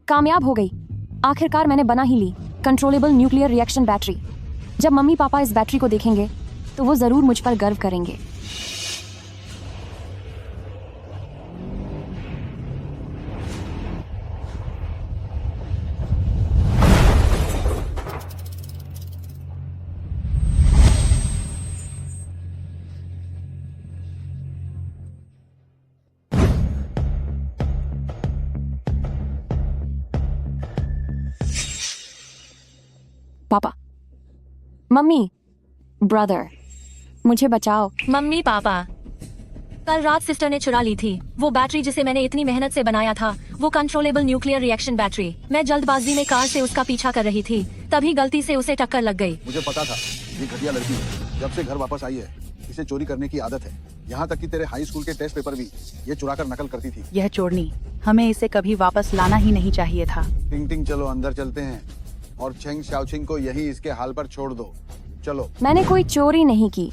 कामयाब हो गई। आखिरकार मैंने बना ही ली कंट्रोलेबल न्यूक्लियर रिएक्शन बैटरी। जब मम्मी पापा इस बैटरी को देखेंगे तो वो जरूर मुझ पर गर्व करेंगे। पापा, मम्मी, ब्रदर, मुझे बचाओ। मम्मी पापा, कल रात सिस्टर ने चुरा ली थी वो बैटरी जिसे मैंने इतनी मेहनत से बनाया था, वो कंट्रोलेबल न्यूक्लियर रिएक्शन बैटरी। मैं जल्दबाजी में कार से उसका पीछा कर रही थी, तभी गलती से उसे टक्कर लग गई। मुझे पता था ये घटिया लड़की है। जब से घर वापस आई है इसे चोरी करने की आदत है। यहाँ तक कि तेरे हाई स्कूल के टेस्ट पेपर भी ये चुरा कर नकल करती थी। यह चोरनी, हमें इसे कभी वापस लाना ही नहीं चाहिए था। टिंग टिंग, चलो अंदर चलते हैं और चेंग शाओचिंग को यही इसके हाल पर छोड़ दो। चलो। मैंने कोई चोरी नहीं की।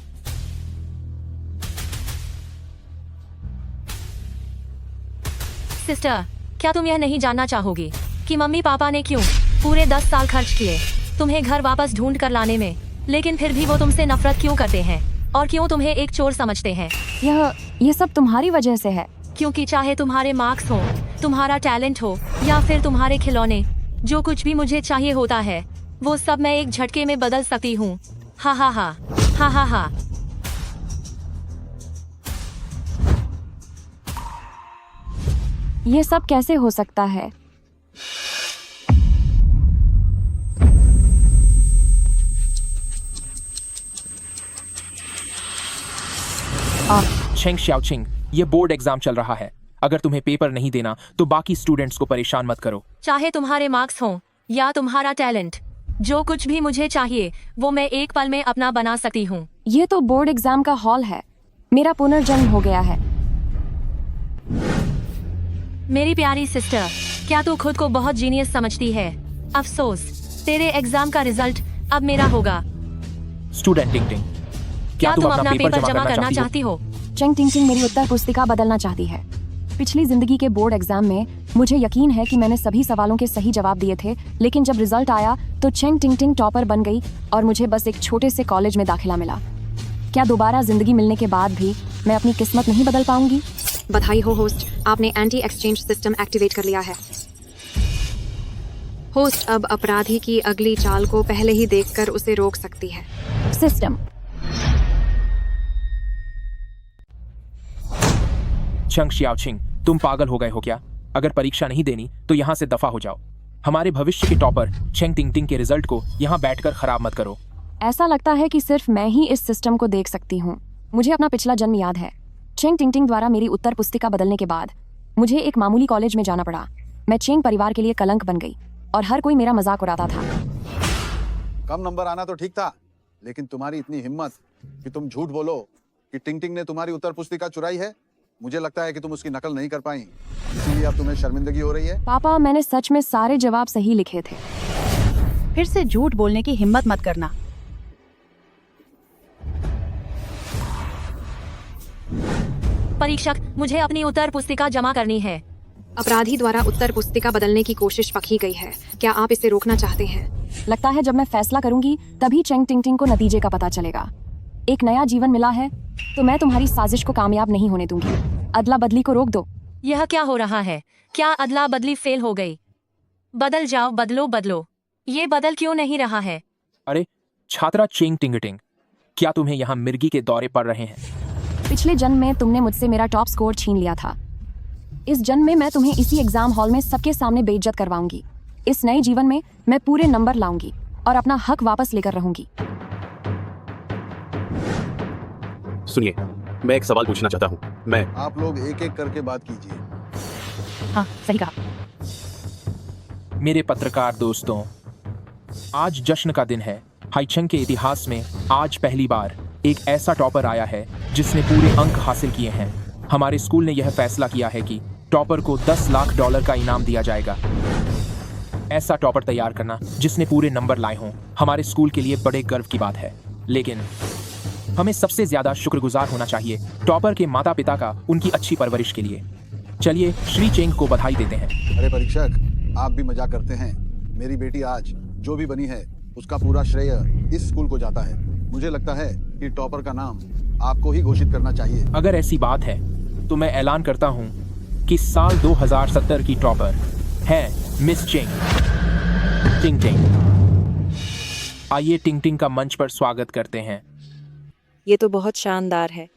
सिस्टर, क्या तुम यह नहीं जानना चाहोगी कि मम्मी पापा ने क्यों पूरे 10 साल खर्च किए तुम्हें घर वापस ढूंढ कर लाने में, लेकिन फिर भी वो तुमसे नफरत क्यों करते हैं और क्यों तुम्हें एक चोर समझते हैं? यह सब तुम्हारी वजह से है। क्योंकि चाहे तुम्हारे मार्क्स हो, तुम्हारा टैलेंट हो या फिर तुम्हारे खिलौने, जो कुछ भी मुझे चाहिए होता है वो सब मैं एक झटके में बदल सकती हूँ। हा हा हा हा हा हा। ये सब कैसे हो सकता है? चेंग शाओचिंग, ये बोर्ड एग्जाम चल रहा है। अगर तुम्हें पेपर नहीं देना तो बाकी स्टूडेंट्स को परेशान मत करो। चाहे तुम्हारे मार्क्स हो या तुम्हारा टैलेंट, जो कुछ भी मुझे चाहिए वो मैं एक पल में अपना बना सकती हूँ। ये तो बोर्ड एग्जाम का हॉल है। मेरा पुनर्जन्म हो गया है। मेरी प्यारी सिस्टर, क्या तू खुद को बहुत जीनियस समझती है? अफसोस, तेरे एग्जाम का रिजल्ट अब मेरा होगा। स्टूडेंट टिंग टिंग, क्या तुम अपना पेपर जमा करना चाहती हो? चेंग टिंग टिंग मेरी उत्तर पुस्तिका बदलना चाहती है। पिछली जिंदगी के बोर्ड एग्जाम में मुझे यकीन है कि मैंने सभी सवालों के सही जवाब दिए थे, लेकिन जब रिजल्ट आया तो चेंग टिंग टिंग टॉपर बन गई और मुझे बस एक छोटे से कॉलेज में दाखिला मिला। क्या दोबारा जिंदगी मिलने के बाद भी मैं अपनी किस्मत नहीं बदल पाऊंगी? बधाई हो होस्ट, आपने एंटी एक्सचेंज सिस्टम एक्टिवेट कर लिया है। होस्ट अब अपराधी की अगली चाल को पहले ही देखकर उसे रोक सकती है। सिस्टम। चेंग शाओचिंग, तुम पागल हो गए हो क्या? अगर परीक्षा नहीं देनी तो यहाँ से दफा हो जाओ। हमारे भविष्य के टॉपर चेंग टिंग टिंग के रिजल्ट को यहाँ बैठकर खराब मत करो। ऐसा लगता है कि सिर्फ मैं ही इस सिस्टम को देख सकती हूँ। मुझे अपना पिछला जन्म याद है। चेंग टिंग टिंग द्वारा मेरी उत्तर पुस्तिका बदलने के बाद मुझे एक मामूली कॉलेज में जाना पड़ा। मैं चेंग परिवार के लिए कलंक बन गई और हर कोई मेरा मजाक उड़ाता था। कम नंबर आना तो ठीक था, लेकिन तुम्हारी इतनी हिम्मत कि तुम झूठ बोलो कि टिंग टिंग ने तुम्हारी उत्तर पुस्तिका चुराई है। मुझे लगता है कि तुम उसकी नकल नहीं कर पाई, इसीलिए अब तुम्हें शर्मिंदगी हो रही है। पापा, मैंने सच में सारे जवाब सही लिखे थे। फिर से झूठ बोलने की हिम्मत मत करना। परीक्षक, मुझे अपनी उत्तर पुस्तिका जमा करनी है। अपराधी द्वारा उत्तर पुस्तिका बदलने की कोशिश पकी गई है। क्या आप इसे रोकना चाहते हैं? लगता है जब मैं फैसला करूंगी तभी चेंग टिंग टिंग को नतीजे का पता चलेगा। एक नया जीवन मिला है तो मैं तुम्हारी साजिश को कामयाब नहीं होने दूंगी। अदला बदली को रोक दो। यह क्या हो रहा है? क्या अदला बदली फेल हो गई? बदल जाओ, बदलो बदलो। ये बदल क्यों नहीं रहा है? अरे छात्रा चेंग टिंग टिंग, क्या तुम्हें यहाँ मिर्गी के दौरे पड़ रहे हैं? पिछले जन्म में तुमने मुझसे मेरा टॉप स्कोर छीन लिया था। इस जन्म में मैं तुम्हें इसी एग्जाम हॉल में सबके सामने बेइज्जत करवाऊंगी। इस नए जीवन में मैं पूरे नंबर लाऊंगी और अपना हक वापस लेकर रहूंगी। सुनिए, मैं एक सवाल पूछना चाहता हूँ। मैं आप लोग एक एक करके बात कीजिए। हाँ, सही कहा। मेरे पत्रकार दोस्तों, आज जश्न का दिन है। हाईचेंग के इतिहास में आज पहली बार एक ऐसा टॉपर आया है जिसने पूरे अंक हासिल किए हैं। हमारे स्कूल ने यह फैसला किया है कि टॉपर को $10 लाख का इनाम दिया जाएगा। ऐसा टॉपर तैयार करना जिसने पूरे नंबर लाए हों हमारे स्कूल के लिए बड़े गर्व की बात है। लेकिन हमें सबसे ज्यादा शुक्रगुजार होना चाहिए टॉपर के माता पिता का उनकी अच्छी परवरिश के लिए। चलिए श्री चेंग को बधाई देते हैं। अरे परीक्षक, आप भी मजाक करते हैं। मेरी बेटी आज जो भी बनी है उसका पूरा श्रेय इस स्कूल को जाता है। मुझे लगता है कि टॉपर का नाम आपको ही घोषित करना चाहिए। अगर ऐसी बात है तो मैं ऐलान करता हूँ कि साल 2070 की टॉपर है मिस चिंग। टिंग टिंग। आइए टिंग टिंग का मंच पर स्वागत करते हैं। ये तो बहुत शानदार है।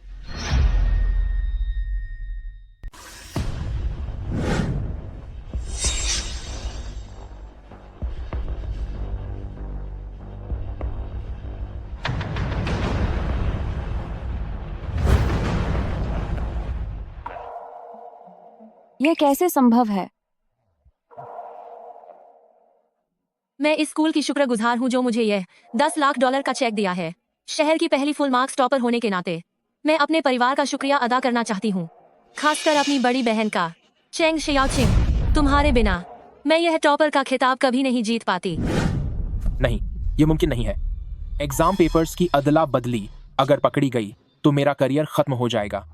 यह कैसे संभव है? मैं इस स्कूल की शुक्रगुजार हूँ जो मुझे यह $10 लाख का चेक दिया है। शहर की पहली फुल मार्क्स टॉपर होने के नाते मैं अपने परिवार का शुक्रिया अदा करना चाहती हूँ, खासकर अपनी बड़ी बहन का। चेंग शियाओचिंग, तुम्हारे बिना मैं यह टॉपर का खिताब कभी नहीं जीत पाती। नहीं, ये मुमकिन नहीं है। एग्जाम पेपर्स की अदला बदली अगर पकड़ी गई तो मेरा करियर खत्म हो जाएगा।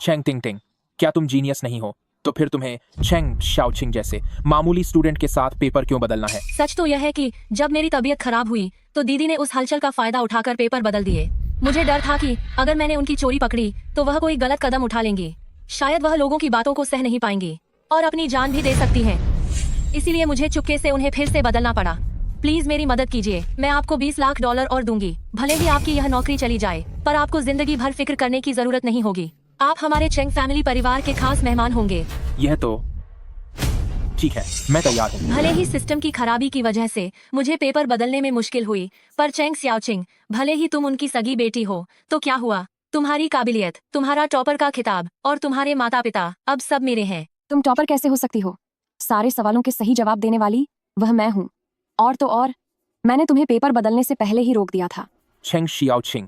चेंग टिंग टिंग, क्या तुम जीनियस नहीं हो? तो फिर तुम्हें चेंग शाओचिंग जैसे मामूली स्टूडेंट के साथ पेपर क्यों बदलना है? सच तो यह है कि जब मेरी तबीयत खराब हुई तो दीदी ने उस हलचल का फायदा उठाकर पेपर बदल दिए। मुझे डर था कि अगर मैंने उनकी चोरी पकड़ी तो वह कोई गलत कदम उठा लेंगी। शायद वह लोगों की बातों को सह नहीं पाएंगी और अपनी जान भी दे सकती हैं। इसीलिए मुझे चुपके से उन्हें फिर से बदलना पड़ा। प्लीज मेरी मदद कीजिए। मैं आपको $20 लाख और दूंगी। भले ही आपकी यह नौकरी चली जाए, पर आपको जिंदगी भर फिक्र करने की जरूरत नहीं होगी। आप हमारे चेंग फैमिली परिवार के खास मेहमान होंगे। यह तो ठीक है, मैं तैयार हूँ। भले ही सिस्टम की खराबी की वजह से मुझे पेपर बदलने में मुश्किल हुई, पर चेंग शियाओचिंग, भले ही तुम उनकी सगी बेटी हो तो क्या हुआ? तुम्हारी काबिलियत, तुम्हारा टॉपर का खिताब और तुम्हारे माता पिता अब सब मेरे हैं। तुम टॉपर कैसे हो सकती हो? सारे सवालों के सही जवाब देने वाली वह मैं हूँ। और तो और, मैंने तुम्हें पेपर बदलने से पहले ही रोक दिया था। चेंग शियाओचिंग,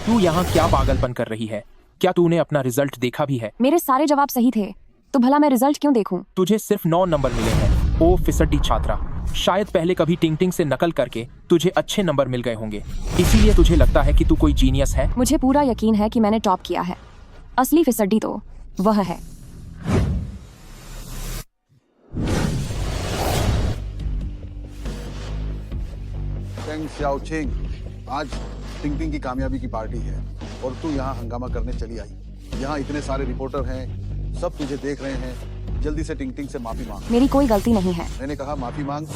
तू यहाँ क्या पागलपन कर रही है? क्या तूने अपना रिजल्ट देखा भी है? मेरे सारे जवाब सही थे, तो भला मैं रिजल्ट क्यों देखूं? तुझे सिर्फ 9 नंबर मिले हैं। ओ फिसड्डी छात्रा, शायद पहले कभी टिंग टिंग से नकल करके तुझे अच्छे नंबर मिल गए होंगे, इसीलिए तुझे लगता है कि तू कोई जीनियस है। मुझे पूरा यकीन है कि मैंने टॉप किया है। असली फिसड्डी तो वह है। चेंग शाओचिंग, आज टिंग टिंग की कामयाबी की पार्टी है और तू यहाँ हंगामा करने चली आई। यहाँ इतने सारे रिपोर्टर हैं, सब तुझे देख रहे हैं। जल्दी से टिंग टिंग से माफी मांग। मेरी कोई गलती नहीं है। मैंने कहा माफी मांग।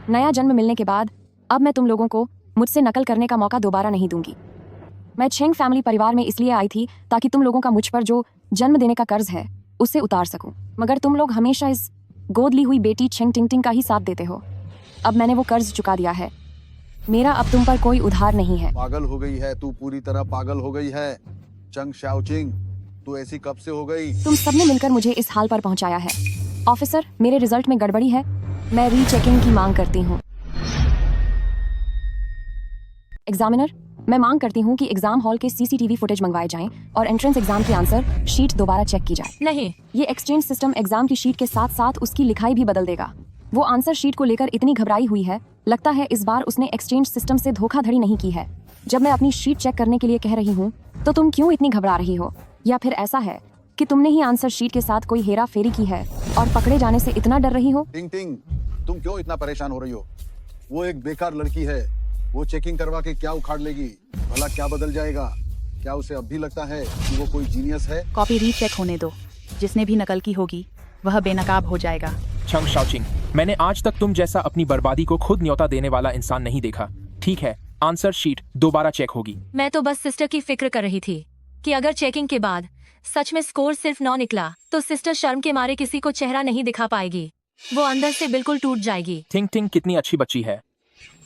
नया जन्म मिलने के बाद अब मैं तुम लोगों को मुझसे नकल करने का मौका दोबारा नहीं दूंगी। मैं चेंग फैमिली परिवार में इसलिए आई थी ताकि तुम लोगों का मुझ पर जो जन्म देने का कर्ज है उसे उतार सकूं, मगर तुम लोग हमेशा इस गोद ली हुई बेटी चेंग टिंग टिंग का ही साथ देते हो। अब मैंने वो कर्ज चुका दिया है। मेरा अब तुम पर कोई उधार नहीं है। पागल हो गई है तू, पूरी तरह पागल हो गई है। चेंग शाओचिंग, तू ऐसी कब से हो गई? तुम सबने मिलकर मुझे इस हाल पर पहुंचाया है। ऑफिसर, मेरे रिजल्ट में गड़बड़ी है। मैं रीचेकिंग की मांग करती हूँ। एग्जामिनर, मैं मांग करती हूँ कि एग्जाम हॉल के सीसीटीवी फुटेज मंगवाए जाएं और एंट्रेंस एग्जाम की आंसर शीट दोबारा चेक की जाए। नहीं, ये एक्सचेंज सिस्टम एग्जाम की शीट के साथ साथ उसकी लिखाई भी बदल देगा। वो आंसर शीट को लेकर इतनी घबराई हुई है, लगता है इस बार उसने एक्सचेंज सिस्टम से धोखाधड़ी नहीं की है। जब मैं अपनी शीट चेक करने के लिए कह रही हूँ तो तुम क्यों इतनी घबरा रही हो? या फिर ऐसा है कि तुमने ही आंसर शीट के साथ कोई हेरा फेरी की है और पकड़े जाने से इतना डर रही हो? टिंग टिंग, तुम क्यों इतना परेशान हो रही हो? वो एक बेकार लड़की है। वो चेकिंग करवा के क्या उखाड़ लेगी? भला क्या बदल जाएगा? क्या उसे अब भी लगता है कि वो कोई जीनियस है? कॉपी रीचेक होने दो। जिसने भी नकल की होगी वह बेनकाब हो जाएगा। चेंग शाओचिंग, मैंने आज तक तुम जैसा अपनी बर्बादी को खुद न्योता देने वाला इंसान नहीं देखा। ठीक है, आंसर शीट दोबारा चेक होगी। मैं तो बस सिस्टर की फिक्र कर रही थी कि अगर चेकिंग के बाद सच में स्कोर सिर्फ 9 निकला तो सिस्टर शर्म के मारे किसी को चेहरा नहीं दिखा पाएगी। वो अंदर से बिल्कुल टूट जाएगी। टिंग टिंग कितनी अच्छी बच्ची है।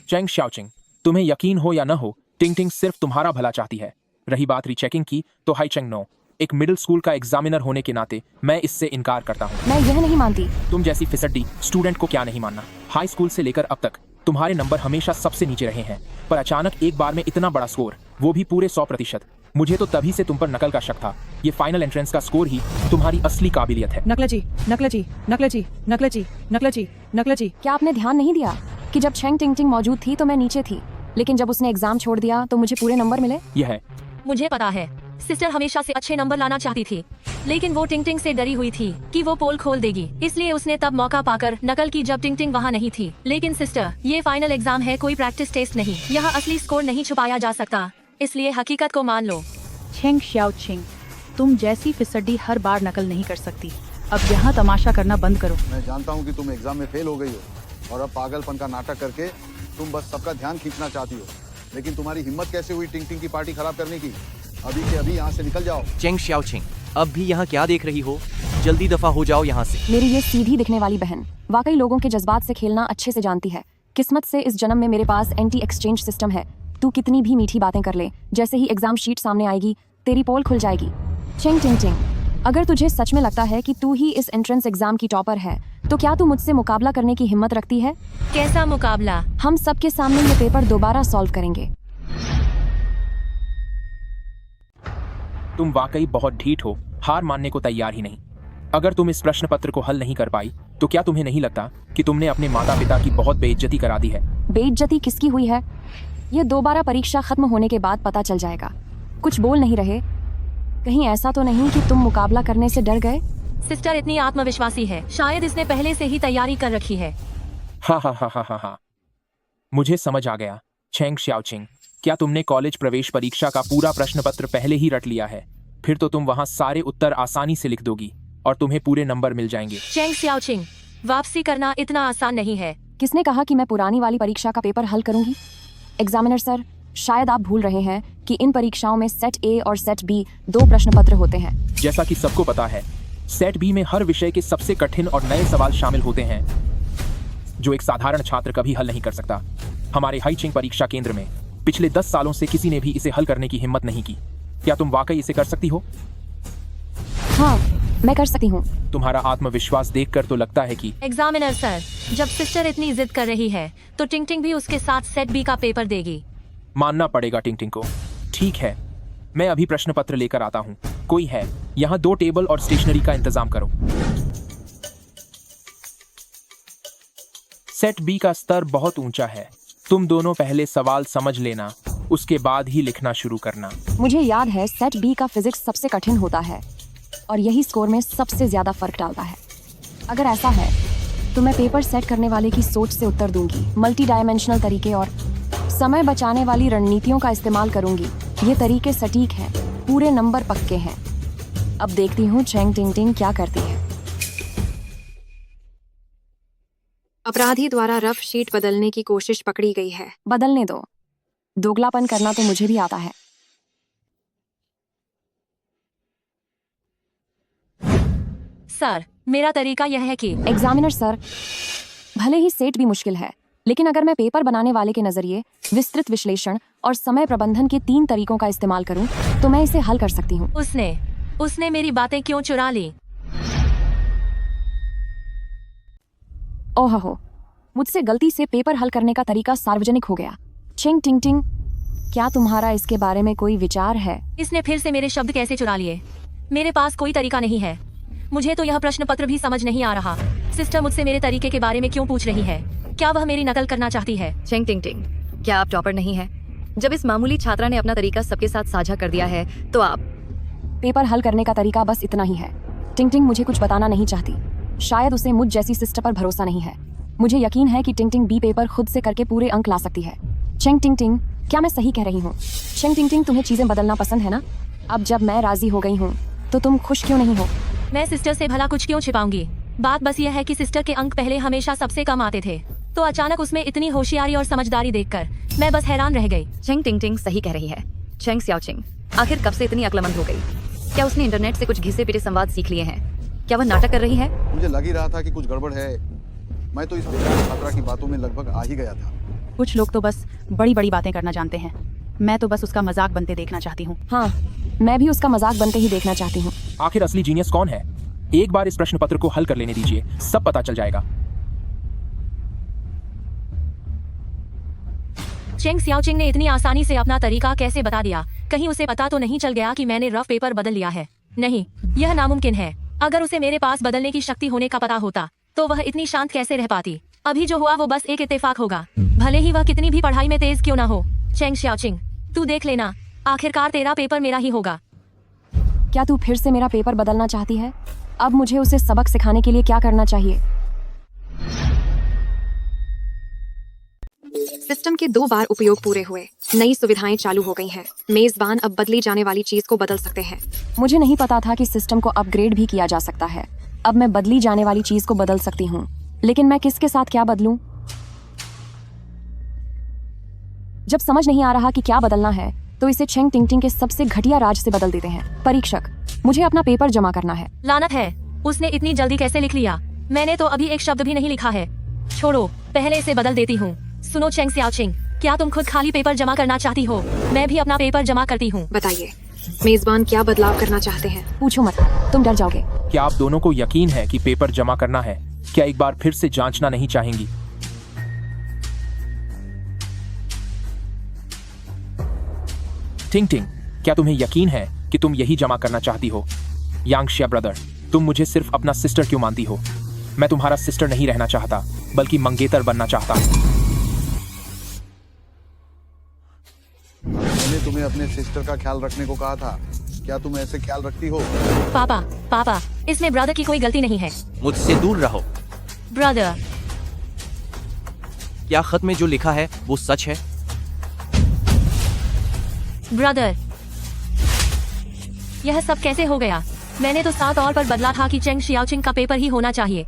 चेंग शाओचिंग, तुम्हें यकीन हो या न हो, टिंग टिंग सिर्फ तुम्हारा भला चाहती है। रही बात रीचेकिंग की, तो हाई चेंग नो, एक मिडिल स्कूल का एग्जामिनर होने के नाते मैं इससे इनकार करता हूँ। मैं यह नहीं मानती। तुम जैसी फिसड्डी स्टूडेंट को क्या नहीं मानना। हाई स्कूल से लेकर अब तक तुम्हारे नंबर हमेशा सबसे नीचे रहे हैं, पर अचानक एक बार में इतना बड़ा स्कोर, वो भी पूरे 100%। मुझे तो तभी से तुम पर नकल का शक था। ये फाइनल एंट्रेंस का स्कोर ही तुम्हारी असली काबिलियत है। नकलची, नकलची, नकलची, नकलची, नकलची, नकलची। क्या आपने ध्यान नहीं दिया कि जब चेंग टिंग टिंग मौजूद थी तो मैं नीचे थी, लेकिन जब उसने एग्जाम छोड़ दिया तो मुझे पूरे नंबर मिले? यह है, मुझे पता है सिस्टर हमेशा से अच्छे नंबर लाना चाहती थी, लेकिन वो टिंग से डरी हुई थी कि वो पोल खोल देगी, इसलिए उसने तब मौका पाकर नकल की जब टिंग वहाँ नहीं थी। लेकिन सिस्टर, ये फाइनल एग्जाम है, कोई प्रैक्टिस टेस्ट नहीं। यहाँ असली स्कोर नहीं छुपाया जा सकता, इसलिए हकीकत को मान लो। छेंग शाओचिंग, तुम जैसी फिसड्डी हर बार नकल नहीं कर सकती। अब यहाँ तमाशा करना बंद करो। मैं जानता हूँ कि तुम एग्जाम में फेल हो गई हो और अब पागलपन का नाटक करके तुम बस सबका ध्यान खींचना चाहती हो, लेकिन तुम्हारी हिम्मत कैसे हुई टिंग की पार्टी खराब करने की? अभी के अभी यहाँ से निकल जाओ। चेंग शाओचिंग, अब भी यहाँ क्या देख रही हो? जल्दी दफा हो जाओ यहाँ से। मेरी ये सीधी दिखने वाली बहन वाकई लोगों के जज्बात से खेलना अच्छे से जानती है। किस्मत से इस जन्म में मेरे पास एंटी एक्सचेंज सिस्टम है। तू कितनी भी मीठी बातें कर ले, जैसे ही एग्जाम शीट सामने आएगी तेरी पोल खुल जाएगी। चेंग टिंग, अगर तुझे सच में लगता है कि तू ही इस एंट्रेंस एग्जाम की टॉपर है, तो क्या तू मुझसे मुकाबला करने की हिम्मत रखती है? कैसा मुकाबला? हम सबके सामने ये पेपर दोबारा सॉल्व करेंगे। तुम वाकई बहुत ढीठ हो, हार मानने को तैयार ही नहीं। अगर तुम इस प्रश्न पत्र को हल नहीं कर पाई तो क्या तुम्हें नहीं लगता कि तुमने अपने माता पिता की बहुत बेइज्जती करा दी है? बेइज्जती किसकी हुई है? ये दोबारा परीक्षा खत्म होने के बाद पता चल जाएगा। कुछ बोल नहीं रहे? कहीं ऐसा तो नहीं कि तुम मुकाबला करने से डर गए? सिस्टर इतनी आत्मविश्वासी है, शायद इसने पहले से ही तैयारी कर रखी है। हा, मुझे समझ आ गया। छेंग शाओचिंग, क्या तुमने कॉलेज प्रवेश परीक्षा का पूरा प्रश्न पत्र पहले ही रट लिया है? फिर तो तुम वहाँ सारे उत्तर आसानी से लिख दोगी और तुम्हें पूरे नंबर मिल जाएंगे। चेंग शाओचिंग, वापसी करना इतना आसान नहीं है। किसने कहा कि मैं पुरानी वाली परीक्षा का पेपर हल करूंगी? एग्जामिनर सर, शायद आप भूल रहे हैं कि इन परीक्षाओं में सेट ए और सेट बी 2 प्रश्न पत्र होते हैं। जैसा कि सबको पता है, सेट बी में हर विषय के सबसे कठिन और नए सवाल शामिल होते हैं जो एक साधारण छात्र कभी हल नहीं कर सकता। हमारे हाईचिंग परीक्षा केंद्र में पिछले 10 सालों से किसी ने भी इसे हल करने की हिम्मत नहीं की। क्या तुम वाकई इसे कर सकती हो? हाँ, मैं कर सकती हूँ। तुम्हारा आत्मविश्वास देखकर तो लगता है कि। एग्जामिनर सर, जब सिस्टर इतनी जिद कर रही है तो टिंग भी उसके साथ सेट बी का पेपर देगी। मानना पड़ेगा टिंग को। ठीक है, मैं अभी प्रश्न पत्र लेकर आता हूँ। कोई है यहाँ 2 टेबल और स्टेशनरी का इंतजाम करो। सेट बी का स्तर बहुत ऊंचा है। तुम दोनों पहले सवाल समझ लेना, उसके बाद ही लिखना शुरू करना। मुझे याद है सेट बी का फिजिक्स सबसे कठिन होता है और यही स्कोर में सबसे ज्यादा फर्क डालता है। अगर ऐसा है तो मैं पेपर सेट करने वाले की सोच से उत्तर दूंगी। मल्टी डायमेंशनल तरीके और समय बचाने वाली रणनीतियों का इस्तेमाल करूंगी। ये तरीके सटीक हैं, पूरे नंबर पक्के हैं। अब देखती हूँ चेंग टिंग क्या करती है। अपराधी द्वारा रफ शीट बदलने की कोशिश पकड़ी गई है। बदलने दो, दोगलापन करना तो मुझे भी आता है। सर, मेरा तरीका यह है कि। एग्जामिनर सर, भले ही सेट भी मुश्किल है, लेकिन अगर मैं पेपर बनाने वाले के नजरिए, विस्तृत विश्लेषण और समय प्रबंधन के 3 तरीकों का इस्तेमाल करूं, तो मैं इसे हल कर सकती हूं। उसने मेरी बातें क्यों चुरा ली? ओह हो, मुझसे गलती से पेपर हल करने का तरीका सार्वजनिक हो गया। चेंग टिंग, क्या तुम्हारा इसके बारे में कोई विचार है? इसने फिर से मेरे शब्द कैसे चुरा लिए? मेरे पास कोई तरीका नहीं है। मुझे तो यह प्रश्न पत्र भी समझ नहीं आ रहा। सिस्टर मुझसे मेरे तरीके के बारे में क्यों पूछ रही है? क्या वह मेरी नकल करना चाहती है? चेंग टिंग, क्या आप टॉपर नहीं हैं? जब इस मामूली छात्रा ने अपना तरीका सबके साथ साझा कर दिया है तो आप। पेपर हल करने का तरीका बस इतना ही है। टिंग मुझे कुछ बताना नहीं चाहती। शायद उसे मुझ जैसी सिस्टर पर भरोसा नहीं है। मुझे यकीन है कि टिंग बी पेपर खुद से करके पूरे अंक ला सकती है। चेंग टिंग, क्या मैं सही कह रही हूँ? चेंग टिंग, तुम्हें चीजें बदलना पसंद है ना? अब जब मैं राजी हो गई हूँ तो तुम खुश क्यों नहीं हो? मैं सिस्टर से भला कुछ क्यों छिपाऊंगी? बात बस यह है कि सिस्टर के अंक पहले हमेशा सबसे कम आते थे, तो अचानक उसमें इतनी होशियारी और समझदारी देखकर मैं बस हैरान रह गई। चेंग टिंग सही कह रही है। चेंग शाओचिंग आखिर कब से इतनी अक्लमंद हो गई? क्या उसने इंटरनेट से कुछ घिसे पिटे संवाद सीख लिए हैं? क्या वह नाटक कर रही है? मुझे लग ही रहा था कि कुछ गड़बड़ है। मैं तो इस बेकार छात्रा की बातों में लगभग आ ही गया था। कुछ लोग तो बस बड़ी बड़ी बातें करना जानते हैं। मैं तो बस उसका मजाक बनते देखना चाहती हूँ। हाँ, मैं भी उसका मजाक बनते ही देखना चाहती हूँ। आखिर असली जीनियस कौन है? एक बार इस प्रश्न पत्र को हल कर लेने दीजिए, सब पता चल जाएगा। चेंग शाओचिंग ने इतनी आसानी से अपना तरीका कैसे बता दिया? कहीं उसे पता तो नहीं चल गया कि मैंने रफ पेपर बदल लिया है? नहीं, यह नामुमकिन है। अगर उसे मेरे पास बदलने की शक्ति होने का पता होता तो वह इतनी शांत कैसे रह पाती? अभी जो हुआ वो बस एक इत्तेफाक होगा, भले ही वह कितनी भी पढ़ाई में तेज क्यों ना हो। चेंग शाओचिंग, तू देख लेना, आखिरकार तेरा पेपर मेरा ही होगा। क्या तू फिर से मेरा पेपर बदलना चाहती है? अब मुझे उसे सबक सिखाने के लिए क्या करना चाहिए? सिस्टम के 2 बार उपयोग पूरे हुए, नई सुविधाएं चालू हो गई हैं। मेजबान अब बदली जाने वाली चीज को बदल सकते हैं। मुझे नहीं पता था कि सिस्टम को अपग्रेड भी किया जा सकता है। अब मैं बदली जाने वाली चीज को बदल सकती हूँ, लेकिन मैं किसके साथ क्या बदलूं? जब समझ नहीं आ रहा कि क्या बदलना है, तो इसे चेंग टिंगटिंग के सबसे घटिया राज से बदल देते हैं। परीक्षक, मुझे अपना पेपर जमा करना है। लानत है, उसने इतनी जल्दी कैसे लिख लिया? मैंने तो अभी एक शब्द भी नहीं लिखा है। छोड़ो, पहले इसे बदल देती हूँ। सुनो चेंग सियाओचिंग, क्या तुम खुद खाली पेपर जमा करना चाहती हो? मैं भी अपना पेपर जमा करती हूँ। बताइए, मेजबान क्या बदलाव करना चाहते हैं? पूछो मत, तुम डर जाओगे। क्या आप दोनों को यकीन है कि पेपर जमा करना है? क्या एक बार फिर से जांचना नहीं चाहेंगी? टिंग टिंग, क्या तुम्हें यकीन है कि तुम यही जमा करना चाहती हो? यांगशिया ब्रदर, तुम मुझे सिर्फ अपना सिस्टर क्यों मानती हो? मैं तुम्हारा सिस्टर नहीं रहना चाहता, बल्कि मंगेतर बनना चाहता हूँ। मैंने तुम्हें अपने सिस्टर का ख्याल रखने को कहा था। क्या तुम ऐसे ख्याल रखती हो? पापा, इसमें ब्रदर की कोई गलती नहीं है। मुझसे दूर रहो। ब्रदर, क्या खत में जो लिखा है वो सच है? ब्रदर, यह सब कैसे हो गया? मैंने तो साफ तौर पर बदला था कि चेंग शियाओचिंग का पेपर ही होना चाहिए।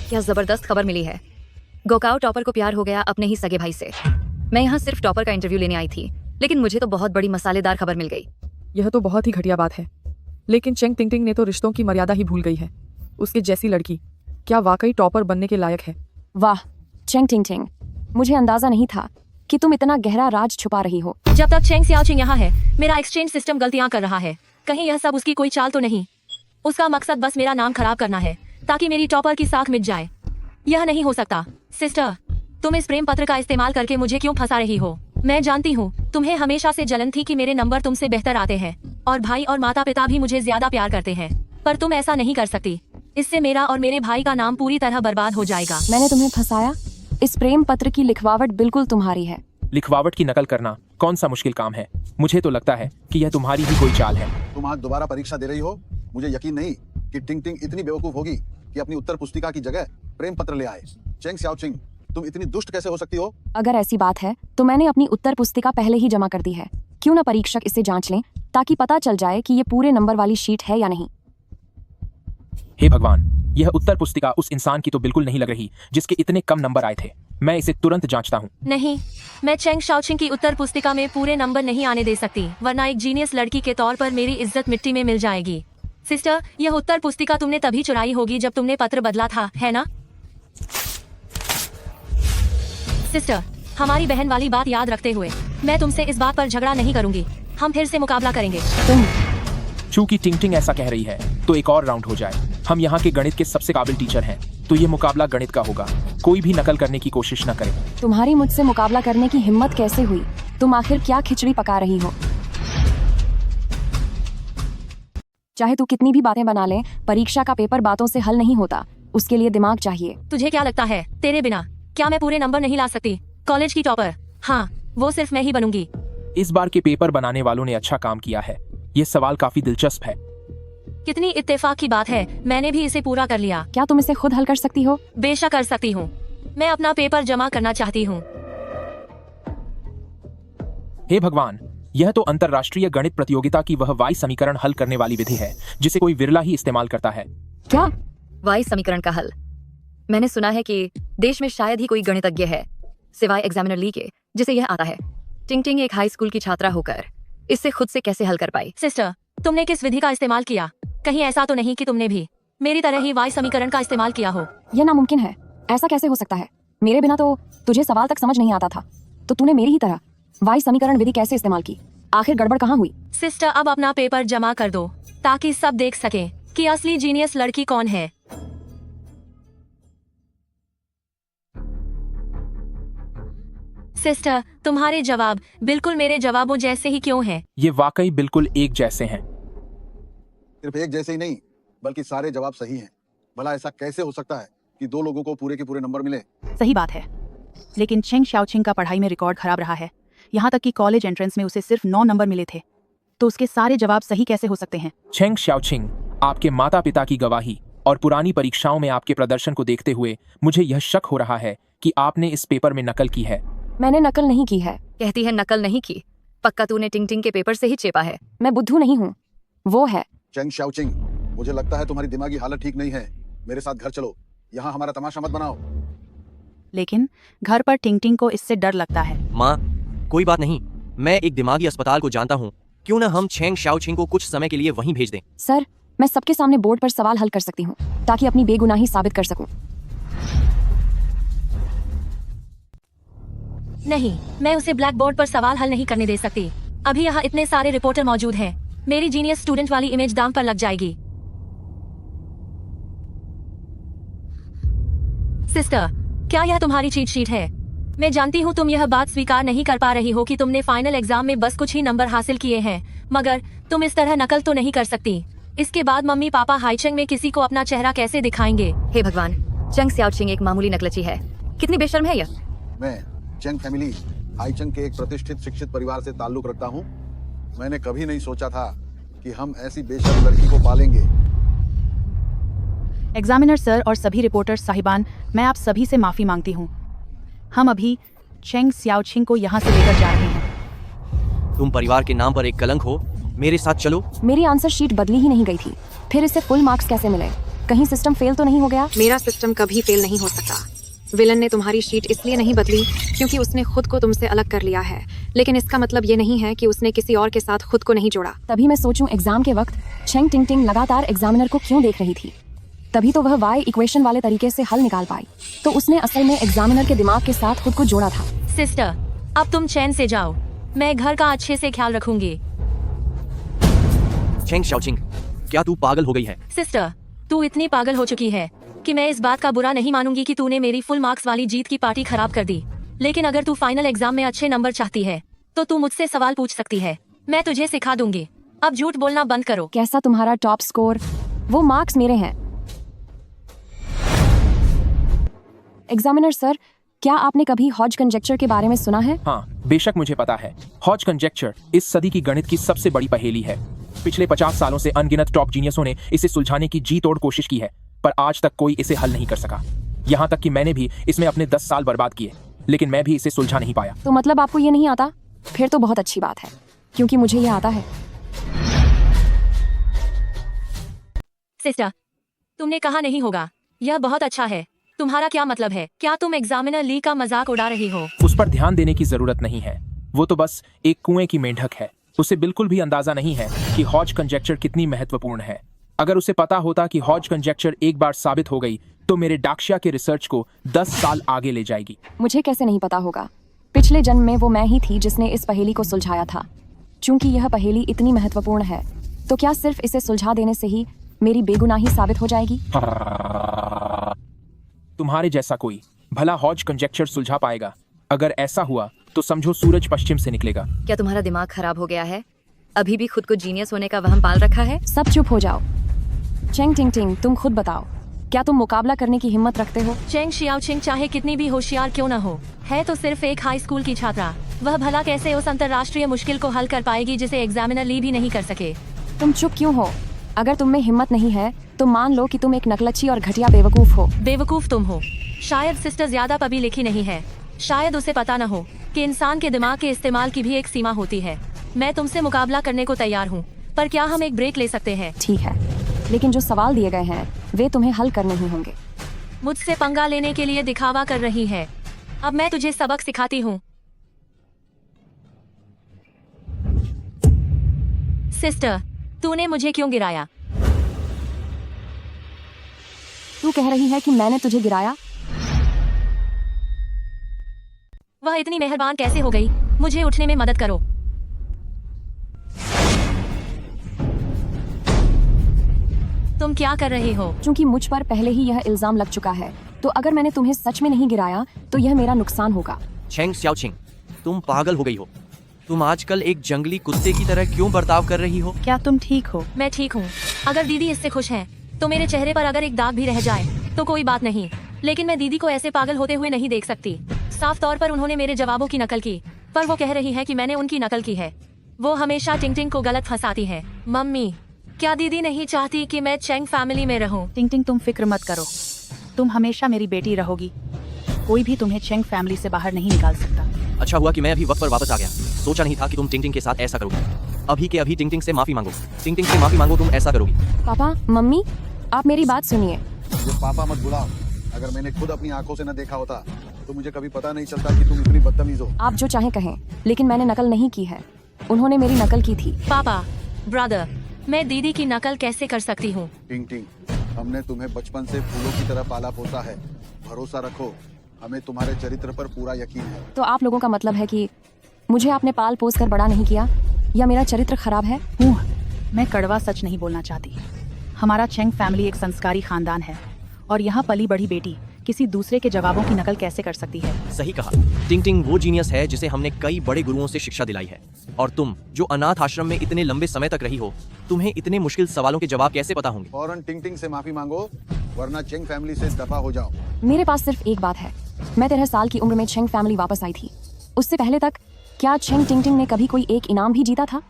क्या जबरदस्त खबर मिली है। गोकाओ टॉपर को प्यार हो गया अपने ही सगे भाई से। मैं यहाँ सिर्फ टॉपर का इंटरव्यू लेने आई थी, लेकिन मुझे तो बहुत बड़ी मसालेदार खबर मिल गई। यह तो बहुत ही घटिया बात है, लेकिन चेंग टिंगटिंग ने तो रिश्तों की मर्यादा ही भूल गई है। उसके जैसी लड़की क्या वाकई टॉपर बनने के लायक है? वाह चेंग टिंगटिंग, मुझे अंदाजा नहीं था कि तुम इतना गहरा राज छुपा रही हो। जब तक चेंग सियाओचिंग यहाँ है, मेरा एक्सचेंज सिस्टम गलतियाँ कर रहा है। कहीं यह सब उसकी कोई चाल तो नहीं? उसका मकसद बस मेरा नाम खराब करना है, ताकि मेरी टॉपर की साख मिट जाए। यह नहीं हो सकता। सिस्टर, तुम इस प्रेम पत्र का इस्तेमाल करके मुझे क्यों फंसा रही हो? मैं जानती हूँ तुम्हें हमेशा से जलन थी कि मेरे नंबर तुमसे बेहतर आते हैं, और भाई और माता पिता भी मुझे ज्यादा प्यार करते हैं, पर तुम ऐसा नहीं कर सकती। इससे मेरा और मेरे भाई का नाम पूरी तरह बर्बाद हो जाएगा। मैंने तुम्हें फंसाया? इस प्रेम पत्र की लिखवावट बिल्कुल तुम्हारी है। लिखवावट की नकल करना कौन सा मुश्किल काम है? मुझे तो लगता है कि यह तुम्हारी ही कोई चाल है। तुम आज दोबारा परीक्षा दे रही हो? मुझे यकीन नहीं कि टिंग टिंग इतनी बेवकूफ होगी कि अपनी उत्तर पुस्तिका की जगह प्रेम पत्र ले आए। चेंग सियाओचिंग, तुम इतनी दुष्ट कैसे हो सकती हो? अगर ऐसी बात है तो मैंने अपनी उत्तर पुस्तिका पहले ही जमा कर दी है। क्यों न परीक्षक इसे जांच लें, ताकि पता चल जाए कि ये पूरे नंबर वाली शीट है या नहीं। हे भगवान, यह उत्तर पुस्तिका उस इंसान की तो बिल्कुल नहीं लग रही जिसके इतने कम नंबर आए थे। मैं इसे तुरंत जांचता हूँ। नहीं, मैं चेंग शाओचिंग की उत्तर पुस्तिका में पूरे नंबर नहीं आने दे सकती, वरना एक जीनियस लड़की के तौर पर मेरी इज्जत मिट्टी में मिल जाएगी। सिस्टर, यह उत्तर पुस्तिका तुमने तभी चुराई होगी जब तुमने पत्र बदला था, है ना? सिस्टर, हमारी बहन वाली बात याद रखते हुए मैं तुमसे इस बात पर झगड़ा नहीं करूंगी। हम फिर से मुकाबला करेंगे। तुम चूंकि टिंग टिंग ऐसा कह रही है, तो एक और राउंड हो जाए। हम यहाँ के गणित के सबसे काबिल टीचर हैं, तो ये मुकाबला गणित का होगा। कोई भी नकल करने की कोशिश न करे। तुम्हारी मुझसे मुकाबला करने की हिम्मत कैसे हुई? तुम आखिर क्या खिचड़ी पका रही हो? चाहे तू कितनी भी बातें बना ले, परीक्षा का पेपर बातों से हल नहीं होता। उसके लिए दिमाग चाहिए। तुझे क्या लगता है, तेरे बिना क्या मैं पूरे नंबर नहीं ला सकती? कॉलेज की टॉपर, हाँ, वो सिर्फ मैं ही बनूंगी। इस बार के पेपर बनाने वालों ने अच्छा काम किया है। ये सवाल काफी दिलचस्प है। कितनी इत्तेफाक की बात है, मैंने भी इसे पूरा कर लिया। क्या तुम इसे खुद हल कर सकती हो? बेशक कर सकती हूँ। मैं अपना पेपर जमा करना चाहती हूँ। हे भगवान, यह तो अंतरराष्ट्रीय गणित प्रतियोगिता की वह वाई समीकरण हल करने वाली विधि है जिसे कोई विरला ही इस्तेमाल करता है। क्या? वाई समीकरण का हल? मैंने सुना है कि देश में शायद ही कोई गणितज्ञ है सिवाय एग्जामिनर ली के जिसे यह आता है। टिंग टिंग एक हाई स्कूल की छात्रा होकर इससे खुद से कैसे हल कर पाई? सिस्टर, तुमने किस विधि का इस्तेमाल किया? कहीं ऐसा तो नहीं कि तुमने भी मेरी तरह ही वाई समीकरण का इस्तेमाल किया हो? यह नामुमकिन है। ऐसा कैसे हो सकता है? मेरे बिना तो तुझे सवाल तक समझ नहीं आता था, तो तूने मेरी ही तरह वाई समीकरण विधि कैसे इस्तेमाल की? आखिर गड़बड़ कहाँ हुई? सिस्टर, अब अपना पेपर जमा कर दो ताकि सब देख सके कि असली जीनियस लड़की कौन है। सिस्टर, तुम्हारे जवाब बिल्कुल मेरे जवाबों जैसे ही क्यों हैं? ये वाकई बिल्कुल एक जैसे हैं। सिर्फ एक जैसे ही नहीं, बल्कि सारे जवाब सही हैं। भला ऐसा कैसे हो सकता है कि दो लोगों को पूरे के पूरे नंबर मिले? सही बात है, लेकिन चेंग शाओचिंग का पढ़ाई में रिकॉर्ड खराब रहा है। यहाँ तक कि कॉलेज एंट्रेंस में उसे सिर्फ 9 नंबर मिले थे। तो उसके सारे जवाब सही कैसे हो सकते हैं? चेंग शाओचिंग, आपके माता पिता की गवाही और पुरानी परीक्षाओं में आपके प्रदर्शन को देखते हुए मुझे यह शक हो रहा है कि आपने इस पेपर में नकल की है। मैंने नकल नहीं की है। कहती है नकल नहीं की। पक्का तूने टिंग के पेपर से ही चेपा है। मैं बुद्धू नहीं हूँ, वो है। चेंग शाओचिंग, मुझे लगता है तुम्हारी दिमागी हालत ठीक नहीं है। मेरे साथ घर चलो, यहाँ हमारा तमाशा मत बनाओ। लेकिन घर पर टिंग को इससे डर लगता है। माँ, कोई बात नहीं, मैं एक दिमागी अस्पताल को जानता हूँ। क्यों न हम चेंग शाओचिंग को कुछ समय के लिए वहीं भेज दें। सर, मैं सबके सामने बोर्ड पर सवाल हल कर सकती हूँ ताकि अपनी बेगुनाही साबित कर सकूं। नहीं, मैं उसे ब्लैक बोर्ड पर सवाल हल नहीं करने दे सकती। अभी यहाँ इतने सारे रिपोर्टर मौजूद हैं। मेरी जीनियस स्टूडेंट वाली इमेज दांव पर लग जाएगी। सिस्टर, क्या यह तुम्हारी चीट शीट है? मैं जानती हूँ तुम यह बात स्वीकार नहीं कर पा रही हो कि तुमने फाइनल एग्जाम में बस कुछ ही नंबर हासिल किए हैं, मगर तुम इस तरह नकल तो नहीं कर सकती। इसके बाद मम्मी पापा हाईचेंग में किसी को अपना चेहरा कैसे दिखाएंगे? हे भगवान, चेंग शाओचिंग एक मामूली नकलची है। कितनी बेशर्म है यह। मैं चेंग फैमिली हाईचेंग के एक प्रतिष्ठित शिक्षित परिवार से ताल्लुक रखता हूँ। मैंने कभी नहीं सोचा था कि हम ऐसी बेशर्म लड़की को पालेंगे। एग्जामिनर सर और सभी रिपोर्टर साहिबान, मैं आप सभी से माफी मांगती हूँ। हम अभी चेंग शाओचिंग को यहाँ से लेकर जा रहे हैं। तुम परिवार के नाम पर एक कलंक हो। मेरे साथ चलो। मेरी आंसर शीट बदली ही नहीं गई थी, फिर इसे फुल मार्क्स कैसे मिले? कहीं सिस्टम फेल तो नहीं हो गया? मेरा सिस्टम कभी फेल नहीं हो सकता। विलन ने तुम्हारी शीट इसलिए नहीं बदली क्योंकि उसने खुद को तुमसे अलग कर लिया है, लेकिन इसका मतलब ये नहीं है कि उसने किसी और के साथ खुद को नहीं जोड़ा। तभी मैं सोचूं एग्जाम के वक्त चेंग टिंग लगातार एग्जामिनर को क्यों देख रही थी। तभी तो वह वाई इक्वेशन वाले तरीके से हल निकाल पाई। तो उसने असल में एग्जामिनर के दिमाग के साथ खुद को जोड़ा था। सिस्टर, अब तुम चैन से जाओ। मैं घर का अच्छे से ख्याल रखूंगी। चेंग शाओचिंग, क्या तू पागल हो गई है? सिस्टर, तू इतनी पागल हो चुकी है कि मैं इस बात का बुरा नहीं मानूंगी कि तूने मेरी फुल मार्क्स वाली जीत की पार्टी खराब कर दी। लेकिन अगर तू फाइनल एग्जाम में अच्छे नंबर चाहती है तो तू मुझसे सवाल पूछ सकती है। मैं तुझे सिखा दूंगी। अब झूठ बोलना बंद करो। कैसा तुम्हारा टॉप स्कोर? वो मार्क्स मेरे हैं। एग्जामिनर सर, क्या आपने कभी हॉज कंजेक्चर के बारे में सुना है? हाँ, बेशक मुझे पता है। हॉज कंजेक्चर इस सदी की गणित की सबसे बड़ी पहेली है। पिछले 50 सालों से अनगिनत टॉप जीनियसों ने इसे सुलझाने की जी तोड़ कोशिश की है, पर आज तक कोई इसे हल नहीं कर सका। यहाँ तक कि मैंने भी इसमें अपने 10 साल बर्बाद किए, लेकिन मैं भी इसे सुलझा नहीं पाया। तो मतलब आपको ये नहीं आता? फिर तो बहुत अच्छी बात है, क्योंकि मुझे ये आता है। सिस्टर, तुमने कहा नहीं होगा। यह बहुत अच्छा है। तुम्हारा क्या मतलब है? क्या तुम एग्जामिनर ली का मजाक उड़ा रही हो? उस पर ध्यान देने की जरूरत नहीं है। वो तो बस एक कुएं की मेंढक है। उसे बिल्कुल भी अंदाजा नहीं है कि हॉज कंजेक्चर कितनी महत्वपूर्ण है। अगर उसे पता होता कि हॉज कंजेक्चर एक बार साबित हो गई तो मेरे डाक्शिया के रिसर्च को 10 साल आगे ले जाएगी। मुझे कैसे नहीं पता होगा? पिछले जन्म में वो मैं ही थी जिसने इस पहेली को सुलझाया था। चूंकि यह पहेली इतनी महत्वपूर्ण है, तो क्या सिर्फ इसे सुलझा देने से ही मेरी बेगुनाही साबित हो जाएगी? तुम्हारे जैसा कोई भला हॉज कंजेक्चर सुलझा पाएगा? अगर ऐसा हुआ तो समझो सूरज पश्चिम से निकलेगा। क्या तुम्हारा दिमाग खराब हो गया है? अभी भी खुद को जीनियस होने का वहम पाल रखा है? सब चुप हो जाओ। चेंग टिंग, तुम खुद बताओ, क्या तुम मुकाबला करने की हिम्मत रखते हो? चेंग शाओचिंग चाहे कितनी भी होशियार क्यों न हो, है तो सिर्फ एक हाई स्कूल की छात्रा। वह भला कैसे उस अंतर्राष्ट्रीय मुश्किल को हल कर पाएगी जिसे एग्जामिनर ली भी नहीं कर सके। तुम चुप क्यों हो? अगर तुम में हिम्मत नहीं है तो मान लो कि तुम एक नकलची और घटिया बेवकूफ हो। बेवकूफ तुम हो। शायद सिस्टर ज्यादा पढ़ी लिखी नहीं है। शायद उसे पता न हो कि इंसान के दिमाग के इस्तेमाल की भी एक सीमा होती है। मैं तुमसे मुकाबला करने को तैयार हूँ, पर क्या हम एक ब्रेक ले सकते हैं? ठीक है, लेकिन जो सवाल दिए गए हैं वे तुम्हें हल करने ही होंगे। मुझसे पंगा लेने के लिए दिखावा कर रही है। अब मैं तुझे सबक सिखाती हूँ। सिस्टर, तूने मुझे क्यों गिराया? तू कह रही है कि मैंने तुझे गिराया? वह इतनी मेहरबान कैसे हो गई? मुझे उठने में मदद करो। तुम क्या कर रही हो? क्योंकि मुझ पर पहले ही यह इल्जाम लग चुका है, तो अगर मैंने तुम्हें सच में नहीं गिराया तो यह मेरा नुकसान होगा। चेंग शाओचिंग, तुम पागल हो गई हो। तुम आजकल एक जंगली कुत्ते की तरह क्यों बर्ताव कर रही हो? क्या तुम ठीक हो? मैं ठीक हूँ। अगर दीदी इससे खुश है तो मेरे चेहरे पर अगर एक दाग भी रह जाए तो कोई बात नहीं, लेकिन मैं दीदी को ऐसे पागल होते हुए नहीं देख सकती। साफ तौर पर उन्होंने मेरे जवाबों की नकल की। पर वो कह रही है कि मैंने उनकी नकल की है। वो हमेशा टिंगटिंग को गलत फंसाती है। मम्मी, क्या दीदी नहीं चाहती कि मैं चेंग फैमिली में रहूं? टिंगटिंग तुम फिक्र मत करो, तुम हमेशा मेरी बेटी रहोगी। कोई भी तुम्हें चेंग फैमिली से बाहर नहीं निकाल सकता। अच्छा हुआ कि मैं अभी वक्त पर वापस आ गया। सोचा नहीं था कि तुम टिंगटिंग के साथ ऐसा करोगी। अभी के अभी टिंगटिंग से माफी मांगो। टिंगटिंग से माफी मांगो, तुम ऐसा करोगी। पापा, मम्मी, आप मेरी बात सुनिए। मुझे पापा मत बुलाओ। अगर मैंने खुद अपनी आंखों से न देखा होता तो मुझे कभी पता नहीं चलता कि तुम इतनी बदतमीज हो। आप जो चाहे कहें, लेकिन मैंने नकल नहीं की है। उन्होंने मेरी नकल की थी। पापा, ब्रदर, मैं दीदी की नकल कैसे कर सकती हूँ? टिंग, हमने तुम्हें बचपन से फूलों की तरह पाला पोसा है। भरोसा रखो, हमें तुम्हारे चरित्र पर पूरा यकीन है। तो आप लोगों का मतलब है कि मुझे आपने पाल पोस कर बड़ा नहीं किया, या मेरा चरित्र खराब है? मैं कड़वा सच नहीं बोलना चाहती। हमारा चेंग फैमिली एक संस्कारी खानदान है, और यहाँ पली बड़ी बेटी किसी दूसरे के जवाबों की नकल कैसे कर सकती है? सही कहा। टिंगटिंग वो जीनियस है जिसे हमने कई बड़े गुरुओं से शिक्षा दिलाई है। और तुम जो अनाथ आश्रम में इतने लंबे समय तक रही हो, तुम्हें इतने मुश्किल सवालों के जवाब कैसे पता होंगे? फौरन टिंग से माफी मांगो, वरना चेंग फैमिली से दफा हो जाओ। मेरे पास सिर्फ एक बात है। मैं 13 साल की उम्र में चेंग फैमिली वापस आई थी। उससे पहले तक क्या चेंग टिंगटिंग ने कभी कोई एक इनाम भी जीता था?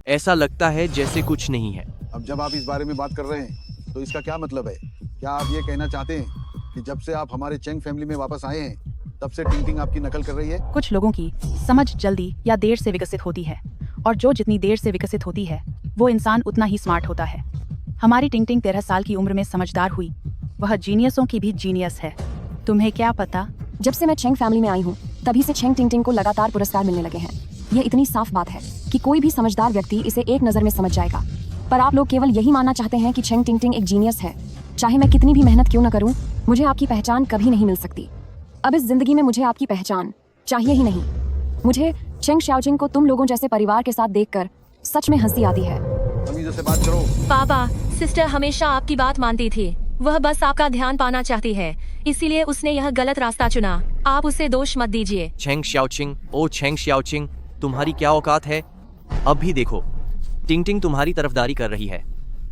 ऐसा लगता है जैसे कुछ नहीं है। अब जब आप इस बारे में बात कर रहे हैं तो इसका क्या मतलब है? क्या आप ये कहना चाहते हैं कि जब से आप हमारे चेंग फैमिली में वापस आए हैं तब से टिंग आपकी नकल कर रही है? कुछ लोगों की समझ जल्दी या देर से विकसित होती है, और जो जितनी देर से विकसित होती है वो इंसान उतना ही स्मार्ट होता है। हमारी टिंगटिंग 13 साल की उम्र में समझदार हुई। वह जीनियसों की भी जीनियस है। तुम्हें क्या पता? जब से मैं चेंग फैमिली में आई हूँ तभी से चेंग टिंगटिंग को लगातार पुरस्कार मिलने लगे हैं। ये इतनी साफ बात है कि कोई भी समझदार व्यक्ति इसे एक नज़र में समझ जाएगा। पर आप लोग केवल यही मानना चाहते हैं कि चेंग टिंगटिंग एक जीनियस है। चाहे मैं कितनी भी मेहनत क्यों न करूं, मुझे आपकी पहचान कभी नहीं मिल सकती। अब इस जिंदगी में मुझे आपकी पहचान चाहिए ही नहीं। मुझे चेंग शाओचिंग को तुम लोगों जैसे परिवार के साथ देखकर सच में हंसी आती है। तमीज़ से बात करो। पापा, सिस्टर हमेशा आपकी बात मानती थी। वह बस आपका ध्यान पाना चाहती है, इसीलिए उसने यह गलत रास्ता चुना। आप उसे दोष मत दीजिए। चेंग शाओचिंग, ओ चेंग शाओचिंग, तुम्हारी क्या औकात है? अब भी देखो, टिंगटिंग तुम्हारी तरफदारी कर रही है,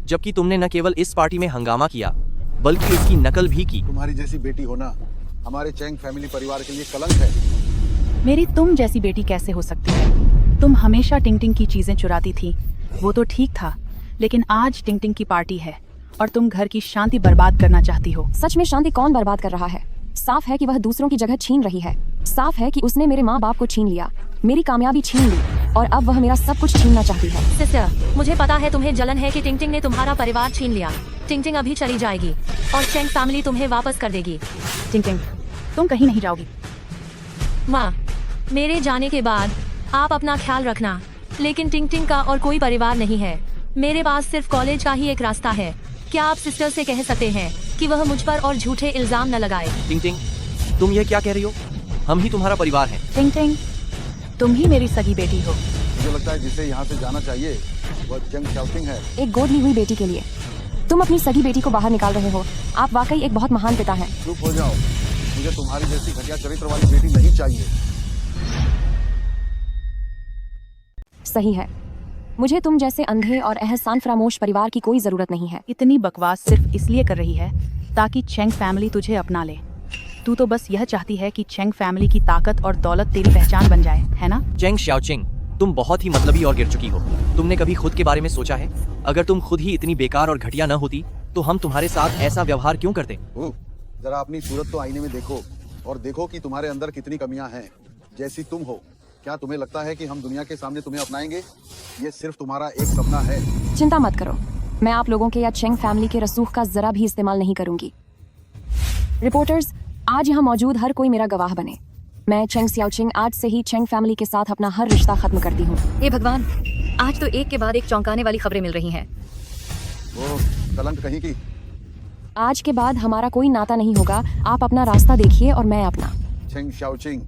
जबकि तुमने न केवल इस पार्टी में हंगामा किया बल्कि इसकी नकल भी की। तुम्हारी जैसी बेटी होना हमारे चेंग फैमिली परिवार के लिए कलंक है। मेरी तुम जैसी बेटी कैसे हो सकती है? तुम हमेशा टिंगटिंग की चीजें चुराती थी, वो तो ठीक था, लेकिन आज टिंगटिंग की पार्टी है और तुम घर की शांति बर्बाद करना चाहती हो। सच में शांति कौन बर्बाद कर रहा है? साफ है कि वह दूसरों की जगह छीन रही है। साफ है कि उसने मेरे माँ बाप को छीन लिया, मेरी कामयाबी छीन ली, और अब वह मेरा सब कुछ छीनना चाहती है। सिस्टर, मुझे पता है तुम्हें जलन है कि टिंगटिंग ने तुम्हारा परिवार छीन लिया। टिंगटिंग अभी चली जाएगी और चेंग फैमिली तुम्हें वापस कर देगी। टिंगटिंग, तुम कहीं नहीं जाओगी। माँ, मेरे जाने के बाद आप अपना ख्याल रखना, लेकिन टिंगटिंग का और कोई परिवार नहीं है। मेरे पास सिर्फ कॉलेज का ही एक रास्ता है। क्या आप सिस्टर से कह सकते हैं कि वह मुझ पर और झूठे इल्जाम न लगाए? टिंगटिंग, तुम ये क्या कह रही हो? हम ही तुम्हारा परिवार हैं। टिंगटिंग, तुम ही मेरी सगी बेटी हो। मुझे लगता है जिसे यहाँ से जाना चाहिए वह चेंग शाओचिंग है। एक गोद ली हुई बेटी के लिए तुम अपनी सगी बेटी को बाहर निकाल रहे हो। आप वाकई एक बहुत महान पिता हैं। चुप हो जाओ, मुझे तुम्हारी जैसी घटिया चरित्र वाली बेटी नहीं चाहिए। सही है, मुझे तुम जैसे अंधे और एहसान फरामोश परिवार की कोई जरूरत नहीं है। इतनी बकवास सिर्फ इसलिए कर रही है ताकि चेंग फैमिली तुझे अपना ले। तू तो बस यह चाहती है कि चेंग फैमिली की ताकत और दौलत तेरी पहचान बन जाए, है ना? चेंग शाओचिंग, तुम बहुत ही मतलबी और गिर चुकी हो। तुमने कभी खुद के बारे में सोचा है? अगर तुम खुद ही इतनी बेकार और घटिया न होती तो हम तुम्हारे साथ ऐसा व्यवहार क्यों करते? जरा अपनी सूरत तो आईने में देखो और देखो कि तुम्हारे अंदर कितनी कमियां हैं। जैसी तुम हो, क्या तुम्हें लगता है कि हम दुनिया के सामने तुम्हें अपनाएंगे? ये सिर्फ तुम्हारा एक सपना है। चिंता मत करो, मैं आप लोगों के या चेंग फैमिली के रसूख का जरा भी इस्तेमाल नहीं करूंगी। रिपोर्टर्स, आज यहाँ मौजूद हर कोई मेरा गवाह बने। मैं चेंग शाओचिंग आज से ही चेंग फैमिली के साथ अपना हर रिश्ता खत्म करती हूँ। हे भगवान, आज तो एक के बाद एक चौंकाने वाली खबरें मिल रही हैं। वो कलंक कहीं की। आज के बाद हमारा कोई नाता नहीं होगा। आप अपना रास्ता देखिए और मैं अपना। चेंग शाओचिंग,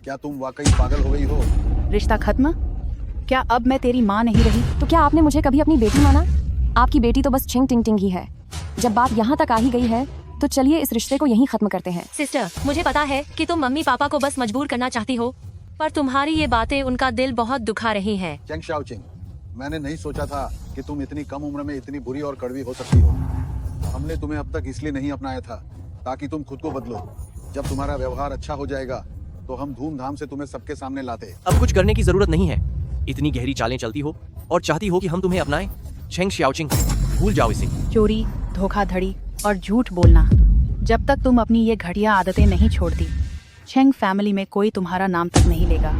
क्या तुम वाकई पागल हो गई हो? रिश्ता खत्म? क्या अब मैं तेरी माँ नहीं रही? तो क्या आपने मुझे कभी अपनी बेटी माना? आपकी बेटी तो बस चेंग टिंगटिंग ही है। जब बात यहाँ तक आ ही गई है तो चलिए इस रिश्ते को यहीं खत्म करते हैं। सिस्टर, मुझे पता है कि तुम मम्मी पापा को बस मजबूर करना चाहती हो, पर तुम्हारी ये बातें उनका दिल बहुत दुखा रही हैं। चेंग शाओचिंग, मैंने नहीं सोचा था कि तुम इतनी कम उम्र में इतनी बुरी और कड़वी हो सकती हो। हमने तुम्हें अब तक इसलिए नहीं अपनाया था ताकि तुम खुद को बदलो, जब तुम्हारा व्यवहार अच्छा हो जाएगा तो हम धूमधाम से तुम्हें सबके सामने लाते। अब कुछ करने की जरूरत नहीं है। इतनी गहरी चालें चलती हो और चाहती हो कि हम तुम्हें अपनाएं। चेंग शाओचिंग, भूल जाओ इसे। चोरी, धोखाधड़ी और झूठ बोलना, जब तक तुम अपनी ये घटिया आदतें नहीं छोड़ती, चेंग फैमिली में कोई तुम्हारा नाम तक नहीं लेगा।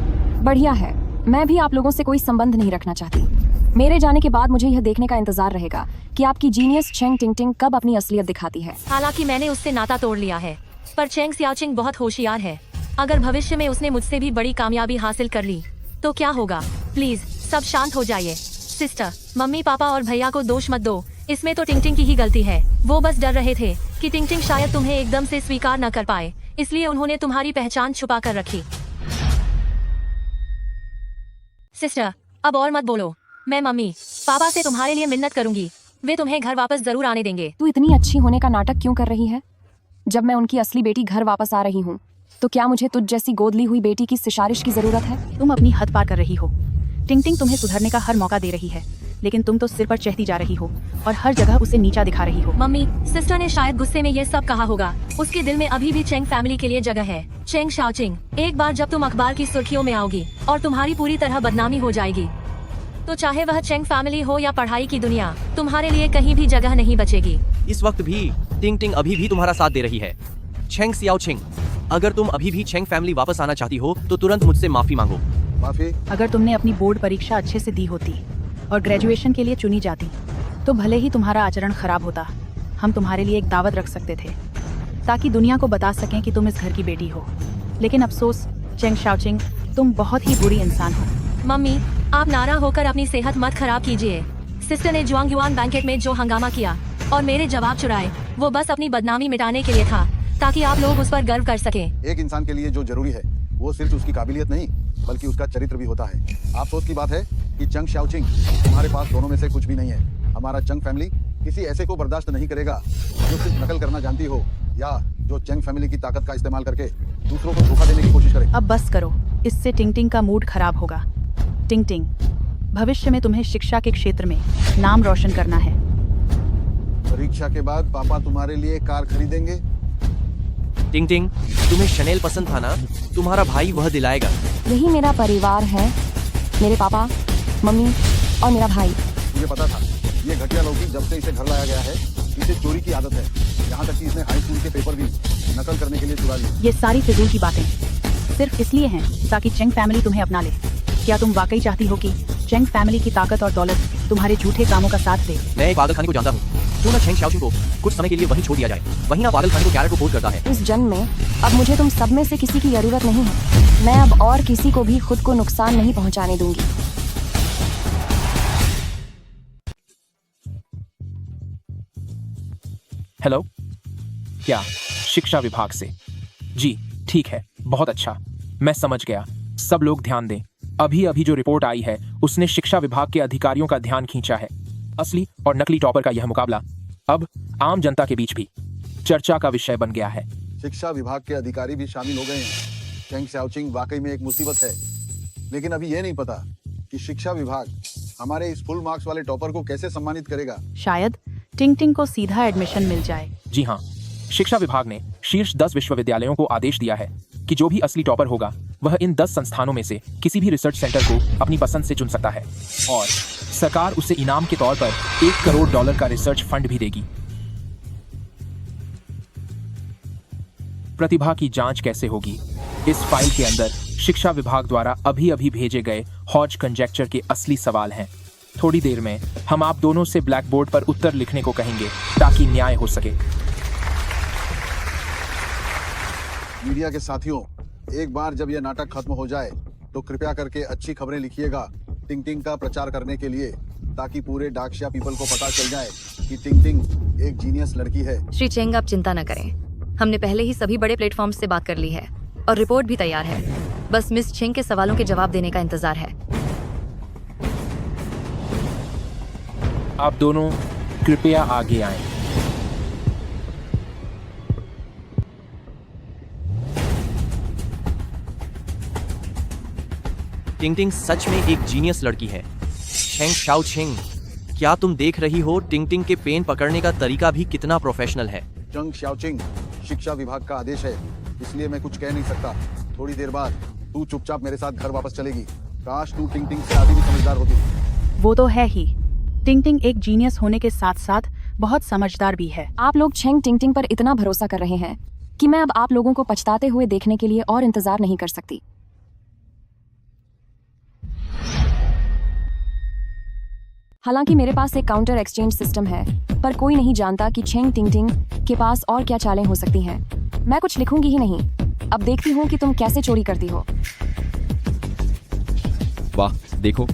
बढ़िया है, मैं भी आप लोगों से कोई संबंध नहीं रखना चाहती। मेरे जाने के बाद मुझे यह देखने का इंतजार रहेगा कि आपकी जीनियस चेंग टिंगटिंग कब अपनी असलियत दिखाती है। हालांकि मैंने उससे नाता तोड़ लिया है, पर चेंग शाओचिंग बहुत होशियार है। अगर भविष्य में उसने मुझसे भी बड़ी कामयाबी हासिल कर ली तो क्या होगा? प्लीज सब शांत हो जाइए। सिस्टर, मम्मी पापा और भैया को दोष मत दो, इसमें तो टिंगटिंग की ही गलती है। वो बस डर रहे थे कि टिंगटिंग शायद तुम्हें एकदम से स्वीकार न कर पाए, इसलिए उन्होंने तुम्हारी पहचान छुपा कर रखी। सिस्टर, अब और मत बोलो। मैं मम्मी पापा से तुम्हारे लिए मिन्नत करूंगी, वे तुम्हें घर वापस जरूर आने देंगे। तू इतनी अच्छी होने का नाटक क्यों कर रही है? जब मैं उनकी असली बेटी घर वापस आ रही हूँ तो क्या मुझे तुझ जैसी गोद ली हुई बेटी की सिफारिश की जरूरत है? तुम अपनी हद पार कर रही हो। टिंगटिंग तुम्हें सुधरने का हर मौका दे रही है, लेकिन तुम तो सिर पर चढ़ती जा रही हो और हर जगह उसे नीचा दिखा रही हो। मम्मी, सिस्टर ने शायद गुस्से में ये सब कहा होगा। उसके दिल में अभी भी चेंग फैमिली के लिए जगह है। चेंग शाओचिंग, एक बार जब तुम अखबार की सुर्खियों में आओगी और तुम्हारी पूरी तरह बदनामी हो जाएगी, तो चाहे वह चेंग फैमिली हो या पढ़ाई की दुनिया, तुम्हारे लिए कहीं भी जगह नहीं बचेगी। इस वक्त भी टिंगटिंग अभी भी तुम्हारा साथ दे रही है। चेंग शाओचिंग, अगर तुम अभी भी चेंग फैमिली वापस आना चाहती हो तो तुरंत मुझसे माफी मांगो। माफी? अगर तुमने अपनी बोर्ड परीक्षा अच्छे से दी होती और ग्रेजुएशन के लिए चुनी जाती तो भले ही तुम्हारा आचरण खराब होता, हम तुम्हारे लिए एक दावत रख सकते थे ताकि दुनिया को बता सकें कि तुम इस घर की बेटी हो। लेकिन अफसोस चेंग शाओचिंग, तुम बहुत ही बुरी इंसान हो। मम्मी, आप नाराज होकर अपनी सेहत मत खराब कीजिए। सिस्टर ने जुआंगयुआन बैंकेट में जो हंगामा किया और मेरे जवाब चुराए, वो बस अपनी बदनामी मिटाने के लिए था, ताकि आप लोग उस पर गर्व कर सकें। एक इंसान के लिए जो जरूरी है वो सिर्फ उसकी काबिलियत नहीं बल्कि उसका चरित्र भी होता है। अफसोस की बात है कि चंग शाओचिंग, तुम्हारे पास दोनों में से कुछ भी नहीं है। हमारा चंग फैमिली किसी ऐसे को बर्दाश्त नहीं करेगा जो सिर्फ नकल करना जानती हो या जो चंग फैमिली की ताकत का इस्तेमाल करके दूसरों को धोखा देने की कोशिश करे। अब बस करो, इससे टिंगटिंग का मूड खराब होगा। टिंगटिंग, भविष्य में तुम्हें शिक्षा के क्षेत्र में नाम रोशन करना है। परीक्षा के बाद पापा तुम्हारे लिए कार खरीदेंगे। टिंगटिंग, तुम्हें शनेल पसंद था ना? तुम्हारा भाई वह दिलाएगा। यही मेरा परिवार है, मेरे पापा, मम्मी और मेरा भाई। मुझे पता था ये घटिया लौकी जब से इसे घर लाया गया है, इसे चोरी की आदत है। यहाँ तक कि इसने हाई स्कूल के पेपर भी नकल करने के लिए चुरा लिए। ये सारी फिजूल की बातें सिर्फ इसलिए हैं ताकि चेंग फैमिली तुम्हें अपना ले। क्या तुम वाकई चाहती हो कि चेंग फैमिली की ताकत और दौलत तुम्हारे झूठे कामों का साथ दे? मैं एक पागलखाने को जानता हूँ। क्यों ना चेंग शाओचिंग को कुछ समय के लिए वहीं छोड़ दिया जाए। वहीं ना पागलखाने को कैरेट को खोज करता है। इस जन्म में अब मुझे तुम सब में से किसी की जरूरत नहीं है। मैं अब और किसी को भी खुद को नुकसान नहीं पहुंचाने दूंगी। हेलो, क्या शिक्षा विभाग से? जी ठीक है, बहुत अच्छा, मैं समझ गया। सब लोग ध्यान दें, अभी अभी जो रिपोर्ट आई है उसने शिक्षा विभाग के अधिकारियों का ध्यान खींचा है। असली और नकली टॉपर का यह मुकाबला अब आम जनता के बीच भी चर्चा का विषय बन गया है। शिक्षा विभाग के अधिकारी भी शामिल हो गए हैं। चेंग शाओचिंग वाकई में एक मुसीबत है, लेकिन अभी ये नहीं पता कि शिक्षा विभाग हमारे इस फुल मार्क्स वाले टॉपर को कैसे सम्मानित करेगा। शायद टिंगटिंग को सीधा एडमिशन मिल जाए। जी हाँ, शिक्षा विभाग ने शीर्ष 10 विश्वविद्यालयों को आदेश दिया है कि जो भी असली टॉपर होगा वह इन 10 संस्थानों में से किसी भी रिसर्च सेंटर को अपनी पसंद से चुन सकता है और सरकार उसे इनाम के तौर पर $1 करोड़ का रिसर्च फंड भी देगी। प्रतिभा की जांच कैसे होगी? इस फाइल के अंदर शिक्षा विभाग द्वारा अभी अभी भेजे गए हॉज कंजेक्चर के असली सवाल हैं। थोड़ी देर में हम आप दोनों से ब्लैक बोर्ड पर उत्तर लिखने को कहेंगे ताकि न्याय हो सके। मीडिया के साथियों, एक बार जब यह नाटक खत्म हो जाए तो कृपया करके अच्छी खबरें लिखिएगा टिंगटिंग का प्रचार करने के लिए, ताकि पूरे डाकशिया पीपल को पता चल जाए कि टिंगटिंग एक जीनियस लड़की है। श्री चेंग, आप चिंता न करें, हमने पहले ही सभी बड़े प्लेटफॉर्म से बात कर ली है और रिपोर्ट भी तैयार है। बस मिस चेंग के सवालों के जवाब देने का इंतजार है। आप दोनों कृपया आगे आएं। टिंगटिंग सच में एक जीनियस लड़की है। चेंग शाओचिंग, क्या तुम देख रही हो टिंगटिंग के पेन पकड़ने का तरीका भी कितना प्रोफेशनल है? चंग शाओचिंग, शिक्षा विभाग का आदेश है इसलिए मैं कुछ कह नहीं सकता। थोड़ी देर बाद तू चुपचाप मेरे साथ घर वापस चलेगी। काश तू टिंग से आधी भी समझदार होती। वो तो है ही। टिंग एक जीनियस होने के साथ साथ बहुत समझदार भी है। आप लोग चेंग टिंग पर इतना भरोसा कर रहे हैं कि मैं अब आप लोगों को पछताते हुए देखने के लिए और इंतजार नहीं कर सकती। हालांकि मेरे पास एक काउंटर एक्सचेंज सिस्टम है, पर कोई नहीं जानता कि चेंग टिंग के पास और क्या चालें हो सकती हैं। मैं कुछ लिखूंगी ही नहीं। अब देखती हूँ कि तुम कैसे चोरी करती हो। वाह, देखो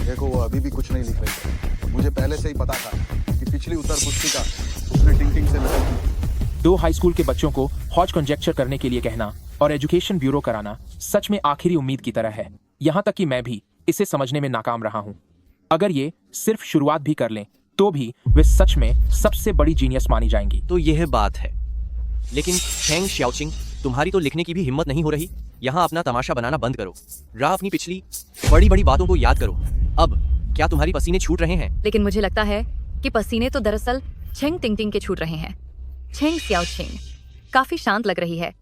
देखो, वो अभी भी कुछ नहीं लिख रही है। मुझे पहले से ही पता था कि पिछली उत्तर पुस्तिका उसने टिंग से नकल की। 2 हाई स्कूल के बच्चों को हॉज कंजेक्चर करने के लिए कहना और एजुकेशन ब्यूरो कराना सच में आखिरी उम्मीद की तरह है। यहाँ तक कि मैं भी इसे समझने में नाकाम रहा हूँ। अगर ये सिर्फ शुरुआत भी कर लें तो भी वे सच में सबसे बड़ी जीनियस मानी जाएंगी। तो यह बात है। लेकिन चेंग शाओचिंग, तुम्हारी तो लिखने की भी हिम्मत नहीं हो रही। यहाँ अपना तमाशा बनाना बंद करो। अपनी पिछली बड़ी बड़ी बातों को याद करो। अब क्या तुम्हारी पसीने छूट रहे हैं? लेकिन मुझे लगता है कि पसीने तो दरअसल चेंग टिंग के छूट रहे हैं। चेंग शाओचिंग काफी शांत लग रही है।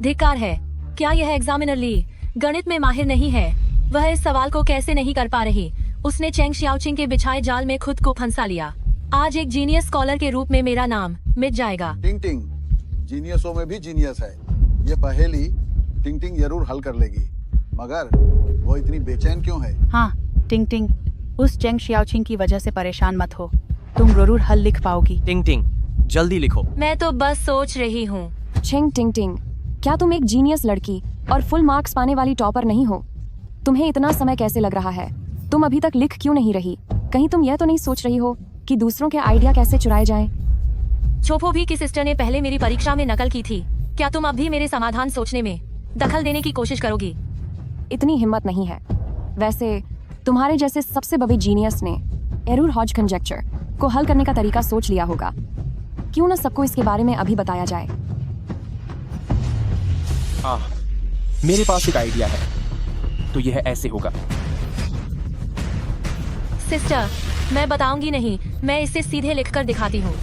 धिक्कार है। क्या यह एग्जामिनर ली गणित में माहिर नहीं है? वह इस सवाल को कैसे नहीं कर पा रही? उसने चेंग शाओचिंग के बिछाए जाल में खुद को फंसा लिया। आज एक जीनियस स्कॉलर के रूप में मेरा नाम मिट जाएगा। टिंग जीनियसों में भी जीनियस है। ये पहेली टिंग जरूर हल कर लेगी, मगर वो इतनी बेचैन क्यों है? हाँ टिंग, उस चेंग शाओचिंग की वजह से परेशान मत हो। तुम जरूर हल लिख पाओगी। टिंग जल्दी लिखो। मैं तो बस सोच रही हूँ। चेंग टिंग, क्या तुम एक जीनियस लड़की और फुल मार्क्स पाने वाली टॉपर नहीं हो? तुम्हें इतना समय कैसे लग रहा है? तुम अभी तक लिख क्यों नहीं रही? कहीं तुम यह तो नहीं सोच रही हो कि दूसरों के आइडिया कैसे चुराए जाएं? छोपो भी की सिस्टर ने पहले मेरी परीक्षा में नकल की थी। क्या तुम अब भी मेरे समाधान सोचने में दखल देने की कोशिश करोगी? इतनी हिम्मत नहीं है। वैसे तुम्हारे जैसे सबसे बड़े जीनियस ने एरर हॉज कंजेक्चर को हल करने का तरीका सोच लिया होगा। क्यों न सबको इसके बारे में अभी बताया जाए। मेरे पास एक आइडिया है। तो यह ऐसे होगा। सिस्टर, मैं बताऊंगी नहीं। मैं इसे सीधे लिखकर दिखाती हूँ।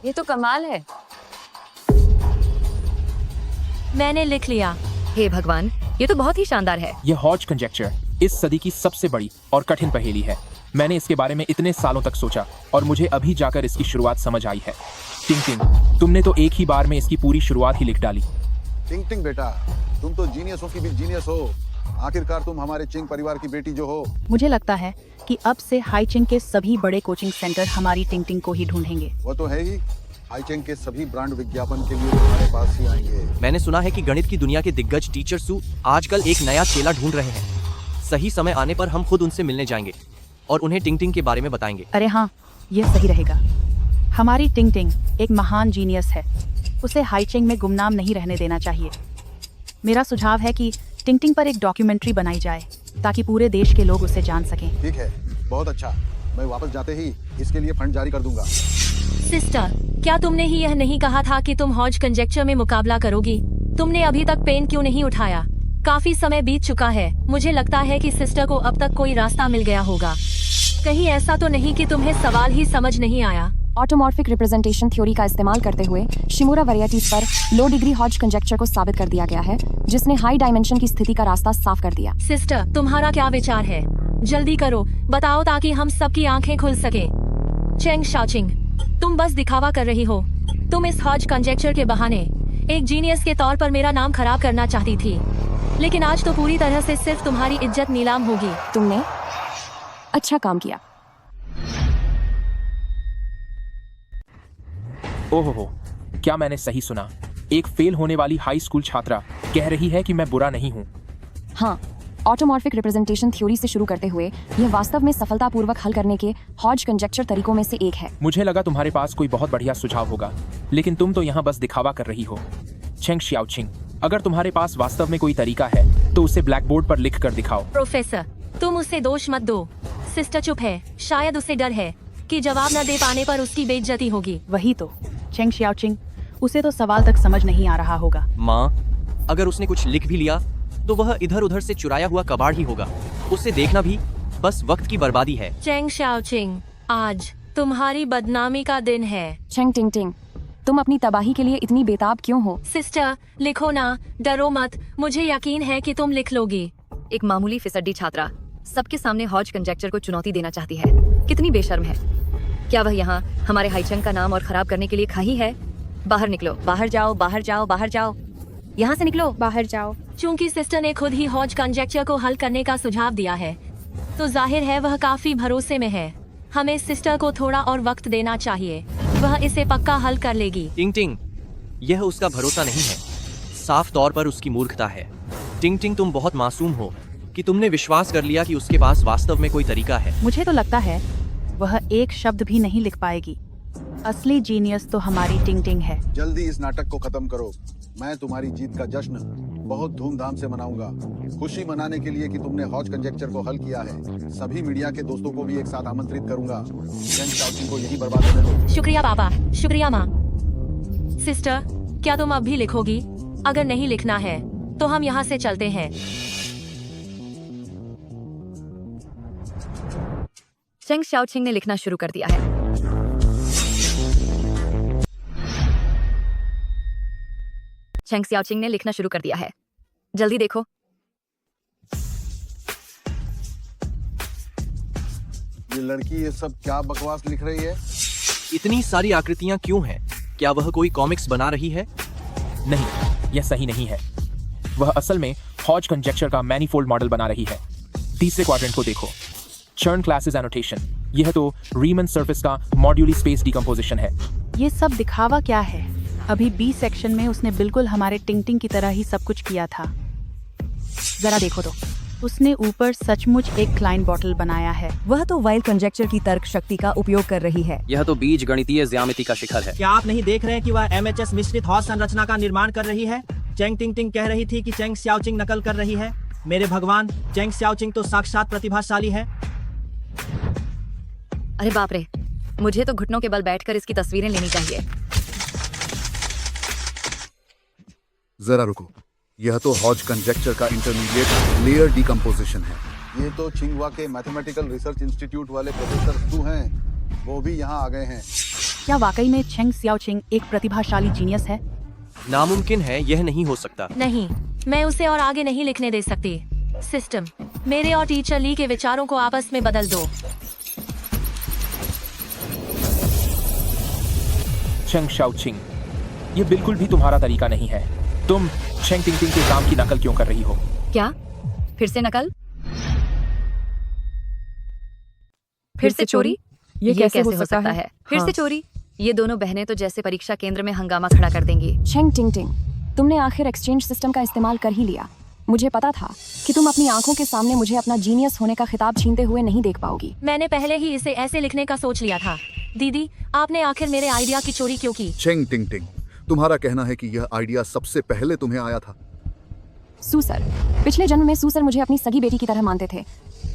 ये तो कमाल है। मैंने लिख लिया। हे भगवान, ये तो बहुत ही शानदार है। यह हॉज कंजेक्चर इस सदी की सबसे बड़ी और कठिन पहेली है। मैंने इसके बारे में इतने सालों तक सोचा और मुझे अभी जाकर इसकी शुरुआत समझ आई है। टिंग, तुमने तो एक ही बार में इसकी पूरी शुरुआत ही लिख डाली। टिंग बेटा, तुम तो जीनियसों की भी जीनियस हो। आखिरकार तुम हमारे चिंग परिवार की बेटी जो हो। मुझे लगता है कि अब से हाई चिंग के सभी बड़े कोचिंग सेंटर हमारी टिंग को ही ढूंढेंगे। वो तो है ही। हाई चिंग के सभी ब्रांड विज्ञापन के लिए तुम्हारे पास ही आएंगे। मैंने सुना है कि गणित की दुनिया के दिग्गज टीचर सू आजकल एक नया चेला ढूंढ रहे हैं। सही समय आने पर हम खुद उनसे मिलने जाएंगे और उन्हें टिंग के बारे में बताएंगे। अरे हाँ, ये सही रहेगा। हमारी टिंग एक महान जीनियस है। उसे हाई चिंग में गुमनाम नहीं रहने देना चाहिए। मेरा सुझाव है कि टिंग पर एक डॉक्यूमेंट्री बनाई जाए ताकि पूरे देश के लोग उसे जान सकें। ठीक है, बहुत अच्छा। मैं वापस जाते ही इसके लिए फंड जारी कर दूंगा। सिस्टर, क्या तुमने ही यह नहीं कहा था कि तुम हॉज कंजेक्चर में मुकाबला करोगी? तुमने अभी तक पेन क्यों नहीं उठाया? काफी समय बीत चुका है। मुझे लगता है कि सिस्टर को अब तक कोई रास्ता मिल गया होगा। कहीं ऐसा तो नहीं कि तुम्हें सवाल ही समझ नहीं आया? ऑटोमॉर्फिक रिप्रेजेंटेशन थ्योरी का इस्तेमाल करते हुए शिमुरा वेरिएटीज पर लो डिग्री हॉज कंजेक्चर को साबित कर दिया गया है, जिसने हाई डायमेंशन की स्थिति का रास्ता साफ कर दिया। सिस्टर, तुम्हारा क्या विचार है? जल्दी करो, बताओ ताकि हम सबकी आंखें खुल सके। चेंग शाओचिंग, तुम बस दिखावा कर रही हो। तुम इस हॉज कंजेक्चर के बहाने एक जीनियस के तौर पर मेरा नाम खराब करना चाहती थी, लेकिन आज तो पूरी तरह से सिर्फ तुम्हारी इज्जत नीलाम होगी। तुमने अच्छा काम किया। ओहो, क्या मैंने सही सुना? एक फेल होने वाली हाई स्कूल छात्रा कह रही है कि मैं बुरा नहीं हूँ। हाँ, ऑटोमॉर्फिक रिप्रेजेंटेशन थ्योरी से शुरू करते हुए यह वास्तव में सफलतापूर्वक हल करने के हॉज कंजेक्चर तरीकों में से एक है। मुझे लगा तुम्हारे पास कोई बहुत बढ़िया सुझाव होगा, लेकिन तुम तो यहाँ बस दिखावा कर रही हो। चेंग शाओचिंग, अगर तुम्हारे पास वास्तव में कोई तरीका है तो उसे ब्लैक बोर्ड पर लिख कर दिखाओ। प्रोफेसर, तुम उसे दोष मत दो। सिस्टर चुप है। शायद उसे डर है कि जवाब न दे पाने पर उसकी बेइज्जती होगी। वही तो, चेंग शियाओचिंग, उसे तो सवाल तक समझ नहीं आ रहा होगा। माँ, अगर उसने कुछ लिख भी लिया तो वह इधर उधर से चुराया हुआ कबाड़ ही होगा। उसे देखना भी बस वक्त की बर्बादी है। चेंग शाओचिंग, आज तुम्हारी बदनामी का दिन है। चेंग टिंगटिंग, तुम अपनी तबाही के लिए इतनी बेताब क्यों हो? सिस्टर, लिखो ना, डरो मत, मुझे यकीन है कि तुम लिख लोगी। एक मामूली फिसड्डी छात्रा सबके सामने हॉज कंजेक्चर को चुनौती देना चाहती है। कितनी बेशर्म है। क्या वह यहाँ हमारे हाईचंग का नाम और खराब करने के लिए खाई है? बाहर निकलो, बाहर जाओ, बाहर जाओ, बाहर जाओ, यहाँ से निकलो, बाहर जाओ। चूंकि सिस्टर ने खुद ही हॉज कंजेक्चर को हल करने का सुझाव दिया है, तो जाहिर है वह काफी भरोसे में है। हमें सिस्टर को थोड़ा और वक्त देना चाहिए, वह इसे पक्का हल कर लेगी। टिंग टिंग, यह उसका भरोसा नहीं है, साफ तौर पर उसकी मूर्खता है। टिंग टिंग, तुम बहुत मासूम हो कि तुमने विश्वास कर लिया कि उसके पास वास्तव में कोई तरीका है। मुझे तो लगता है वह एक शब्द भी नहीं लिख पाएगी। असली जीनियस तो हमारी टिंग है। जल्दी इस नाटक को खत्म करो। मैं तुम्हारी जीत का जश्न बहुत धूमधाम से मनाऊंगा। खुशी मनाने के लिए कि तुमने हॉज कंजेक्चर को हल किया है, सभी मीडिया के दोस्तों को भी एक साथ आमंत्रित करूंगा। चेंग शाओचिंग को यही बर्बाद करने दो। शुक्रिया पापा, शुक्रिया माँ। सिस्टर, क्या तुम अब भी लिखोगी? अगर नहीं लिखना है तो हम यहाँ से चलते हैं। चेंग शाओचिंग ने लिखना शुरू कर दिया है। चेंग शाओचिंग ने लिखना शुरू कर दिया है। जल्दी देखो। ये लड़की ये सब क्या बकवास लिख रही है? इतनी सारी आकृतियां क्यों हैं? क्या वह कोई कॉमिक्स बना रही है? नहीं, यह सही नहीं है। वह असल में हॉज कंजेक्चर का मैनीफोल्ड मॉडल बना रही है। तीसरे क्वाड्रेंट को देखो, चर्न क्लासेस एनोटेशन। यह तो रीमन सरफेस का मॉड्यूली स्पेस डिकम्पोजिशन है। ये सब दिखावा क्या है? अभी बी सेक्शन में उसने बिल्कुल हमारे टिंग की तरह ही सब कुछ किया था। जरा देखो तो, उसने ऊपर सचमुच एक क्लाइन बॉटल बनाया है। वह तो वाइल्ड कंजेक्चर की तर्क शक्ति का उपयोग कर रही है। यह तो बीज गणितीय ज्यामिति का शिखर है। क्या आप नहीं देख रहे हैं कि वह MHS मिश्रित हॉज संरचना का निर्माण कर रही है? चेंग टिंग कह रही थी कि चेंग शाओचिंग नकल कर रही है। मेरे भगवान, चेंग शाओचिंग तो साक्षात प्रतिभाशाली है। अरे बाप रे, मुझे तो घुटनों के बल बैठकर इसकी तस्वीरें लेनी चाहिए। जरा रुको, यह तो हॉज कंजेक्चर का इंटरमीडिएट लेयर डिकम्पोजिशन है। ये तो छिंगवा के मैथमेटिकल रिसर्च इंस्टीट्यूट वाले प्रोफेसर सू हैं, वो भी यहाँ आ गए हैं। क्या वाकई में चेंग शाओचिंग एक प्रतिभाशाली जीनियस है? नामुमकिन है, यह नहीं हो सकता। नहीं, मैं उसे और आगे नहीं लिखने दे सकती। सिस्टम, मेरे और टीचर ली के विचारों को आपस में बदल दो। चेंग शाओचिंग, ये बिल्कुल भी तुम्हारा तरीका नहीं है। तुम चेंग टिंग के काम की नकल क्यों कर रही हो? क्या? फिर से नकल? फिर से चोरी? ये कैसे हो सकता है? फिर हाँ। से चोरी? ये दोनों बहनें तो जैसे परीक्षा केंद्र में हंगामा खड़ा कर देंगी। चेंग टिंगटिंग, तुमने आखिर एक्सचेंज सिस्टम का इस्तेमाल कर ही लिया। मुझे पता था कि तुम अपनी आंखों के सामने मुझे अपना जीनियस होने का खिताब छीनते हुए नहीं देख पाओगी। मैंने पहले ही इसे ऐसे लिखने का सोच लिया था। दीदी, आपने आखिर मेरे आइडिया की चोरी क्यों की? चेंग टिंग, तुम्हारा कहना है कि यह आइडिया सबसे पहले तुम्हें आया था? सूसर, पिछले जन्म में सूसर मुझे अपनी सगी बेटी की तरह मानते थे।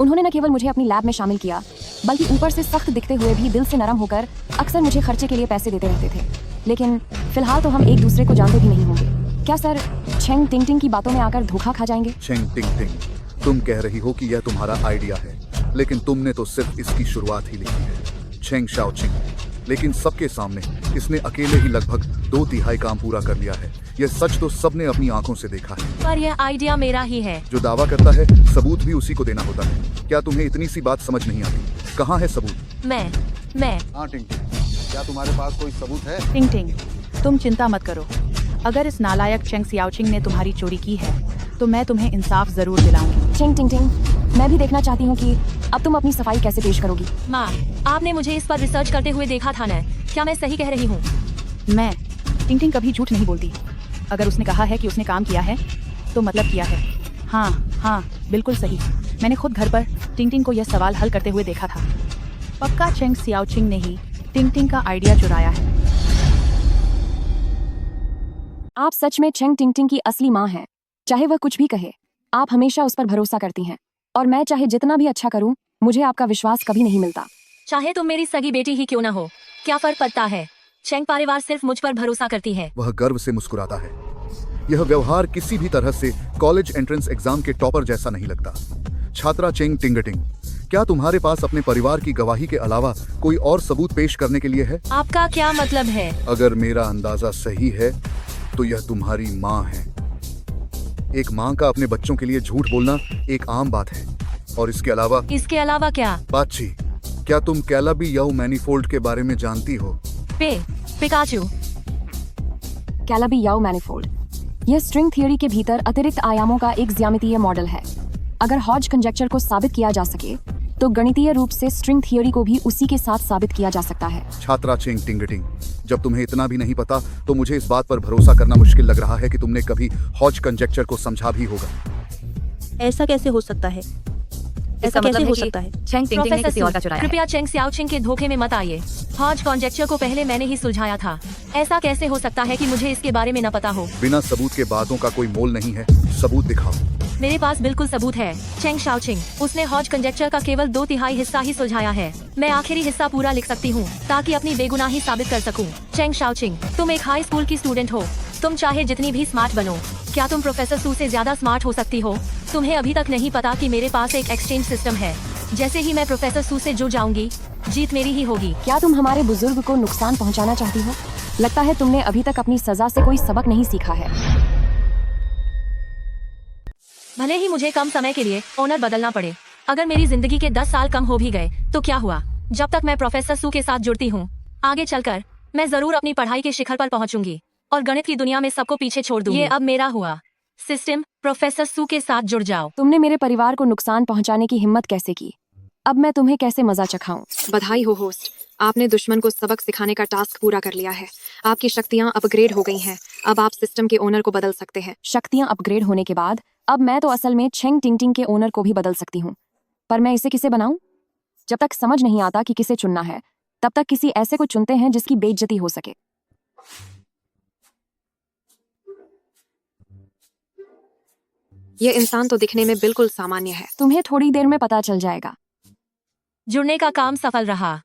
उन्होंने न केवल मुझे अपनी लैब में शामिल किया, बल्कि ऊपर से सख्त दिखते हुए भी दिल से नरम होकर अक्सर मुझे खर्चे के लिए पैसे देते रहते थे। लेकिन फिलहाल तो हम एक दूसरे को जानते भी नहीं होंगे। क्या सर चेंग टिंग की बातों में आकर धोखा खा जाएंगे? चेंग टिंग, तुम कह रही हो कि यह तुम्हारा आइडिया है, लेकिन तुमने तो सिर्फ इसकी शुरुआत ही लिखी है। चेंग शाओचिंग, लेकिन सबके सामने इसने अकेले ही लगभग 2/3 काम पूरा कर लिया है। यह सच तो सबने अपनी आंखों से देखा है। पर यह आइडिया मेरा ही है। जो दावा करता है, सबूत भी उसी को देना होता है। क्या तुम्हें इतनी सी बात समझ नहीं आती? कहाँ है सबूत? मैं हाँ टिंग, क्या तुम्हारे पास कोई सबूत है? टिंग, तुम चिंता मत करो। अगर इस नालायक चेंग शाओचिंग ने तुम्हारी चोरी की है, तो मैं तुम्हें इंसाफ जरूर दिलाऊंगी। चेंग टिंग, मैं भी देखना चाहती हूँ कि अब तुम अपनी सफाई कैसे पेश करोगी। माँ, आपने मुझे इस पर रिसर्च करते हुए देखा था न? क्या मैं सही कह रही हूँ? मैं टिंग कभी झूठ नहीं बोलती। अगर उसने कहा है कि उसने काम किया है, तो मतलब किया है। हाँ, बिल्कुल सही। मैंने खुद घर पर टिंग को यह सवाल हल करते हुए देखा था। पक्का चेंग शाओचिंग ने ही टिंग का आइडिया चुराया है। आप सच में चेंग टिंग की असली माँ हैं। चाहे वह कुछ भी कहे, आप हमेशा उस पर भरोसा करती हैं। और मैं चाहे जितना भी अच्छा करूं, मुझे आपका विश्वास कभी नहीं मिलता। चाहे तुम मेरी सगी बेटी ही क्यों न हो, क्या फर्क पड़ता है? चेंग परिवार सिर्फ मुझ पर भरोसा करती है। वह गर्व से मुस्कुराता है। यह व्यवहार किसी भी तरह से कॉलेज एंट्रेंस एग्जाम के टॉपर जैसा नहीं लगता। छात्रा चेंग टिंगटिंग, क्या तुम्हारे पास अपने परिवार की गवाही के अलावा कोई और सबूत पेश करने के लिए है? आपका क्या मतलब है? अगर मेरा अंदाजा सही है तो यह तुम्हारी माँ है। एक माँ का अपने बच्चों के लिए झूठ बोलना एक आम बात है। और इसके अलावा क्या? बातची, क्या तुम कैलाबी याओ मैनीफोल्ड के बारे में जानती हो? पिकाचू। कैलाबी याओ मैनिफोल्ड यह स्ट्रिंग थ्योरी के भीतर अतिरिक्त आयामों का एक ज्यामितीय मॉडल है। अगर हॉज कंजेक्चर को साबित किया जा सके तो गणितीय रूप से स्ट्रिंग थ्योरी को भी उसी के साथ साबित किया जा सकता है। छात्रा चेंग टिंगटिंग, जब तुम्हें इतना भी नहीं पता तो मुझे इस बात पर भरोसा करना मुश्किल लग रहा है कि तुमने कभी हॉज कंजेक्चर को समझा भी होगा। ऐसा कैसे हो सकता है? ऐसा कैसे हो सकता है? चेंग टिंगटिंग ने किसी और का चुराया है। कृपया चेंग सियाओचिंग के धोखे में मत आइए। हॉज कॉन्जेक्चर को पहले मैंने ही सुलझाया था। ऐसा कैसे हो सकता है कि मुझे इसके बारे में न पता हो? बिना सबूत के बातों का कोई मोल नहीं है। सबूत दिखाओ। मेरे पास बिल्कुल सबूत है। चेंग शाओचिंग, उसने हॉज कंजेक्चर का केवल 2/3 हिस्सा ही सुलझाया है। मैं आखिरी हिस्सा पूरा लिख सकती हूँ ताकि अपनी बेगुनाही साबित कर सकूँ। चेंग शाओचिंग, तुम एक हाई स्कूल की स्टूडेंट हो। तुम चाहे जितनी भी स्मार्ट बनो, क्या तुम प्रोफेसर सू से ज्यादा स्मार्ट हो सकती हो? तुम्हें अभी तक नहीं पता कि मेरे पास एक एक्सचेंज सिस्टम है। जैसे ही मैं प्रोफेसर सू से जुड़ जाऊंगी, जीत मेरी ही होगी। क्या तुम हमारे बुजुर्ग को नुकसान पहुंचाना चाहती हो? लगता है तुमने अभी तक अपनी सजा से कोई सबक नहीं सीखा है। भले ही मुझे कम समय के लिए ओनर बदलना पड़े, अगर मेरी जिंदगी के 10 साल कम हो भी गए तो क्या हुआ? जब तक मैं प्रोफेसर सू के साथ जुड़ती हूँ, आगे चलकर मैं जरूर अपनी पढ़ाई के शिखर पर पहुँचूंगी और गणित की दुनिया में सबको पीछे छोड़ दूंगी। ये अब मेरा हुआ। सिस्टम, प्रोफेसर सू के साथ जुड़ जाओ। तुमने मेरे परिवार को नुकसान पहुंचाने की हिम्मत कैसे की? अब मैं तुम्हें कैसे मजा चखाऊं? बधाई हो होस्ट, आपने दुश्मन को सबक सिखाने का टास्क पूरा कर लिया है। आपकी शक्तियाँ अपग्रेड हो गई हैं। अब आप सिस्टम के ओनर को बदल सकते हैं। शक्तियाँ अपग्रेड होने के बाद अब मैं तो असल में चेंग टिंगटिंग के ओनर को भी बदल सकती हूँ। पर मैं इसे किसे बनाऊं? जब तक समझ नहीं आता कि किसे चुनना है, तब तक किसी ऐसे को चुनते हैं जिसकी बेइज्जती हो सके। ये इंसान तो दिखने में बिल्कुल सामान्य है। तुम्हें थोड़ी देर में पता चल जाएगा। जुड़ने का काम सफल रहा।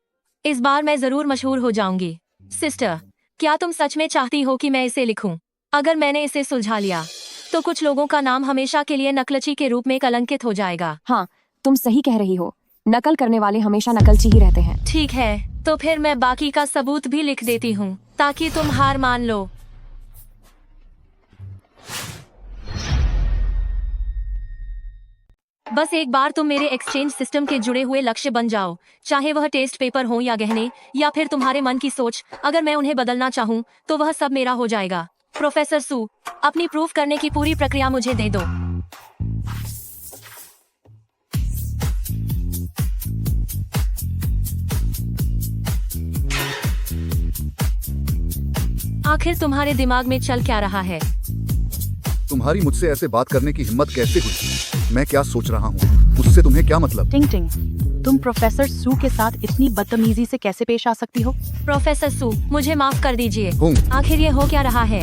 इस बार मैं जरूर मशहूर हो जाऊंगी। सिस्टर, क्या तुम सच में चाहती हो कि मैं इसे लिखूं? अगर मैंने इसे सुलझा लिया तो कुछ लोगों का नाम हमेशा के लिए नकलची के रूप में कलंकित हो जाएगा। हाँ, तुम सही कह रही हो। नकल करने वाले हमेशा नकलची ही रहते हैं। ठीक है, तो फिर मैं बाकी का सबूत भी लिख देती हूँ ताकि तुम हार मान लो। बस एक बार तुम मेरे एक्सचेंज सिस्टम के जुड़े हुए लक्ष्य बन जाओ, चाहे वह टेस्ट पेपर हो या गहने या फिर तुम्हारे मन की सोच। अगर मैं उन्हें बदलना चाहूँ तो वह सब मेरा हो जाएगा। प्रोफेसर सू, अपनी प्रूफ करने की पूरी प्रक्रिया मुझे दे दो। आखिर तुम्हारे दिमाग में चल क्या रहा है? तुम्हारी मुझसे ऐसे बात करने की हिम्मत कैसे हुई? मैं क्या सोच रहा हूँ उससे तुम्हें क्या मतलब? टिंगटिंग, तुम प्रोफेसर सू के साथ इतनी बदतमीजी से कैसे पेश आ सकती हो? प्रोफेसर सू, मुझे माफ कर दीजिए। हूँ। आखिर ये हो क्या रहा है?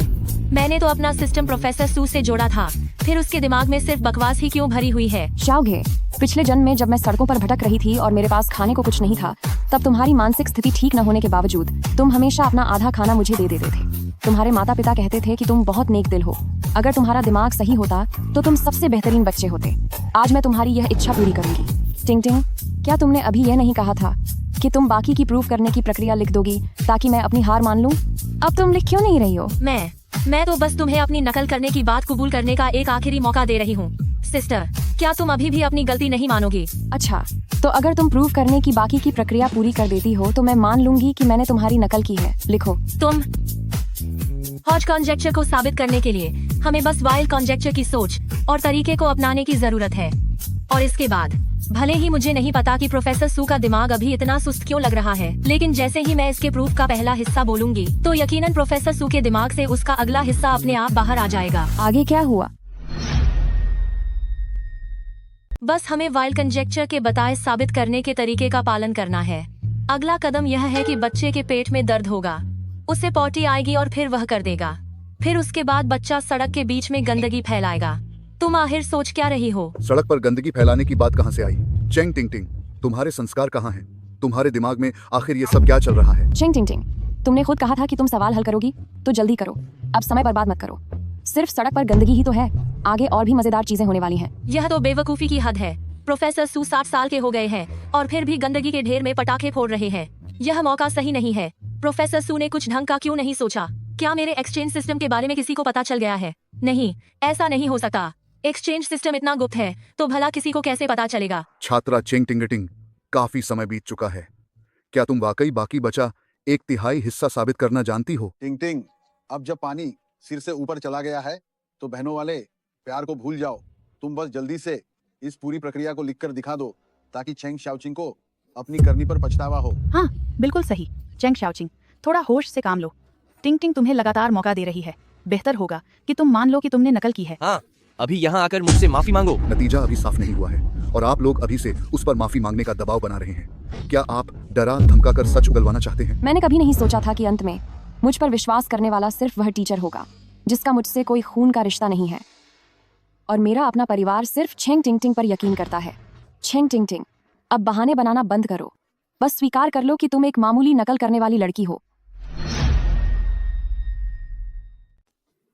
मैंने तो अपना सिस्टम प्रोफेसर सू से जोड़ा था, फिर उसके दिमाग में सिर्फ बकवास ही क्यों भरी हुई है? शाओगे, पिछले जन्म में जब मैं सड़कों पर भटक रही थी और मेरे पास खाने को कुछ नहीं था, तब तुम्हारी मानसिक स्थिति ठीक न होने के बावजूद तुम हमेशा अपना आधा खाना मुझे दे देते थे। तुम्हारे माता पिता कहते थे कि तुम बहुत नेक दिल हो। अगर तुम्हारा दिमाग सही होता तो तुम सबसे बेहतरीन बच्चे होते। आज मैं तुम्हारी यह इच्छा पूरी करूंगी। टिंगटिंग, क्या तुमने अभी यह नहीं कहा था कि तुम बाकी की प्रूफ करने की प्रक्रिया लिख दोगी ताकि मैं अपनी हार मान लूं? अब तुम लिख क्यों नहीं रही हो? मैं तो बस तुम्हें अपनी नकल करने की बात कबूल करने का एक आखिरी मौका दे रही हूँ। सिस्टर, क्या तुम अभी भी अपनी गलती नहीं मानोगी? अच्छा, तो अगर तुम प्रूफ करने की बाकी की प्रक्रिया पूरी कर देती हो तो मैं मान लूंगी कि मैंने तुम्हारी नकल की है। लिखो। तुम हॉज कॉन्जेक्चर को साबित करने के लिए हमें बस वाइल्ड कॉन्जेक्चर की सोच और तरीके को अपनाने की जरूरत है। और इसके बाद भले ही मुझे नहीं पता कि प्रोफेसर सू का दिमाग अभी इतना सुस्त क्यों लग रहा है, लेकिन जैसे ही मैं इसके प्रूफ का पहला हिस्सा बोलूंगी तो यकीनन प्रोफेसर सू के दिमाग से उसका अगला हिस्सा अपने आप बाहर आ जाएगा। आगे क्या हुआ? बस हमें वाइल्ड कंजेक्चर के बताए साबित करने के तरीके का पालन करना है। अगला कदम यह है कि बच्चे के पेट में दर्द होगा, उसे पॉटी आएगी और फिर वह कर देगा। फिर उसके बाद बच्चा सड़क के बीच में गंदगी फैलाएगा। तुम आखिर सोच क्या रही हो? सड़क पर गंदगी फैलाने की बात कहाँ से आई? चेंग टिंगटिंग, तुम्हारे संस्कार कहाँ हैं? तुम्हारे दिमाग में आखिर ये सब क्या चल रहा है? चेंग टिंगटिंग, तुमने खुद कहा था कि तुम सवाल हल करोगी, तो जल्दी करो। अब समय बर्बाद मत करो। सिर्फ सड़क पर गंदगी ही तो है, आगे और भी मजेदार चीजें होने वाली हैं। यह तो बेवकूफी की हद है। प्रोफेसर सू 60 साल के हो गए हैं और फिर भी गंदगी के ढेर में पटाखे फोड़ रहे हैं। यह मौका सही नहीं है। प्रोफेसर सू ने कुछ ढंग का क्यों नहीं सोचा? क्या मेरे एक्सचेंज सिस्टम के बारे में किसी को पता चल गया है? नहीं, ऐसा नहीं हो सकता। एक्सचेंज सिस्टम इतना गुप्त है तो भला किसी को कैसे पता चलेगा? छात्रा चेंग टिंगटिंग, काफी समय बीत चुका है। क्या तुम वाकई बाकी बचा 1/3 हिस्सा साबित करना जानती हो? टिंग टिंग, अब जब पानी सिर से ऊपर चला गया है तो बहनों वाले प्यार को भूल जाओ। तुम बस जल्दी से इस पूरी प्रक्रिया को लिखकर दिखा दो ताकि चेंग शाओचिंग को अपनी करनी पर पछतावा हो। हाँ, बिल्कुल सही। चेंग शाओचिंग, थोड़ा होश से काम लो। टिंग टिंग तुम्हें लगातार मौका दे रही है। बेहतर होगा कि तुम मान लो कि तुमने नकल की है। हाँ, अभी यहाँ आकर मुझसे माफी मांगो। नतीजा अभी साफ नहीं हुआ है और आप लोग अभी से उस पर माफी मांगने का दबाव बना रहे हैं। क्या आप डरा धमका कर सच उगलवाना चाहते हैं? मैंने कभी नहीं सोचा था कि अंत में मुझ पर विश्वास करने वाला सिर्फ वह टीचर होगा जिसका मुझसे कोई खून का रिश्ता नहीं है, और मेरा अपना परिवार सिर्फ चेंग टिंगटिंग पर यकीन करता है। चेंग टिंगटिंग, अब बहाने बनाना बंद करो। बस स्वीकार कर लो कि तुम एक मामूली नकल करने वाली लड़की हो।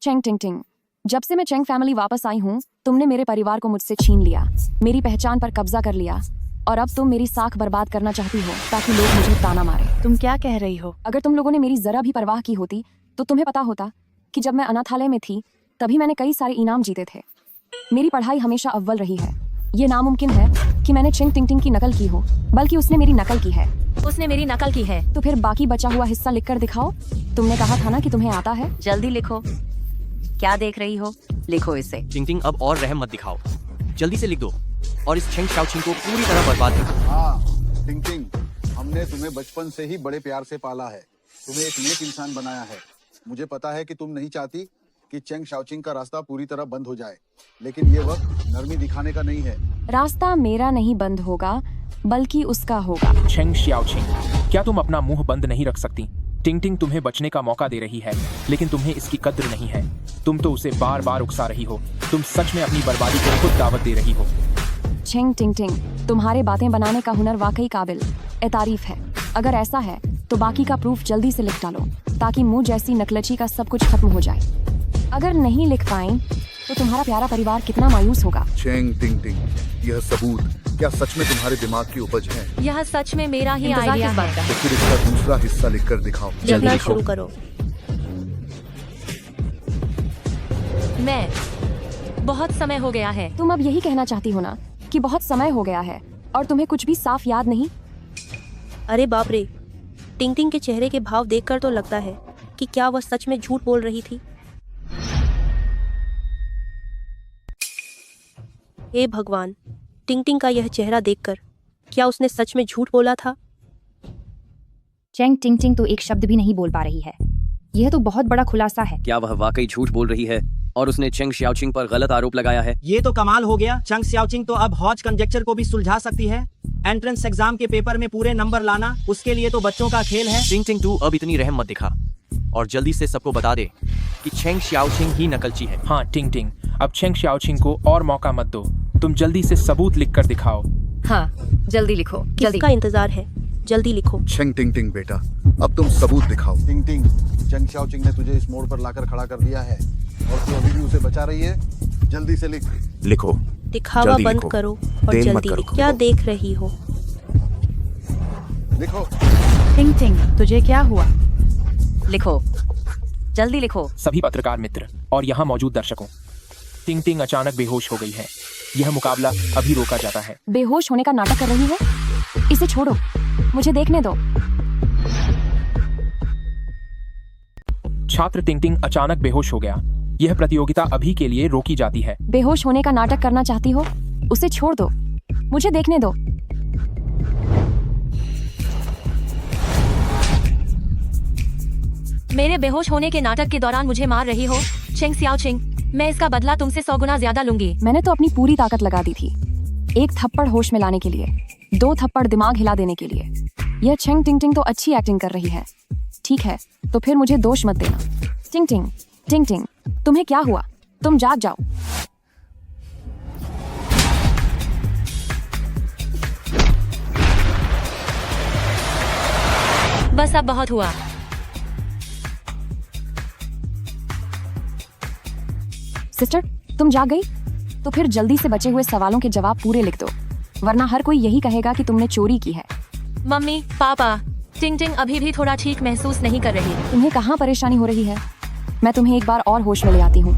चेंग टिंगटिंग, जब से मैं चेंग फैमिली वापस आई हूँ, तुमने मेरे परिवार को मुझसे छीन लिया, मेरी पहचान पर कब्जा कर लिया, और अब तुम मेरी साख बर्बाद करना चाहती हो ताकि लोग मुझे ताना मारे। तुम क्या कह रही हो? अगर तुम लोगों ने मेरी जरा भी परवाह की होती तो तुम्हें पता होता कि जब मैं अनाथालय में थी तभी मैंने कई सारे इनाम जीते थे। मेरी पढ़ाई हमेशा अव्वल रही है। ये नामुमकिन है कि मैंने चेंग टिंगटिंग की नकल की हो, बल्कि उसने मेरी नकल की है। उसने मेरी नकल की है। तो फिर बाकी बचा हुआ हिस्सा लिखकर दिखाओ। तुमने कहा था ना कि तुम्हें आता है। जल्दी लिखो। क्या देख रही हो? लिखो इसे। टिंग अब और रहम मत दिखाओ, जल्दी से लिख दो और इस चेंग शाओचिंग को पूरी तरह बर्बाद कर दो। हाँ टिंग टिंग, हमने तुम्हें बचपन से ही बड़े प्यार से पाला है, तुम्हें एक नेक इंसान बनाया है। मुझे पता है कि तुम नहीं चाहती कि चेंग शाओचिंग का रास्ता पूरी तरह बंद हो जाए, लेकिन ये वक्त नरमी दिखाने का नहीं है। रास्ता मेरा नहीं बंद होगा, बल्कि उसका होगा। चेंग शाओचिंग, क्या तुम अपना मुंह बंद नहीं रख सकती? टिंग टिंग तुम्हें बचने का मौका दे रही है, लेकिन तुम्हें इसकी कद्र नहीं है। तुम तो उसे बार बार उकसा रही हो। तुम सच में अपनी बर्बादी को खुद दावत दे रही हो। चेंग टिंगटिंग, तुम्हारे बातें बनाने का हुनर वाकई काबिल ए तारीफ है। अगर ऐसा है तो बाकी का प्रूफ जल्दी से लिख डालो ताकि मुझ जैसी नकलची का सब कुछ खत्म हो जाए। अगर नहीं लिख पाए तो तुम्हारा प्यारा परिवार कितना मायूस होगा। चेंग टिंगटिंग, यह सबूत क्या सच में तुम्हारे दिमाग की उपज है? यह सच में मेरा ही इंतजार आइडिया किस बात का है। तो फिर इसका दूसरा हिस्सा लिखकर दिखाओ। लिखना लिखो। शुरू करो। मैं बहुत समय हो गया है। तुम अब यही कहना चाहती हो ना कि बहुत समय हो गया है और तुम्हें कुछ भी साफ याद नहीं? अरे बाप रे, टिंग टिंग के चेहरे के भाव देखकर तो लगता है कि क्या वह सच में झूठ बोल रही थी। हे भगवान, टिंग टिंग का यह चेहरा देखकर क्या उसने सच में झूठ बोला था? चेंग टिंगटिंग तो एक शब्द भी नहीं बोल पा रही है। यह तो बहुत बड़ा खुलासा है। क्या वह वाकई झूठ बोल रही है और उसने चेंग शाओचिंग पर गलत आरोप लगाया है? ये तो कमाल हो गया। चेंग शाओचिंग तो अब हॉज कंजेक्चर को भी सुलझा सकती है। एंट्रेंस एग्जाम के पेपर में पूरे नंबर लाना उसके लिए तो बच्चों का खेल है। टिंग टिंग, तू अब इतनी रहम मत दिखा और जल्दी से सबको बता दे कि चेंग शाओचिंग ही नकलची है। हाँ टिंग टिंग, अब चेंग शाओचिंग को और मौका मत दो। तुम जल्दी से सबूत लिख कर दिखाओ। हाँ, जल्दी लिखो। जल्दी। किसका इंतजार है? जल्दी लिखो। चेंग टिंगटिंग बेटा, अब तुम सबूत दिखाओ। टिंग टिंग, चेंग शाओचिंग ने तुझे इस मोड़ पर लाकर खड़ा कर दिया है और तू अभी भी उसे बचा रही है। जल्दी से लिख। लिखो। दिखावा जल्दी बंद लिखो। करो और देर मत जल्दी करो। लिखो। क्या देख रही हो? लिखो। टिंग टिंग, तुझे क्या हुआ? लिखो। जल्दी लिखो। सभी पत्रकार मित्र और यहाँ मौजूद दर्शकों, टिंग टिंग अचानक बेहोश हो गई है। यह मुकाबला अभी रोका जाता है। बेहोश होने का नाटक कर रही है? इसे छोड़ो, मुझे देखने दो। छात्र टिंग टिंग अचानक बेहोश हो गया। यह प्रतियोगिता अभी के लिए रोकी जाती है। बेहोश होने का नाटक करना चाहती हो? उसे छोड़ दो, मुझे देखने दो। मेरे बेहोश होने के नाटक के दौरान मुझे मार रही हो? चेंग शाओचिंग, मैं इसका बदला तुमसे 100 गुना ज्यादा लूंगी। मैंने तो अपनी पूरी ताकत लगा दी थी, 1 थप्पड़ होश में लाने के लिए, 2 थप्पड़ दिमाग हिला देने के लिए। यह चेंग टिंगटिंग तो अच्छी एक्टिंग कर रही है। ठीक है, तो फिर मुझे दोष मत देना। टिंग टिंग, टिंग टिंग, तुम्हें क्या हुआ? तुम जाग जाओ। बस अब बहुत हुआ। सिस्टर, तुम जाग गई? तो फिर जल्दी से बचे हुए सवालों के जवाब पूरे लिख दो, वरना हर कोई यही कहेगा कि तुमने चोरी की है। मम्मी, पापा, टिंग टिंग अभी भी थोड़ा ठीक महसूस नहीं कर रही। तुम्हें कहाँ परेशानी हो रही है? मैं तुम्हें एक बार और होश में ले आती हूँ।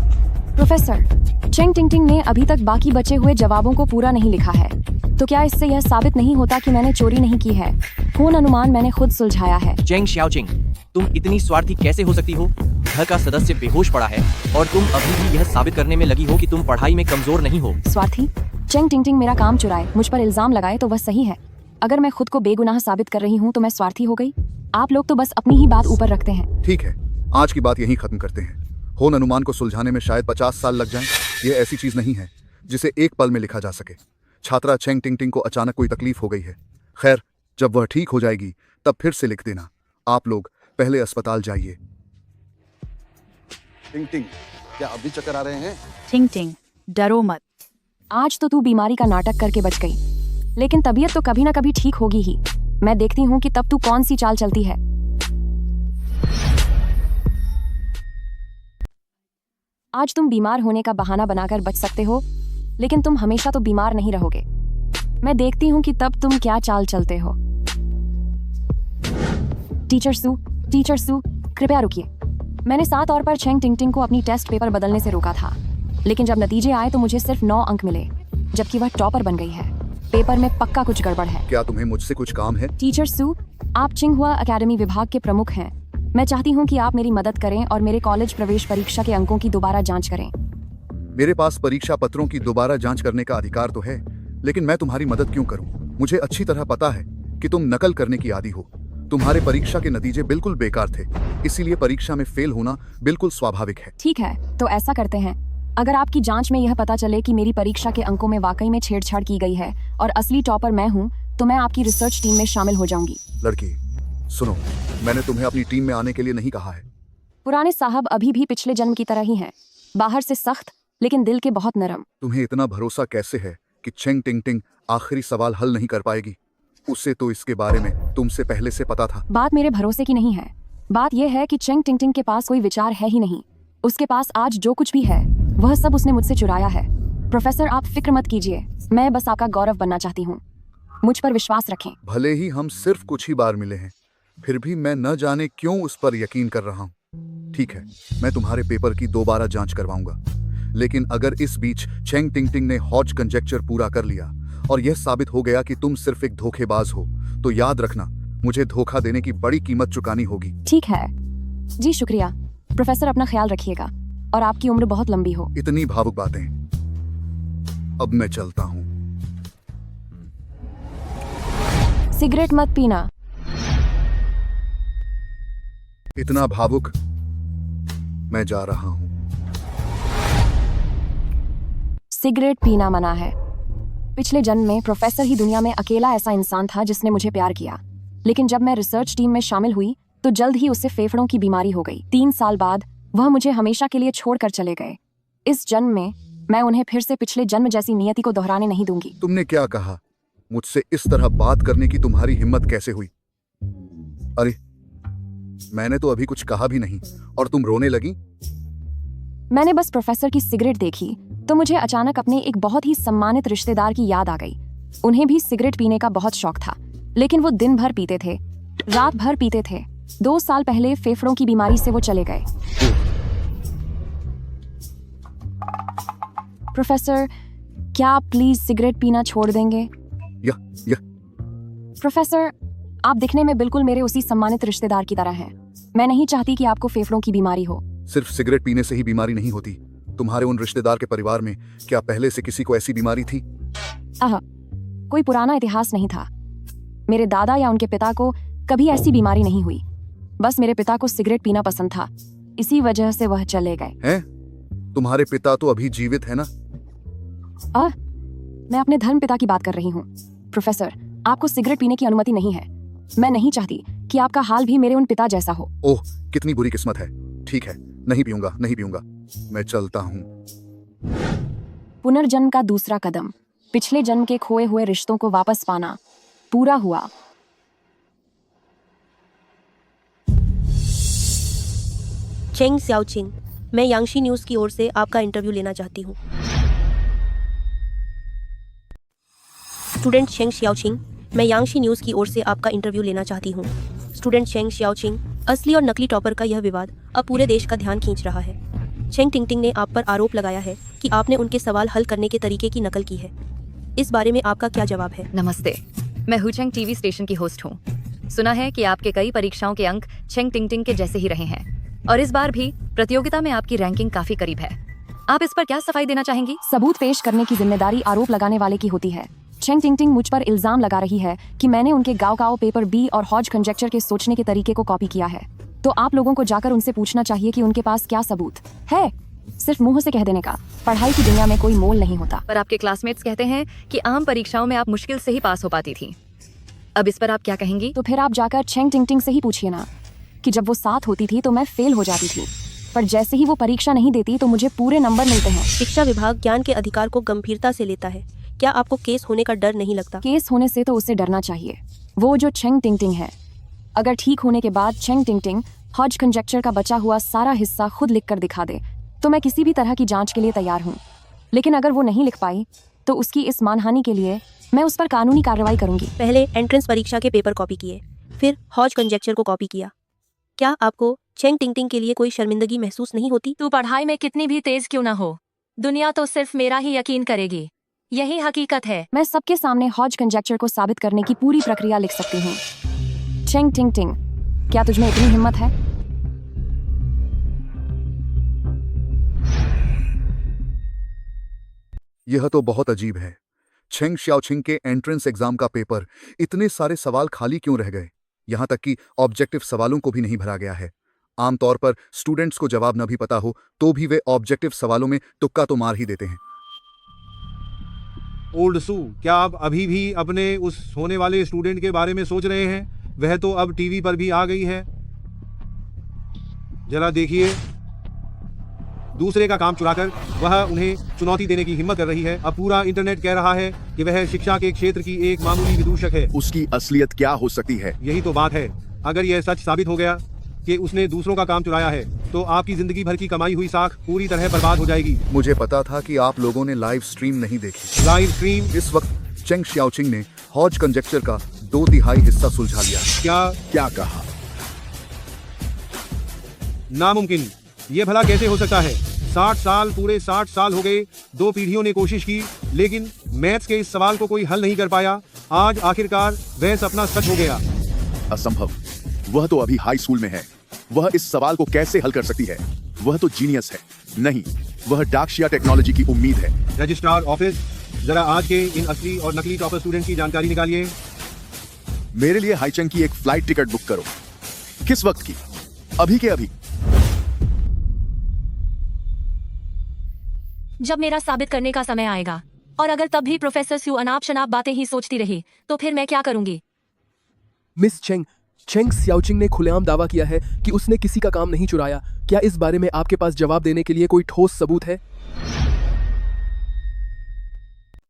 प्रोफेसर, चेंग टिंग टिंग ने अभी तक बाकी बचे हुए जवाबों को पूरा नहीं लिखा है, तो क्या इससे यह साबित नहीं होता कि मैंने चोरी नहीं की है? कौन अनुमान मैंने खुद सुलझाया है। चेंग शाओचिंग, तुम इतनी स्वार्थी कैसे हो सकती हो? घर का सदस्य बेहोश पड़ा है और तुम अभी भी यह साबित करने में लगी हो कि तुम पढ़ाई में कमजोर नहीं हो। स्वार्थी? चेंग टिंग टिंग मेरा काम चुराए, मुझ पर इल्जाम लगाए तो वह सही है। अगर मैं खुद को बेगुनाह साबित कर रही हूँ तो मैं स्वार्थी हो गई? आप लोग तो बस अपनी ही बात ऊपर रखते हैं। ठीक है, आज की बात यहीं खत्म करते हैं। होन अनुमान को सुलझाने में शायद 50 साल लग जाएं। यह ऐसी चीज नहीं है जिसे एक पल में लिखा जा सके। छात्रा चेंग टिंग टिंग को अचानक कोई तकलीफ हो गई है। खैर, जब वह ठीक हो जाएगी तब फिर से लिख देना। आप लोग पहले अस्पताल जाइए। टिंग टिंग, क्या अभी चक्कर आ रहे हैं? टिंग टिंग, डरो मत। आज तो तू बीमारी का नाटक करके बच गई, लेकिन तबीयत तो कभी ना कभी ठीक होगी ही। मैं देखती हूँ कि तब तू कौन सी चाल चलती है। आज तुम बीमार होने का बहाना बनाकर बच सकते हो, लेकिन तुम हमेशा तो बीमार नहीं रहोगे। मैं देखती हूँ कि तब तुम क्या चाल चलते हो। टीचर सू, कृपया रुकिए। मैंने 7 और पर चेंग टिंग टिंग को अपनी टेस्ट पेपर बदलने से रोका था, लेकिन जब नतीजे आए तो मुझे सिर्फ 9 अंक मिले, जबकि वह टॉपर बन गई है। पेपर में पक्का कुछ गड़बड़ है। क्या तुम्हें मुझसे कुछ काम है? टीचर सू, आप चिंगहुआ एकेडमी विभाग के प्रमुख हैं। मैं चाहती हूँ कि आप मेरी मदद करें और मेरे कॉलेज प्रवेश परीक्षा के अंकों की दोबारा जांच करें। मेरे पास परीक्षा पत्रों की दोबारा जांच करने का अधिकार तो है, लेकिन मैं तुम्हारी मदद क्यों करूं? मुझे अच्छी तरह पता है कि तुम नकल करने की आदी हो। तुम्हारे परीक्षा के नतीजे बिल्कुल बेकार थे, इसीलिए परीक्षा में फेल होना बिल्कुल स्वाभाविक है। ठीक है, तो ऐसा करते हैं। अगर आपकी जांच में यह पता चले कि मेरी परीक्षा के अंकों में वाकई में छेड़छाड़ की गई है और असली टॉपर मैं हूँ, तो मैं आपकी रिसर्च टीम में शामिल हो जाऊंगी। लड़की, सुनो, मैंने तुम्हें अपनी टीम में आने के लिए नहीं कहा है। पुराने साहब अभी भी पिछले जन्म की तरह ही हैं, बाहर से सख्त लेकिन दिल के बहुत नरम। तुम्हें इतना भरोसा कैसे है कि चेंग टिंग टिंग आखिरी सवाल हल नहीं कर पाएगी? उसे तो इसके बारे में तुमसे पहले से पता था। बात मेरे भरोसे की नहीं है, बात यह है कि चेंग टिंग टिंग के पास कोई विचार है ही नहीं। उसके पास आज जो कुछ भी है वह सब उसने मुझसे चुराया है। प्रोफेसर, आप फिक्र मत कीजिए, मैं बस आपका गौरव बनना चाहती हूँ। मुझ पर विश्वास रखें। भले ही हम सिर्फ कुछ ही बार मिले हैं, फिर भी मैं न जाने क्यों उस पर यकीन कर रहा हूँ। ठीक है, मैं तुम्हारे पेपर की दोबारा जांच करवाऊंगा, लेकिन अगर इस बीच चेंग टिंग टिंग ने हॉज कंजेक्चर पूरा कर लिया और यह साबित हो गया कि तुम सिर्फ एक धोखेबाज हो, तो याद रखना, मुझे धोखा देने की बड़ी कीमत चुकानी होगी। ठीक है जी, शुक्रिया। प्रोफेसर, अपना ख्याल रखिएगा और आपकी उम्र बहुत लंबी हो। इतनी भावुक बातें। अब मैं चलता हूँ। सिगरेट मत पीना। इतना भावुक। मैं जा रहा हूँ। सिगरेट पीना मना है। पिछले जन्म में प्रोफेसर ही दुनिया में अकेला ऐसा इंसान था जिसने मुझे प्यार किया, लेकिन जब मैं रिसर्च टीम में शामिल हुई तो जल्द ही उसे फेफड़ों की बीमारी हो गई। 3 साल बाद वह मुझे हमेशा के लिए छोड़कर चले गए। इस जन्म में मैं उन्हें फिर से पिछले जन्म जैसी नियति को दोहराने नहीं दूंगी। तुमने क्या कहा? मुझसे इस तरह बात करने की तुम्हारी हिम्मत कैसे हुई? अरे, मैंने तो अभी कुछ कहा भी नहीं और तुम रोने लगी। मैंने बस प्रोफेसर की सिगरेट देखी तो मुझे अचानक अपने एक बहुत ही सम्मानित रिश्तेदार की याद आ गई। उन्हें भी सिगरेट पीने का बहुत शौक था, लेकिन वो दिन भर पीते थे, रात भर पीते थे। 2 साल पहले फेफड़ों की बीमारी से वो चले गए। प्रोफेसर, क्या आप प्लीज सिगरेट पीना छोड़ देंगे? या। प्रोफेसर, आप दिखने में बिल्कुल मेरे उसी सम्मानित रिश्तेदार की तरह हैं। मैं नहीं चाहती कि आपको फेफड़ों की बीमारी हो। सिर्फ सिगरेट पीने से ही बीमारी नहीं होती। तुम्हारे उन रिश्तेदार के परिवार में क्या पहले से किसी को ऐसी बीमारी थी? कोई पुराना इतिहास नहीं था। मेरे दादा या उनके पिता को कभी ऐसी बीमारी नहीं हुई। बस मेरे पिता को सिगरेट पीना पसंद था, इसी वजह से वह चले गए। हैं? तुम्हारे पिता तो अभी जीवित है ना? मैं अपने धर्म पिता की बात कर रही हूँ। प्रोफेसर, आपको सिगरेट पीने की अनुमति नहीं है। मैं नहीं चाहती कि आपका हाल भी मेरे उन पिता जैसा हो। ओह, कितनी बुरी किस्मत है। ठीक है, नहीं पीऊंगा। मैं चलता हूँ। पुनर्जन्म का दूसरा कदम, पिछले जन्म के खोए हुए रिश्तों को वापस पाना, पूरा हुआ। चेंग शाओचिंग, मैं यांगशी न्यूज़ की ओर से आपका इंटरव्यू लेना चाहती हूँ। स्टूडेंट चेंग शियाओचिंग, मैं यांगशी न्यूज़ की ओर से आपका इंटरव्यू लेना चाहती हूँ। स्टूडेंट चेंग शियाओचिंग, असली और नकली टॉपर का यह विवाद अब पूरे देश का ध्यान खींच रहा है। चेंग टिंगटिंग ने आप पर आरोप लगाया है कि आपने उनके सवाल हल करने के तरीके की नकल की है। इस बारे में आपका क्या जवाब है? नमस्ते, मैं हुचेंग टीवी स्टेशन की होस्ट हूँ। सुना है कि आपके कई परीक्षाओं के अंक चेंग टिंगटिंग के जैसे ही रहे हैं और इस बार भी प्रतियोगिता में आपकी रैंकिंग काफी करीब है। आप इस पर क्या सफाई देना चाहेंगी? सबूत पेश करने की जिम्मेदारी आरोप लगाने वाले की होती है। चेंग टिंगटिंग मुझ पर इल्जाम लगा रही है कि मैंने उनके गाओ पेपर बी और हॉज कंजेक्चर के सोचने के तरीके को कॉपी किया है। तो आप लोगों को जाकर उनसे पूछना चाहिए कि उनके पास क्या सबूत है। सिर्फ मुंह से कह देने का पढ़ाई की दुनिया में कोई मोल नहीं होता। पर आपके क्लासमेट्स कहते हैं कि आम परीक्षाओं में आप मुश्किल से ही पास हो पाती थी। अब इस पर आप क्या कहेंगी? तो फिर आप जाकर चेंग टिंगटिंग से ही पूछिए ना कि जब वो साथ होती थी तो मैं फेल हो जाती थी, पर जैसे ही वो परीक्षा नहीं देती तो मुझे पूरे नंबर मिलते हैं। शिक्षा विभाग ज्ञान के अधिकार को गंभीरता से लेता है। क्या आपको केस होने का डर नहीं लगता? केस होने से तो उसे डरना चाहिए। वो जो चेंग टिंगटिंग है, अगर ठीक होने के बाद चेंग टिंगटिंग हॉज कंजेक्चर का बचा हुआ सारा हिस्सा खुद लिखकर दिखा दे तो मैं किसी भी तरह की जांच के लिए तैयार हूँ। लेकिन अगर वो नहीं लिख पाई तो उसकी इस मानहानि के लिए मैं उस पर कानूनी कार्रवाई करूंगी। पहले एंट्रेंस परीक्षा के पेपर कॉपी किए, फिर हॉज कंजेक्चर को कॉपी किया। क्या आपको चेंग टिंगटिंग के लिए कोई शर्मिंदगी महसूस नहीं होती? तू पढ़ाई में कितनी भी तेज क्यों ना हो, दुनिया तो सिर्फ मेरा ही यकीन करेगी। यही हकीकत है। मैं सबके सामने हॉज कंजेक्चर को साबित करने की पूरी प्रक्रिया लिख सकती हूँ। चेंग टिंगटिंग, क्या तुझमें इतनी हिम्मत है? यह तो बहुत अजीब है। चेंग शियाओचिंग के एंट्रेंस एग्जाम का पेपर, इतने सारे सवाल खाली क्यों रह गए? यहाँ तक कि ऑब्जेक्टिव सवालों को भी नहीं भरा गया है। आमतौर पर स्टूडेंट्स को जवाब न भी पता हो तो भी वे ऑब्जेक्टिव सवालों में तुक्का तो मार ही देते हैं। ओल्ड सू, क्या आप अभी भी अपने उस होने वाले स्टूडेंट के बारे में सोच रहे हैं? वह तो अब टीवी पर भी आ गई है। जरा देखिए, दूसरे का काम चुराकर वह उन्हें चुनौती देने की हिम्मत कर रही है। अब पूरा इंटरनेट कह रहा है कि वह शिक्षा के क्षेत्र की एक मामूली विदूषक है। उसकी असलियत क्या हो सकती है? यही तो बात है। अगर यह सच साबित हो गया कि उसने दूसरों का काम चुराया है तो आपकी जिंदगी भर की कमाई हुई साख पूरी तरह बर्बाद हो जाएगी। मुझे पता था कि आप लोगों ने लाइव स्ट्रीम नहीं देखी। Live stream? इस वक्त चेंग शियाओचिंग ने हॉज कंजेक्चर का 2/3 हिस्सा सुलझा लिया। क्या कहा? नामुमकिन। ये भला कैसे हो सकता है? 60 साल, पूरे 60 साल हो गए। 2 पीढ़ियों ने कोशिश की, लेकिन मैथ्स के इस सवाल को कोई हल नहीं कर पाया। आज आखिरकार वह सपना सच हो गया। असंभव। वह तो अभी हाई स्कूल में है। वह इस सवाल को कैसे हल कर सकती है? वह तो जीनियस है। नहीं, वह डाकशिया टेक्नोलॉजी की उम्मीद है। रजिस्ट्रार ऑफिस, जरा आज के इन असली और नकली टॉपर स्टूडेंट की जानकारी निकालिए। मेरे लिए हाईचंग की एक फ्लाइट टिकट बुक करो। किस वक्त की? अभी के अभी। जब मेरा साबित करने का समय आएगा, और अगर तब भी प्रोफेसर स्यू अनाप शनाप बातें ही सोचती रही तो फिर मैं क्या करूंगी? मिस चेंग शियाओचिंग ने खुलेआम दावा किया है कि उसने किसी का काम नहीं चुराया। क्या इस बारे में आपके पास जवाब देने के लिए कोई ठोस सबूत है?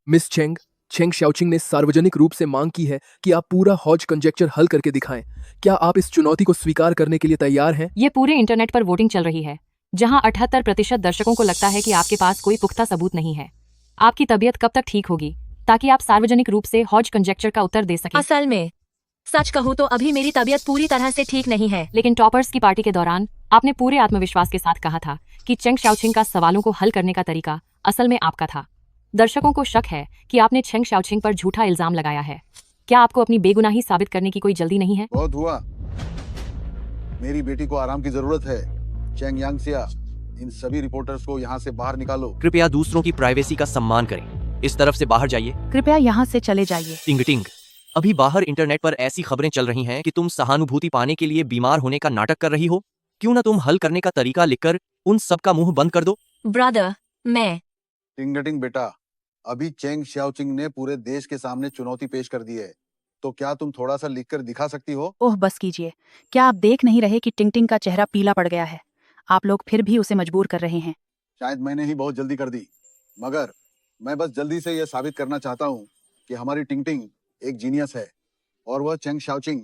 मिस चेंग शियाओचिंग ने सार्वजनिक रूप से मांग की है कि आप पूरा हॉज कंजेक्चर हल करके दिखाएं। क्या आप इस चुनौती को स्वीकार करने के लिए तैयार हैं? ये पूरे इंटरनेट पर वोटिंग चल रही है, जहां 78% दर्शकों को लगता है कि आपके पास कोई पुख्ता सबूत नहीं है। आपकी तबीयत कब तक ठीक होगी ताकि आप सार्वजनिक रूप से हॉज कंजेक्चर का उत्तर दे सकें? असल में सच कहूँ तो अभी मेरी तबीयत पूरी तरह से ठीक नहीं है। लेकिन टॉपर्स की पार्टी के दौरान आपने पूरे आत्मविश्वास के साथ कहा था कि चेंग शियाओचिंग का सवालों को हल करने का तरीका असल में आपका था। दर्शकों को शक है कि आपने चेंग शियाओचिंग पर झूठा इल्जाम लगाया है। क्या आपको अपनी बेगुनाही साबित करने की कोई जल्दी नहीं है? बहुत हुआ। मेरी बेटी को आराम की जरूरत है। चेंग यांगसिया, इन सभी रिपोर्टर्स को यहाँ से बाहर निकालो। कृपया दूसरों की प्राइवेसी का सम्मान करें। इस तरफ से बाहर जाइए। कृपया यहाँ से चले जाइए। टिंगटिंग, अभी बाहर इंटरनेट पर ऐसी खबरें चल रही हैं कि तुम सहानुभूति पाने के लिए बीमार होने का नाटक कर रही हो। क्यों ना तुम हल करने का तरीका लिखकर उन सब का मुंह बंद कर दो। ब्रदर, मैं टिंगटिंग बेटा, अभी चेंग शियाओचिंग ने पूरे देश के सामने चुनौती पेश कर दी है, तो क्या तुम थोड़ा सा लिखकर दिखा सकती हो? ओह बस कीजिए। क्या आप देख नहीं रहे कि टिंगटिंग का चेहरा पीला पड़ गया है? आप लोग फिर भी उसे मजबूर कर रहे हैं। शायद मैंने ही बहुत जल्दी कर दी, मगर मैं बस जल्दी से यह साबित करना चाहता हूँ कि हमारी टिंगटिंग एक जीनियस है और वह चेंग शियाओचिंग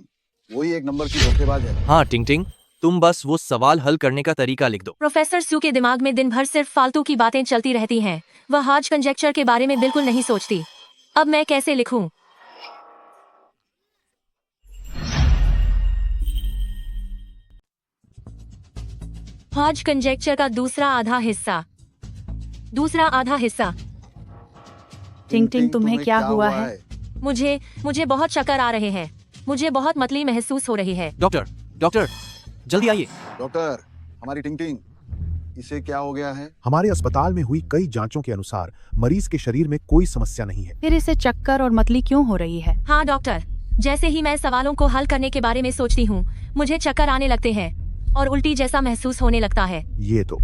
वही एक नंबर की धोखेबाज है। हाँ टिंगटिंग, तुम बस वो सवाल हल करने का तरीका लिख दो। प्रोफेसर सू के दिमाग में दिन भर सिर्फ फालतू की बातें चलती रहती हैं। वह हाज कंजेक्चर के बारे में बिल्कुल नहीं सोचती। अब मैं कैसे लिखूं? हाज कंजेक्चर का दूसरा आधा हिस्सा। टिंग टिंग तुम्हें क्या हुआ है? मुझे बहुत चक्कर आ रहे हैं। मुझे बहुत मतली महसूस हो रही है। डॉक्टर जल्दी आइए। डॉक्टर, हमारी टिंग टिंग, इसे क्या हो गया है? हमारे अस्पताल में हुई कई जांचों के अनुसार मरीज के शरीर में कोई समस्या नहीं है। फिर इसे चक्कर और मतली क्यों हो रही है? हाँ डॉक्टर, जैसे ही मैं सवालों को हल करने के बारे में सोचती हूँ, मुझे चक्कर आने लगते हैं और उल्टी जैसा महसूस होने लगता है। ये तो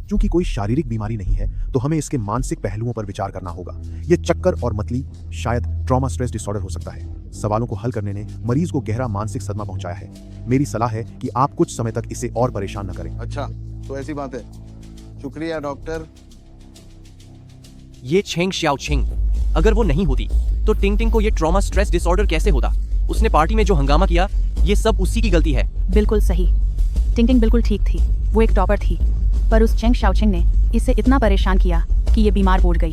क्योंकि कोई शारीरिक बीमारी नहीं है, तो हमें इसके मानसिक पहलुओं पर विचार करना होगा। ये चक्कर और मतली शायद ट्रॉमा स्ट्रेस डिसऑर्डर हो सकता है। सवालों को हल करने ने मरीज को गहरा मानसिक सदमा पहुंचाया है। मेरी सलाह है कि आप कुछ समय तक इसे और परेशान न करें। अच्छा, तो ऐसी बात है। शुक्रिया डॉक्टर। ये छेंग श्याओचिंग, अगर वो नहीं होती तो टिंग टिंग को ये ट्रॉमा स्ट्रेस डिसऑर्डर कैसे होता? उसने पार्टी में जो हंगामा किया, ये सब उसी की गलती है। बिल्कुल सही। टिंग टिंग बिल्कुल ठीक थी। वो एक टॉपर थी, पर उस चेंग शाओचिंग ने इसे इतना परेशान किया कि ये बीमार पड़ गई।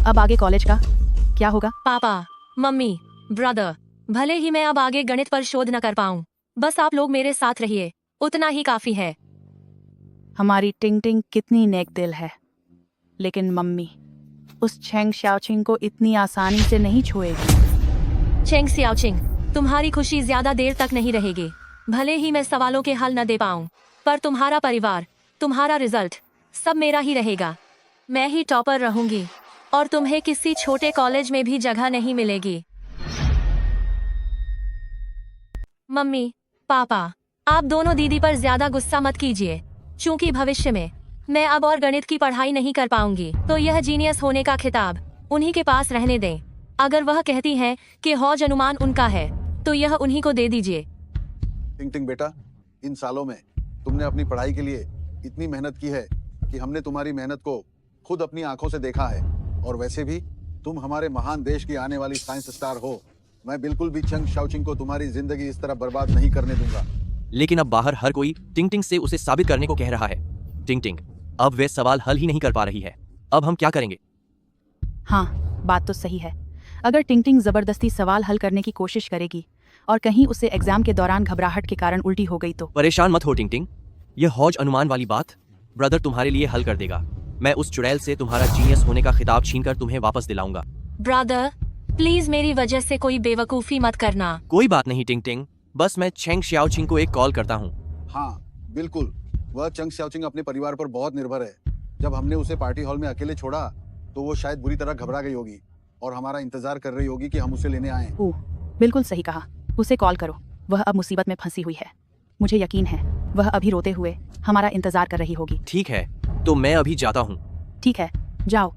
अब आगे कॉलेज का क्या होगा? पापा, मम्मी, ब्रदर, भले ही मैं अब आगे गणित पर शोध न कर पाऊं, बस आप लोग मेरे साथ रहिए, उतना ही काफी है। हमारी टिंग टिंग कितनी नेक दिल है, लेकिन मम्मी उस चेंग शाओचिंग को इतनी आसानी से नहीं छोड़ेगी। चेंग शाओचिंग, तुम्हारी खुशी ज्यादा देर तक नहीं रहेगी। भले ही मैं सवालों के हल न दे पाऊं, पर तुम्हारा परिवार, तुम्हारा रिजल्ट, सब मेरा ही रहेगा। मैं ही टॉपर रहूंगी और तुम्हें किसी छोटे कॉलेज में भी जगह नहीं मिलेगी। मम्मी, पापा, आप दोनों दीदी पर ज्यादा गुस्सा मत कीजिए। चूंकि भविष्य में मैं अब और गणित की पढ़ाई नहीं कर पाऊंगी, तो यह जीनियस होने का खिताब उन्हीं के पास रहने दें। अगर वह कहती हैं कि हौज अनुमान उनका है, तो यह उन्हीं को दे दीजिए। टिंग टिंग बेटा, इन सालों में तुमने अपनी पढ़ाई के लिए इतनी मेहनत की है कि हमने तुम्हारी मेहनत को खुद अपनी आंखों से देखा है। और वैसे भी तुम हमारे महान देश की आने वाली साइंस स्टार हो। मैं बिल्कुल भी चेंग शाओचिंग को तुम्हारी जिंदगी इस तरह बर्बाद नहीं करने दूंगा। लेकिन अब बाहर हर कोई टिंग टिंग से उसे साबित करने को कह रहा है। टिंग टिंग अब वे सवाल हल ही नहीं कर पा रही है। अब हम क्या करेंगे? हाँ, बात तो सही है। अगर टिंग टिंग जबरदस्ती सवाल हल करने की कोशिश करेगी और कहीं उसे एग्जाम के दौरान घबराहट के कारण उल्टी हो गई तो? परेशान मत हो टिंग टिंग, यह हौज अनुमान वाली बात ब्रदर तुम्हारे लिए हल कर देगा। मैं उस चुड़ैल से तुम्हारा जीनियस होने का खिताब छीनकर तुम्हें वापस दिलाऊंगा। ब्रदर, प्लीज मेरी वजह से कोई बेवकूफी मत करना। कोई बात नहीं टिंग टिंग, बस मैं चेंग शाओचिंग को एक कॉल करता हूँ। हाँ बिल्कुल, वह चेंग शाओचिंग अपने परिवार पर बहुत निर्भर है। जब हमने उसे पार्टी हॉल में अकेले छोड़ा तो वो शायद बुरी तरह घबरा गई होगी और हमारा इंतजार कर रही होगी कि हम उसे लेने आएं। बिल्कुल सही कहा, उसे कॉल करो। वह अब मुसीबत में फंसी हुई है। मुझे यकीन है वह अभी रोते हुए हमारा इंतजार कर रही होगी। ठीक है, तो मैं अभी जाता हूँ। ठीक है, जाओ।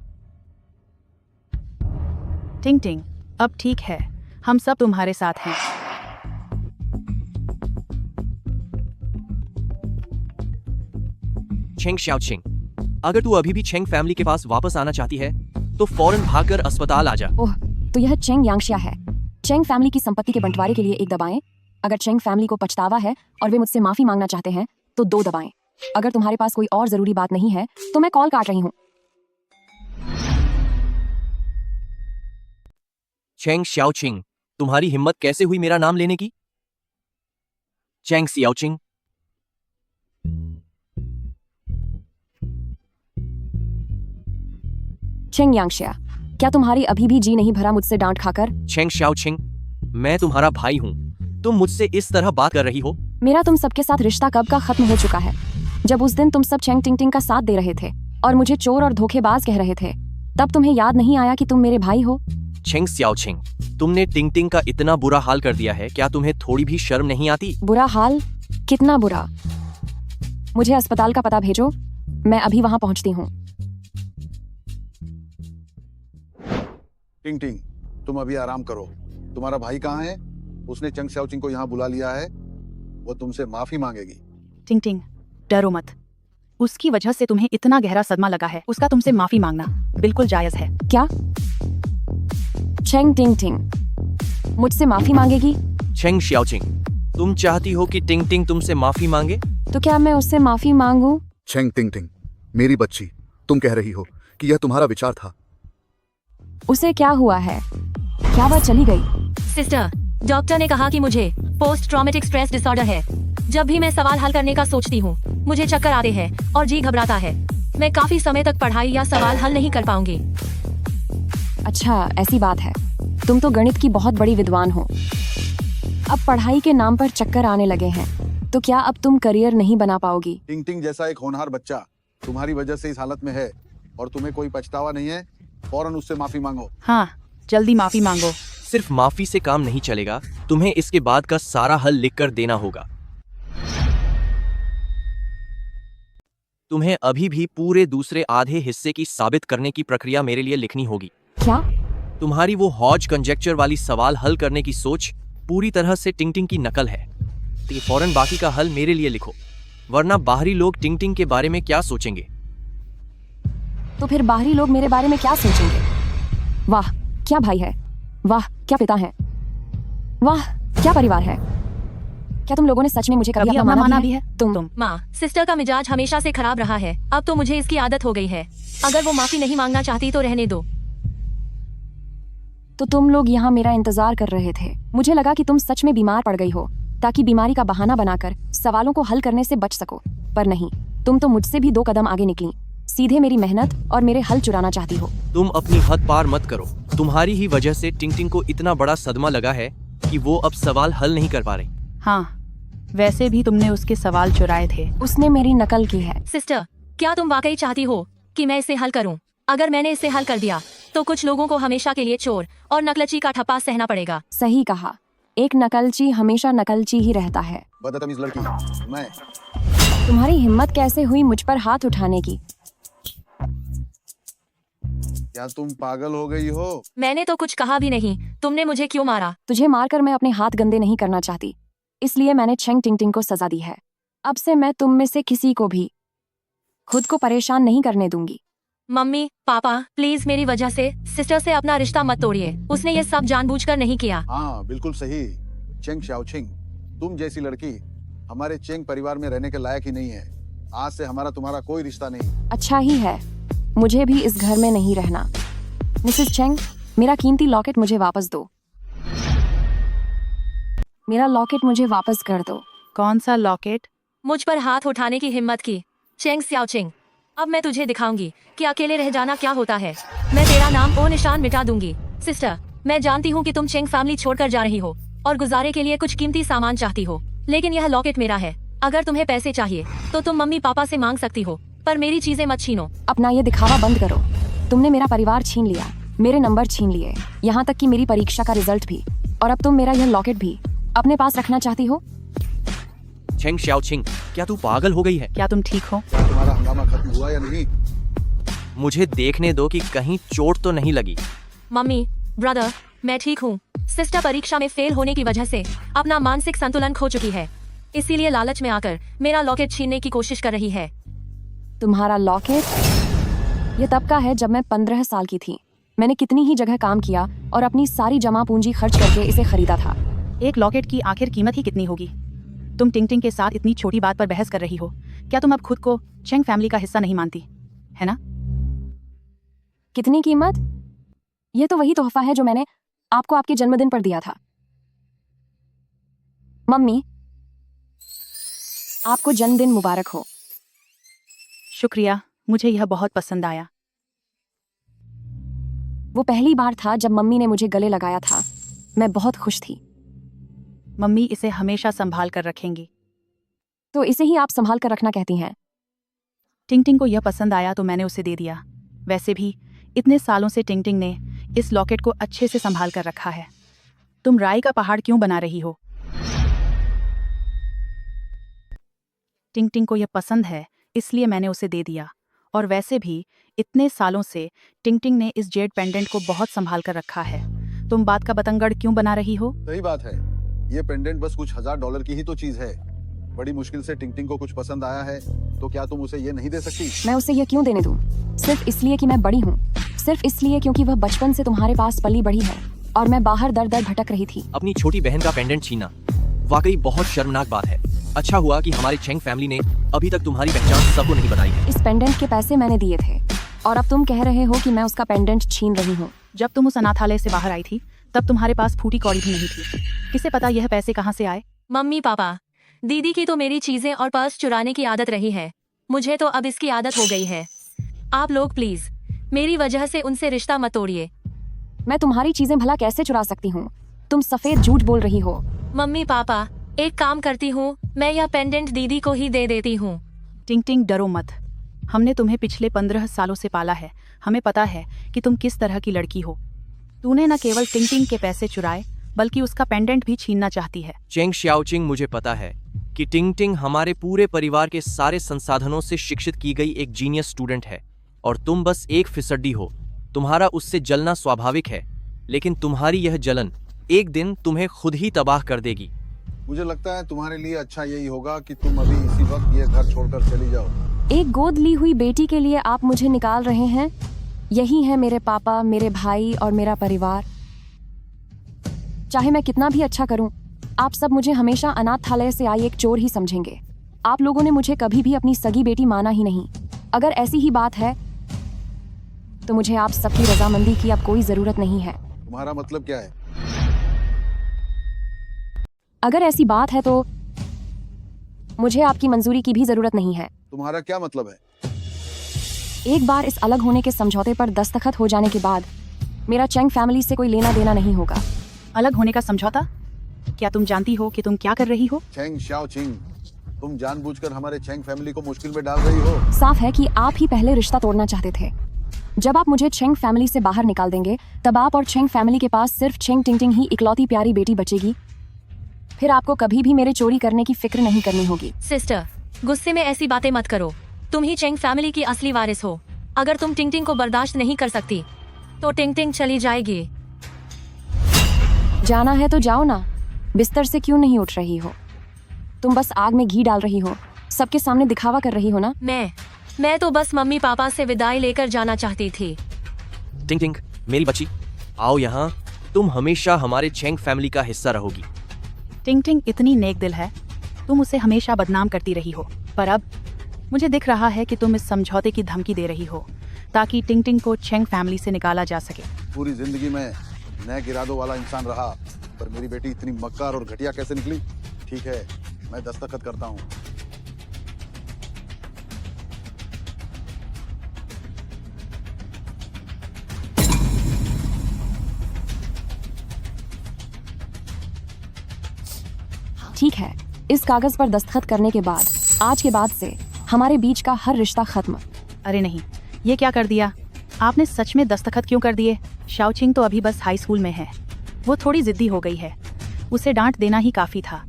टिंग टिंग, अब ठीक है, हम सब तुम्हारे साथ हैं। चेंग शाओचिंग, अगर तू अभी भी चेंग फैमिली के पास वापस आना चाहती है तो फौरन भागकर अस्पताल आ जा। ओह, तो यह चेंग यांगशिया है। चेंग फैमिली की संपत्ति के बंटवारे के लिए एक दबाएं। अगर चेंग फैमिली को पछतावा है और वे मुझसे माफी मांगना चाहते हैं तो 2 दबाएं। अगर तुम्हारे पास कोई और जरूरी बात नहीं है तो मैं कॉल काट रही हूँ। चेंग शाओचिंग, तुम्हारी हिम्मत कैसे हुई मेरा नाम लेने की? चेंग शाओचिंग, चेंग यांगशिया, क्या तुम्हारी अभी भी जी नहीं भरा मुझसे डांट खाकर? चेंग शाओचिंग, मैं तुम्हारा भाई हूँ, तुम मुझसे इस तरह बात कर रही हो? मेरा तुम सबके साथ रिश्ता कब का खत्म हो चुका है। जब उस दिन तुम सब चेंग टिंग टिंग का साथ दे रहे थे और मुझे चोर और धोखेबाज कह रहे थे, तब तुम्हें याद नहीं आया कि तुम मेरे भाई हो? चेंग शाओचिंग, तुमने टिंग टिंग का इतना बुरा हाल कर दिया है, क्या तुम्हें थोड़ी भी शर्म नहीं आती? बुरा हाल? कितना बुरा? मुझे अस्पताल का पता भेजो, मैं अभी वहां पहुंचती हूँ। टिंग टिंग, तुम अभी आराम करो। तुम्हारा भाई कहाँ है? उसने चेंग शाओचिंग को यहाँ बुला लिया है, वो तुमसे माफी मांगेगी। टिंग टिंग, डरो मत। उसकी वजह से तुम्हें इतना गहरा सदमा लगा है, उसका तुमसे माफी मांगना बिल्कुल जायज है। क्या? चेंग टिंग टिंग मुझसे माफी मांगेगी? चेंग शाओचिंग, तुम चाहती हो कि टिंग टिंग तुमसे माफी मांगे? तो क्या मैं उससे माफी मांगू? छेंग टिंग, मेरी बच्ची, तुम कह रही हो कि यह तुम्हारा विचार था। उसे क्या हुआ है? क्या वह चली गई? सिस्टर, डॉक्टर ने कहा कि मुझे पोस्ट ट्रॉमेटिक स्ट्रेस डिसऑर्डर है। जब भी मैं सवाल हल करने का सोचती हूँ मुझे चक्कर आते हैं और जी घबराता है। मैं काफी समय तक पढ़ाई या सवाल हल नहीं कर पाऊंगी। अच्छा, ऐसी बात है। तुम तो गणित की बहुत बड़ी विद्वान हो। अब पढ़ाई के नाम पर चक्कर आने लगे हैं, तो क्या अब तुम करियर नहीं बना पाओगी? टिंग टिंग जैसा एक होनहार बच्चा तुम्हारी वजह से इस हालत में है और तुम्हें कोई पछतावा नहीं है, फौरन उससे माफी मांगो। हाँ, जल्दी माफी मांगो। सिर्फ माफी से काम नहीं चलेगा, तुम्हें इसके बाद का सारा हल लिखकर देना होगा। तुम्हें अभी भी पूरे दूसरे आधे हिस्से की साबित करने की प्रक्रिया मेरे लिए लिखनी होगी। क्या? तुम्हारी वो हॉज कंजेक्चर वाली सवाल हल करने की सोच पूरी तरह से टिंग टिंग की नकल है। तो ये फौरन बाकी का हल मेरे लिए लिखो, वरना बाहरी लोग टिंग टिंग के बारे में क्या सोचेंगे? तो फिर बाहरी लोग मेरे बारे में क्या सोचेंगे? वाह, क्या भाई है! वाह, क्या पिता है! वाह, क्या परिवार है! क्या तुम लोगों ने सच में मुझे कभी अपना माना भी है? तुम माँ, सिस्टर का मिजाज हमेशा से खराब रहा है। अब तो मुझे इसकी आदत हो गई है। अगर वो माफी नहीं मांगना चाहती तो रहने दो। तो तुम लोग यहाँ मेरा इंतजार कर रहे थे। मुझे लगा कि तुम सच में बीमार पड़ गई हो, ताकि बीमारी का बहाना बनाकर सवालों को हल करने से बच सको। पर नहीं, तुम तो मुझसे भी 2 कदम आगे निकली। सीधे मेरी मेहनत और मेरे हल चुराना चाहती हो। तुम अपनी हद पार मत करो। तुम्हारी ही वजह से टिंग टिंग को इतना बड़ा सदमा लगा है कि वो अब सवाल हल नहीं कर पा रही। हाँ, वैसे भी तुमने उसके सवाल चुराए थे। उसने मेरी नकल की है। सिस्टर, क्या तुम वाकई चाहती हो कि मैं इसे हल करूं? अगर मैंने इसे हल कर दिया तो कुछ लोगों को हमेशा के लिए चोर और नकलची का ठप्पा सहना पड़ेगा। सही कहा, एक नकलची हमेशा नकलची ही रहता है। बदतमीज लड़की, मैं। तुम्हारी हिम्मत कैसे हुई मुझ पर हाथ उठाने की? क्या तुम पागल हो गई हो? मैंने तो कुछ कहा भी नहीं। तुमने मुझे क्यों मारा? तुझे मारकर मैं अपने हाथ गंदे नहीं करना चाहती, इसलिए मैंने छेंग टिंग टिंग को सजा दी है। अब से मैं तुम में से किसी को भी खुद को परेशान नहीं करने दूंगी। मम्मी, पापा, प्लीज मेरी वजह से सिस्टर से अपना रिश्ता मत तोड़िए। उसने ये सब जानबूझकर नहीं किया। हाँ, बिल्कुल सही। चेंग शाओचिंग, तुम जैसी लड़की हमारे चेंग परिवार में रहने के लायक ही नहीं है। आज से हमारा तुम्हारा कोई रिश्ता नहीं। अच्छा ही है, मुझे भी इस घर में नहीं रहना। मिसेस चेंग, मेरा कीमती लॉकेट मुझे वापस दो। मेरा लॉकेट मुझे वापस कर दो। कौन सा लॉकेट? मुझ पर हाथ उठाने की हिम्मत की चेंग शाओचिंग। अब मैं तुझे दिखाऊंगी कि अकेले रह जाना क्या होता है। मैं तेरा नाम और निशान मिटा दूंगी। सिस्टर, मैं जानती हूँ कि तुम चेंग फैमिली छोड़कर जा रही हो और गुजारे के लिए कुछ कीमती सामान चाहती हो, लेकिन यह लॉकेट मेरा है। अगर तुम्हें पैसे चाहिए तो तुम मम्मी पापा से मांग सकती हो, पर मेरी चीजें मत छीनो। अपना ये दिखावा बंद करो। तुमने मेरा परिवार छीन लिया, मेरे नंबर छीन लिए, यहाँ तक कि मेरी परीक्षा का रिजल्ट भी, और अब तुम मेरा यह लॉकेट भी अपने पास रखना चाहती हो। चेंग शाओचिंग, क्या तू पागल हो गई है? क्या तुम ठीक हो? तुम्हारा हंगामा खत्म हुआ या नहीं? मुझे देखने दो कि कहीं चोट तो नहीं लगी। मम्मी, ब्रदर, मैं ठीक हूँ। सिस्टर परीक्षा में फेल होने की वजह से अपना मानसिक संतुलन खो चुकी है, इसीलिए लालच में आकर मेरा लॉकेट छीनने की कोशिश कर रही है। तुम्हारा लॉकेट? ये तब का है जब मैं 15 साल की थी। मैंने कितनी ही जगह काम किया और अपनी सारी जमा पूंजी खर्च करके इसे खरीदा था। एक लॉकेट की आखिर कीमत ही कितनी होगी? तुम टिंग टिंग के साथ इतनी छोटी बात पर बहस कर रही हो। क्या तुम अब खुद को चेंग फैमिली का हिस्सा नहीं मानती, है ना? कितनी कीमत? यह तो वही तोहफा है जो मैंने आपको आपके जन्मदिन पर दिया था। मम्मी, आपको जन्मदिन मुबारक हो। शुक्रिया, मुझे यह बहुत पसंद आया। वो पहली बार था जब मम्मी ने मुझे गले लगाया था। मैं बहुत खुश थी। मम्मी इसे हमेशा संभाल कर रखेंगी। तो इसे ही आप संभाल कर रखना कहती हैं? टिंग टिंग को यह पसंद आया तो मैंने उसे दे दिया। वैसे भी इतने सालों से टिंग टिंग ने इस लॉकेट को अच्छे से संभाल कर रखा है। तुम राई का पहाड़ क्यों बना रही हो? टिंग टिंग को यह पसंद है, इसलिए मैंने उसे दे दिया। और वैसे भी इतने सालों से टिंग टिंग ने इस जेड पेंडेंट को बहुत संभाल कर रखा है। तुम बात का बतंगड़ क्यों बना रही हो? सही बात है, ये पेंडेंट बस कुछ $1000 की ही तो चीज है। बड़ी मुश्किल से टिंग टिंग को कुछ पसंद आया है, तो क्या तुम उसे ये नहीं दे सकती? मैं उसे यह क्यों देने दूं? सिर्फ इसलिए कि मैं बड़ी हूँ, सिर्फ इसलिए क्योंकि वह बचपन से तुम्हारे पास पली बड़ी है और मैं बाहर दर दर भटक रही थी। अपनी छोटी बहन का पेंडेंट छीना, वाकई बहुत शर्मनाक बात है। अच्छा हुआ कि हमारे चेंग फैमिली ने अभी तक तुम्हारी पहचान सबको नहीं बताई है। इस पेंडेंट के पैसे मैंने दिए थे और अब तुम कह रहे हो कि मैं उसका पेंडेंट छीन रही हूँ। जब तुम उस अनाथालय से बाहर आई थी तब तुम्हारे पास फूटी कौड़ी भी नहीं थी। किसे पता यह पैसे कहाँ से आए? मम्मी पापा, दीदी की तो मेरी चीजें और पर्स चुराने की आदत रही है, मुझे तो अब इसकी आदत हो गई है। आप लोग प्लीज मेरी वजह से उनसे रिश्ता मत तोड़िए। मैं तुम्हारी चीजें भला कैसे चुरा सकती हूँ? तुम सफेद झूठ बोल रही हो। मम्मी पापा, एक काम करती हूँ, मैं यह पेंडेंट दीदी को ही दे देती हूँ। टिंग टिंग, डरो मत। हमने तुम्हें पिछले 15 सालों से पाला है। हमें पता है कि तुम किस तरह की लड़की हो। तूने न केवल टिंग टिंग के पैसे चुराए बल्कि उसका पेंडेंट भी छीनना चाहती है। चेंग शाओचिंग, मुझे पता है कि टिंग टिंग हमारे पूरे परिवार के सारे संसाधनों से शिक्षित की गई एक जीनियस स्टूडेंट है और तुम बस एक फिसड्डी हो। तुम्हारा उससे जलना स्वाभाविक है, लेकिन तुम्हारी यह जलन एक दिन तुम्हें खुद ही तबाह कर देगी। मुझे लगता है तुम्हारे लिए अच्छा यही होगा कि तुम अभी इसी वक्त ये घर छोड़कर चली जाओ। एक गोद ली हुई बेटी के लिए आप मुझे निकाल रहे हैं? यही है मेरे पापा, मेरे भाई और मेरा परिवार। चाहे मैं कितना भी अच्छा करूं, आप सब मुझे हमेशा अनाथालय से आई एक चोर ही समझेंगे। आप लोगों ने मुझे कभी भी अपनी सगी बेटी माना ही नहीं। अगर ऐसी ही बात है तो मुझे आप सबकी रजामंदी की अब कोई जरूरत नहीं है। तुम्हारा मतलब क्या है? अगर ऐसी बात है तो मुझे आपकी मंजूरी की भी जरूरत नहीं है। तुम्हारा क्या मतलब है? एक बार इस अलग होने के समझौते पर दस्तखत हो जाने के बाद मेरा चेंग फैमिली से कोई लेना देना नहीं होगा। अलग होने का समझौता? क्या तुम जानती हो कि तुम क्या कर रही हो? चेंग शाओचिंग, तुम जानबूझकर हमारे चेंग फैमिली को मुश्किल में डाल रही हो। साफ है कि आप ही पहले रिश्ता तोड़ना चाहते थे। जब आप मुझे चेंग फैमिली से बाहर निकाल देंगे तब आप और चेंग फैमिली के पास सिर्फ चेंग टिंग टिंग ही इकलौती प्यारी बेटी बचेगी। फिर आपको कभी भी मेरे चोरी करने की फिक्र नहीं करनी होगी। सिस्टर, गुस्से में ऐसी बातें मत करो। तुम ही चेंग फैमिली की असली वारिस हो। अगर तुम टिंग टिंग को बर्दाश्त नहीं कर सकती तो टिंग टिंग चली जाएगी। जाना है तो जाओ ना, बिस्तर से क्यों नहीं उठ रही हो? तुम बस आग में घी डाल रही हो, सबके सामने दिखावा कर रही हो ना। मैं तो बस मम्मी पापा से विदाई लेकर जाना चाहती थी। टिंग टिंग, मेरी बच्ची, आओ यहाँ। तुम हमेशा हमारे चेंग फैमिली का हिस्सा रहोगी। टिंग टिंग इतनी नेक दिल है, तुम उसे हमेशा बदनाम करती रही हो, पर अब मुझे दिख रहा है कि तुम इस समझौते की धमकी दे रही हो ताकि टिंग टिंग को चेंग फैमिली से निकाला जा सके। पूरी जिंदगी में नेक इरादों वाला इंसान रहा, पर मेरी बेटी इतनी मक्कार और घटिया कैसे निकली? ठीक है, मैं दस्तखत करता हूँ। ठीक है, इस कागज पर दस्तखत करने के बाद आज के बाद से हमारे बीच का हर रिश्ता खत्म। अरे नहीं, ये क्या कर दिया आपने? सच में दस्तखत क्यों कर दिए? शाओचिंग तो अभी बस हाई स्कूल में है, वो थोड़ी जिद्दी हो गई है, उसे डांट देना ही काफी था।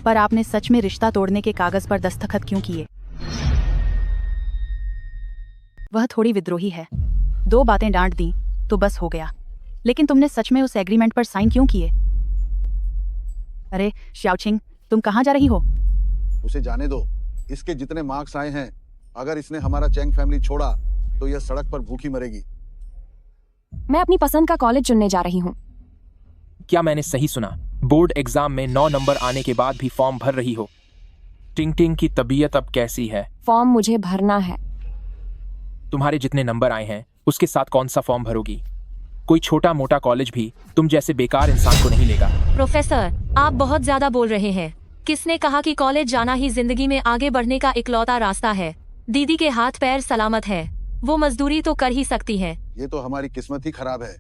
पर आपने सच में रिश्ता तोड़ने के कागज पर दस्तखत क्यों किए? वह थोड़ी विद्रोही है, 2 बातें डांट दी तो बस हो गया, लेकिन तुमने सच में उस एग्रीमेंट पर साइन क्यों किए? अरे शाओचिंग, तुम कहाँ जा रही हो? उसे जाने दो, इसके जितने मार्क्स आए हैं, अगर इसने हमारा चेंग फैमिली छोड़ा तो यह सड़क पर भूखी मरेगी। मैं अपनी पसंद का कॉलेज चुनने जा रही हूँ। क्या मैंने सही सुना? बोर्ड एग्जाम में 9 नंबर आने के बाद भी फॉर्म भर रही हो? टिंग टिंग की तबीयत अब कैसी है? फॉर्म मुझे भरना है। तुम्हारे जितने नंबर आए हैं उसके साथ कौन सा फॉर्म भरोगी? कोई छोटा मोटा कॉलेज भी तुम जैसे बेकार इंसान को नहीं लेगा। प्रोफेसर, आप बहुत ज्यादा बोल रहे हैं। किसने कहा कि कॉलेज जाना ही जिंदगी में आगे बढ़ने का इकलौता रास्ता है? दीदी के हाथ पैर सलामत है, वो मजदूरी तो कर ही सकती है। ये तो हमारी किस्मत ही खराब है।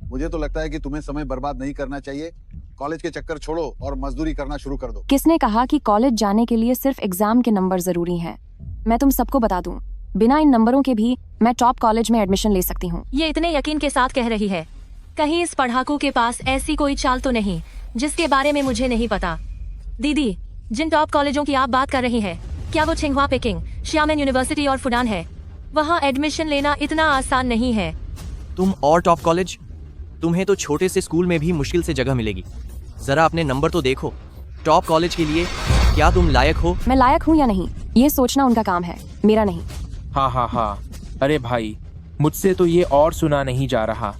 मुझे तो लगता है कि तुम्हें समय बर्बाद नहीं करना चाहिए। कॉलेज के चक्कर छोड़ो और मजदूरी करना शुरू कर दो। किसने कहा कि कॉलेज जाने के लिए सिर्फ एग्जाम के नंबर जरूरी हैं? मैं तुम सबको बता दूं, बिना इन नंबरों के भी मैं टॉप कॉलेज में एडमिशन ले सकती हूँ। ये इतने यकीन के साथ कह रही है, कहीं इस पढ़ाकू के पास ऐसी कोई चाल तो नहीं जिसके बारे में मुझे नहीं पता? दीदी, जिन टॉप कॉलेजों की आप बात कर रही हैं, क्या वो छिंगहुआ, पेकिंग, शियामेन यूनिवर्सिटी और फुडान है? वहाँ एडमिशन लेना इतना आसान नहीं है। तुम और टॉप कॉलेज? तुम्हें तो छोटे से स्कूल में भी मुश्किल से जगह मिलेगी। जरा अपने नंबर तो देखो। टॉप कॉलेज के लिए क्या तुम लायक हो? मैं लायक हूँ या नहीं, ये सोचना उनका काम है, मेरा नहीं। हाँ। अरे भाई, मुझसे तो ये और सुना नहीं जा रहा।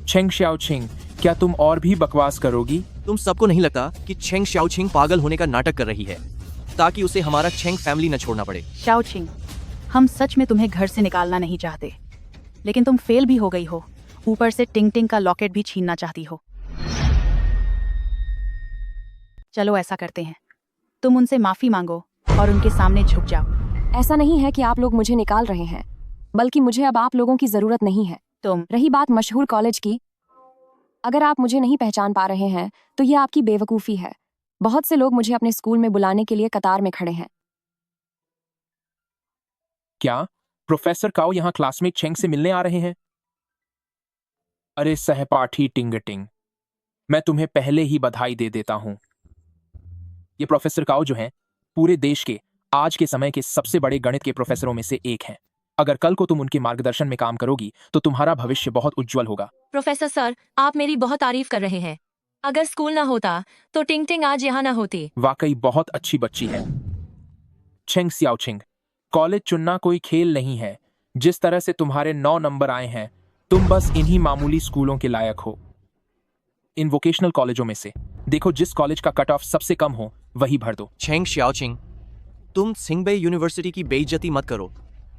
चेंग शाओचिंग, क्या तुम और भी बकवास करोगी? तुम सबको नहीं लगता कि चेंग शाओचिंग पागल होने का नाटक कर रही है ताकि उसे हमारा चेंग फैमिली न छोड़ना पड़े? शाओचिंग, हम सच में तुम्हें घर से निकालना नहीं चाहते, लेकिन तुम फेल भी हो गई हो, ऊपर से टिंग टिंग का लॉकेट भी छीनना चाहती हो। चलो ऐसा करते हैं, तुम उनसे माफी मांगो और उनके सामने झुक जाओ। ऐसा नहीं है कि आप लोग मुझे निकाल रहे हैं, बल्कि मुझे अब आप लोगों की जरूरत नहीं है। रही बात मशहूर कॉलेज की, अगर आप मुझे नहीं पहचान पा रहे हैं तो ये आपकी बेवकूफ़ी है। बहुत से लोग मुझे अपने स्कूल में बुलाने के लिए कतार में खड़े हैं। क्या प्रोफेसर काओ यहाँ क्लासमेट चेंग से मिलने आ रहे हैं? अरे सहपाठी टिंग टिंग, मैं तुम्हें पहले ही बधाई दे देता हूं। ये प्रोफेसर काओ जो हैं, पूरे देश के आज के समय के सबसे बड़े गणित के प्रोफेसरों में से एक हैं। अगर कल को तुम उनके मार्गदर्शन में काम करोगी तो तुम्हारा भविष्य बहुत उज्जवल होगा। प्रोफेसर सर, आप मेरी बहुत तारीफ कर रहे हैं। अगर स्कूल ना होता तो टिंग टिंग आज यहाँ ना होती। वाकई बहुत अच्छी बच्ची है। चेंग शाओचिंग, कॉलेज चुनना कोई खेल नहीं है। जिस तरह से तुम्हारे 9 नंबर आए हैं, तुम बस इन्हीं मामूली स्कूलों के लायक हो। इन वोकेशनल कॉलेजों में से देखो, जिस कॉलेज का कट ऑफ सबसे कम हो वही भर दो। चेंग शाओचिंग, तुम सिंगबे यूनिवर्सिटी की बेइज्जती मत करो।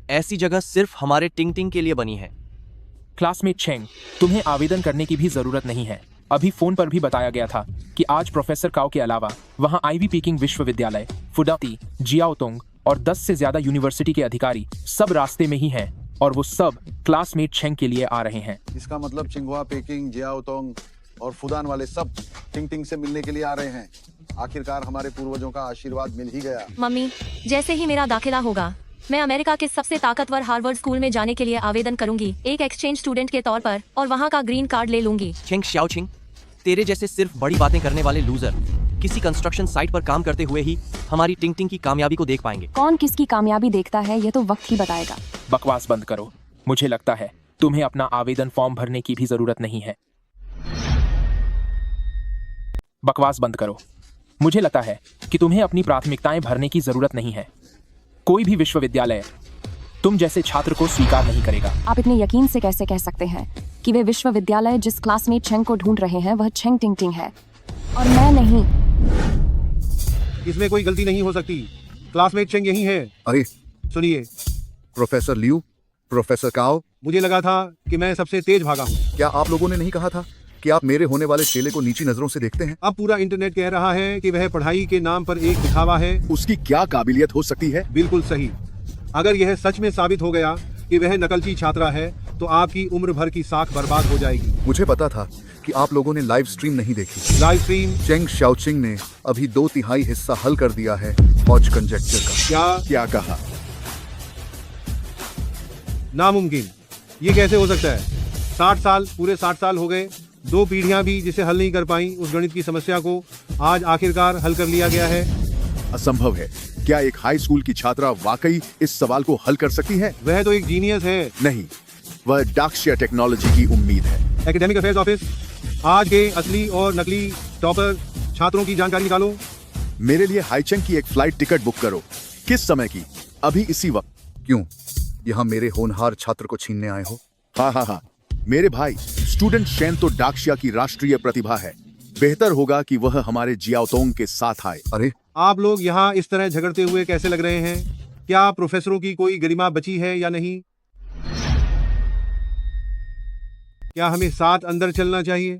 ऐसी जगह सिर्फ हमारे टिंग टिंग के लिए बनी है। क्लासमेट चेंग, तुम्हें आवेदन करने की भी जरूरत नहीं है। अभी फोन पर भी बताया गया था कि आज प्रोफेसर काओ के अलावा वहां आईवी पीकिंग विश्वविद्यालय, फुडाती, जियाओतोंग और 10 से ज्यादा यूनिवर्सिटी के अधिकारी सब रास्ते में ही हैं और वो सब क्लासमेट चेंग के लिए आ रहे हैं। इसका मतलब चिंगहुआ, पेकिंग, जियाओतोंग और फुदान वाले सब टिंग टिंग से मिलने के लिए आ रहे हैं। आखिरकार हमारे पूर्वजों का आशीर्वाद मिल ही गया। मम्मी, जैसे ही मेरा दाखिला होगा मैं अमेरिका के सबसे ताकतवर हार्वर्ड स्कूल में जाने के लिए आवेदन करूंगी, एक एक्सचेंज स्टूडेंट के तौर पर, और वहां का ग्रीन कार्ड ले लूंगी। चेंग शाओचिंग, तेरे जैसे सिर्फ बड़ी बातें करने वाले लूजर किसी कंस्ट्रक्शन साइट पर काम करते हुए ही हमारी टिंग टिंग की कामयाबी को देख पाएंगे। कौन किसकी कामयाबी देखता है ये तो वक्त ही बताएगा। बकवास बंद करो। मुझे लगता है तुम्हें अपना आवेदन फॉर्म भरने की भी जरूरत नहीं है। बकवास बंद करो। मुझे लगता है कि तुम्हें अपनी प्राथमिकताएं भरने की जरूरत नहीं है। कोई भी विश्वविद्यालय तुम जैसे छात्र को स्वीकार नहीं करेगा। आप इतने यकीन से कैसे कह सकते हैं कि वे विश्वविद्यालय जिस क्लासमेट चेंग को ढूंढ रहे हैं वह चेंग टिंग टिंग है और मैं नहीं? इसमें कोई गलती नहीं हो सकती। क्लासमेट चेंग यही है। अरे सुनिए प्रोफेसर लियू, प्रोफेसर काओ, मुझे लगा था कि मैं सबसे तेज भागा हूँ। क्या आप लोगों ने नहीं कहा था कि आप मेरे होने वाले चेले को नीची नजरों से देखते हैं? अब पूरा इंटरनेट कह रहा है कि वह पढ़ाई के नाम पर एक दिखावा है। उसकी क्या काबिलियत हो सकती है? बिल्कुल सही। अगर यह सच में साबित हो गया कि वह नकलची छात्रा है तो आपकी उम्र भर की साख बर्बाद हो जाएगी। मुझे पता था कि आप लोगों ने लाइव स्ट्रीम नहीं देखी। Live stream? चेंग शाओचिंग ने अभी 2/3 हिस्सा हल कर दिया है हॉज कंजेक्चर का। क्या कहा? नामुमकिन। ये कैसे हो सकता है? 60 साल, पूरे 60 साल हो गए, 2 पीढ़ियां भी जिसे हल नहीं कर पाई उस गणित की समस्या को आज आखिरकार हल कर लिया गया है। असंभव है। क्या एक हाई स्कूल की छात्रा वाकई इस सवाल को हल कर सकती है? वह तो एक जीनियस है। नहीं, वह डाक्शिया टेक्नोलॉजी की उम्मीद है। एकेडमिक अफेयर्स ऑफिस, आज के असली और नकली टॉपर छात्रों की जानकारी निकालो। मेरे लिए हाईचंग की एक फ्लाइट टिकट बुक करो। किस समय की? अभी इसी वक्त। क्यों? यहाँ मेरे होनहार छात्र को छीनने आए हो? हाँ, मेरे भाई स्टूडेंट शेन तो डाक्शिया की राष्ट्रीय प्रतिभा है। बेहतर होगा कि वह हमारे जियाओतोंग के साथ आए। अरे आप लोग यहाँ इस तरह झगड़ते हुए कैसे लग रहे हैं? क्या प्रोफेसरों की कोई गरिमा बची है या नहीं? क्या हमें साथ अंदर चलना चाहिए?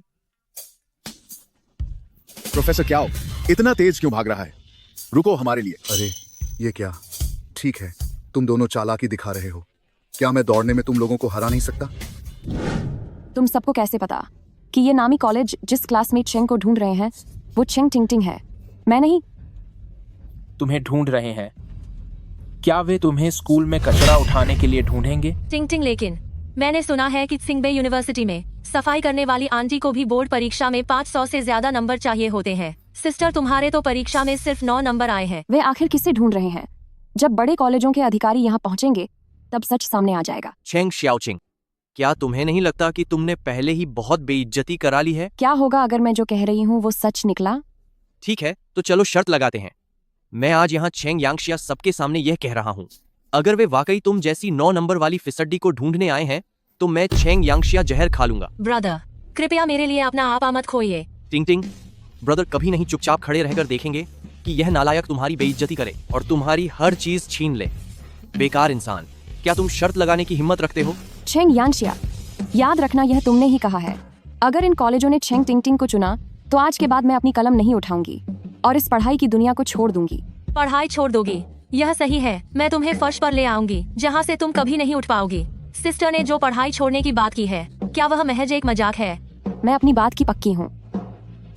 प्रोफेसर क्या हो? इतना तेज क्यों भाग रहा है? रुको हमारे लिए। अरे ये क्या? ठीक है, तुम दोनों चालाकी दिखा रहे हो। क्या मैं दौड़ने में तुम लोगों को हरा नहीं सकता? तुम सबको कैसे पता कि ये नामी कॉलेज जिस क्लासमेट चेंग को ढूंढ रहे हैं वो चेंग टिंग टिंग है, मैं नहीं? तुम्हें ढूंढ रहे हैं? क्या वे तुम्हें स्कूल में कचरा उठाने के लिए ढूंढेंगे? टिंग टिंग, लेकिन मैंने सुना है कि सिंगबे यूनिवर्सिटी में सफाई करने वाली आंटी को भी बोर्ड परीक्षा में 500 से ज्यादा नंबर चाहिए होते हैं। सिस्टर, तुम्हारे तो परीक्षा में सिर्फ 9 नंबर आए हैं। वे आखिर किसे ढूंढ रहे हैं? जब बड़े कॉलेजों के अधिकारी यहाँ पहुँचेंगे तब सच सामने आ जाएगा। चेंग शाओचिंग, क्या तुम्हें नहीं लगता कि तुमने पहले ही बहुत बेइज्जती करा ली है? क्या होगा अगर मैं जो कह रही हूँ वो सच निकला? ठीक है, तो चलो शर्त लगाते हैं। मैं आज यहाँ चेंग यांगशिया सबके सामने यह कह रहा हूँ, अगर वे वाकई तुम जैसी 9 नंबर वाली फिसड्डी को ढूंढने आए हैं तो मैं चेंग यांगशिया जहर खा लूंगा। ब्रदर, कृपया मेरे लिए अपना आपा मत खोइए। टिंग ब्रदर कभी नहीं चुपचाप खड़े रहकर देखेंगे कि यह नालायक तुम्हारी बेइज्जती करे और तुम्हारी हर चीज छीन ले। बेकार इंसान, क्या तुम शर्त लगाने की हिम्मत रखते हो? छेंग यांशिया, याद रखना यह तुमने ही कहा है। अगर इन कॉलेजों ने छेंग टिंगटिंग को चुना तो आज के बाद मैं अपनी कलम नहीं उठाऊंगी और इस पढ़ाई की दुनिया को छोड़ दूंगी। पढ़ाई छोड़ दोगी? यह सही है। मैं तुम्हें फर्श पर ले आऊंगी जहाँ से तुम कभी नहीं उठ पाओगी। सिस्टर ने जो पढ़ाई छोड़ने की बात की है, क्या वह महज एक मजाक है? मैं अपनी बात की पक्की हूँ।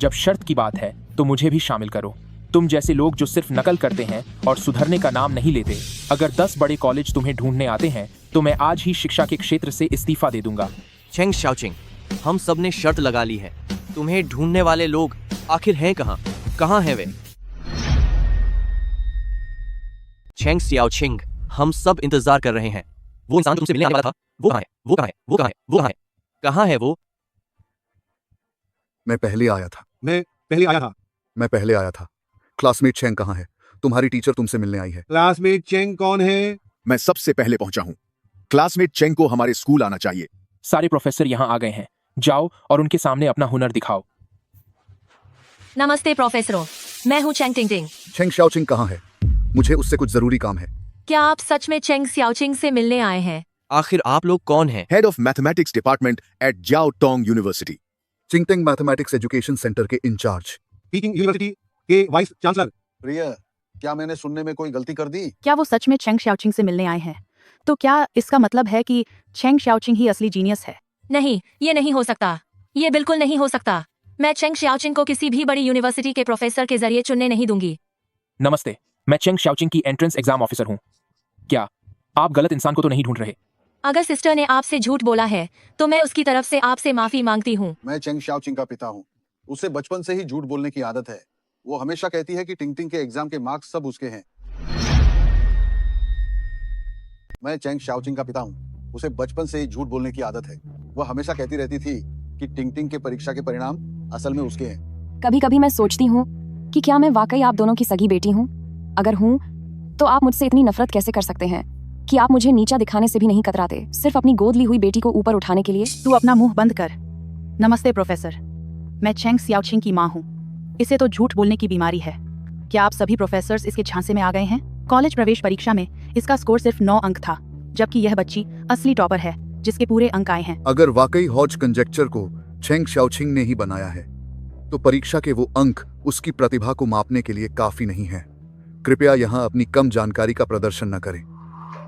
जब शर्त की बात है तो मुझे भी शामिल करो। तुम जैसे लोग जो सिर्फ नकल करते हैं और सुधरने का नाम नहीं लेते, अगर 10 बड़े कॉलेज तुम्हें ढूंढने आते हैं तो मैं आज ही शिक्षा के क्षेत्र से इस्तीफा दे दूंगा। चेंग शाओचिंग, हम सब ने शर्त लगा ली है। तुम्हें ढूंढने वाले लोग आखिर हैं कहाँ? कहाँ हैं वे? चेंग शाओचिंग, हम सब इंतजार कर रहे हैं। वो इंसान तुमसे मिलने आने वाला था, वो कहाँ है? वो कहाँ है? वो कहाँ है? वो कहाँ है? कहाँ है वो? मैं पहले आया था। मैं पहले आया था। क्लासमेट चेंग कहाँ है? तुम्हारी टीचर तुमसे मिलने आई है। क्लासमेट चेंग कौन है? मैं सबसे पहले पहुंचा हूं। क्लासमेट चेंग को हमारे स्कूल आना चाहिए। सारे प्रोफेसर यहाँ आ गए हैं। जाओ और उनके सामने अपना हुनर दिखाओ। नमस्ते प्रोफेसरों, मैं हूँ चेंग टिंगटिंग। चेंग शाओचिंग कहाँ है? मुझे उससे कुछ जरूरी काम है। क्या आप सच में चेंग शाओचिंग से मिलने आए हैं? आखिर आप लोग कौन हैं? Head of mathematics department at जाओ Tong university. चिंगटिंग mathematics education centre के इंचार्ज। पीकिंग यूनिवर्सिटी के वाइस चांसलर। प्रिया, क्या मैंने सुनने में कोई गलती कर दी? क्या वो सच में चेंग शाओचिंग से मिलने आए हैं? तो क्या इसका मतलब है कि चेंग शाओचिंग ही असली जीनियस है? नहीं, ये नहीं हो सकता। ये बिल्कुल नहीं हो सकता। मैं चेंग शाओचिंग को किसी भी बड़ी यूनिवर्सिटी के प्रोफेसर के जरिए चुनने नहीं दूंगी। नमस्ते, मैं चेंग शाओचिंग की एंट्रेंस एग्जाम ऑफिसर हूँ। क्या आप गलत इंसान को तो नहीं ढूंढ रहे? अगर सिस्टर ने आपसे झूठ बोला है तो मैं उसकी तरफ से आपसे माफी मांगती हूँ। मैं चेंग शाओचिंग का पिता हूँ। उसे बचपन से ही झूठ बोलने की आदत है। वो हमेशा कहती है कि टिंगटिंग के एग्जाम के मार्क्स सब उसके हैं। मैं चेंग शाओचिंग का पिता हूँ। उसे बचपन से ही झूठ बोलने की आदत है। वह हमेशा कहती रहती थी कि टिंगटिंग के परीक्षा के परिणाम असल में उसके हैं। कभी कभी मैं सोचती हूँ कि क्या मैं वाकई आप दोनों की सगी बेटी हूँ? अगर हूँ तो आप मुझसे इतनी नफरत कैसे कर सकते हैं कि आप मुझे नीचा दिखाने से भी नहीं कतराते, सिर्फ अपनी गोद ली हुई बेटी को ऊपर उठाने के लिए? तू अपना मुंह बंद कर। नमस्ते प्रोफेसर, मैं चेंग शाओचिंग की माँ हूँ। इसे तो झूठ बोलने की बीमारी है। क्या आप सभी प्रोफेसर्स इसके झांसे में आ गए हैं? कॉलेज प्रवेश परीक्षा में इसका स्कोर सिर्फ 9 अंक था, जबकि यह बच्ची असली टॉपर है जिसके पूरे अंक आए हैं। अगर वाकई हॉज कंजेक्चर को चेंग शाओचिंग ने ही बनाया है तो परीक्षा के वो अंक उसकी प्रतिभा को मापने के लिए काफी नहीं है। कृपया यहाँ अपनी कम जानकारी का प्रदर्शन न करें।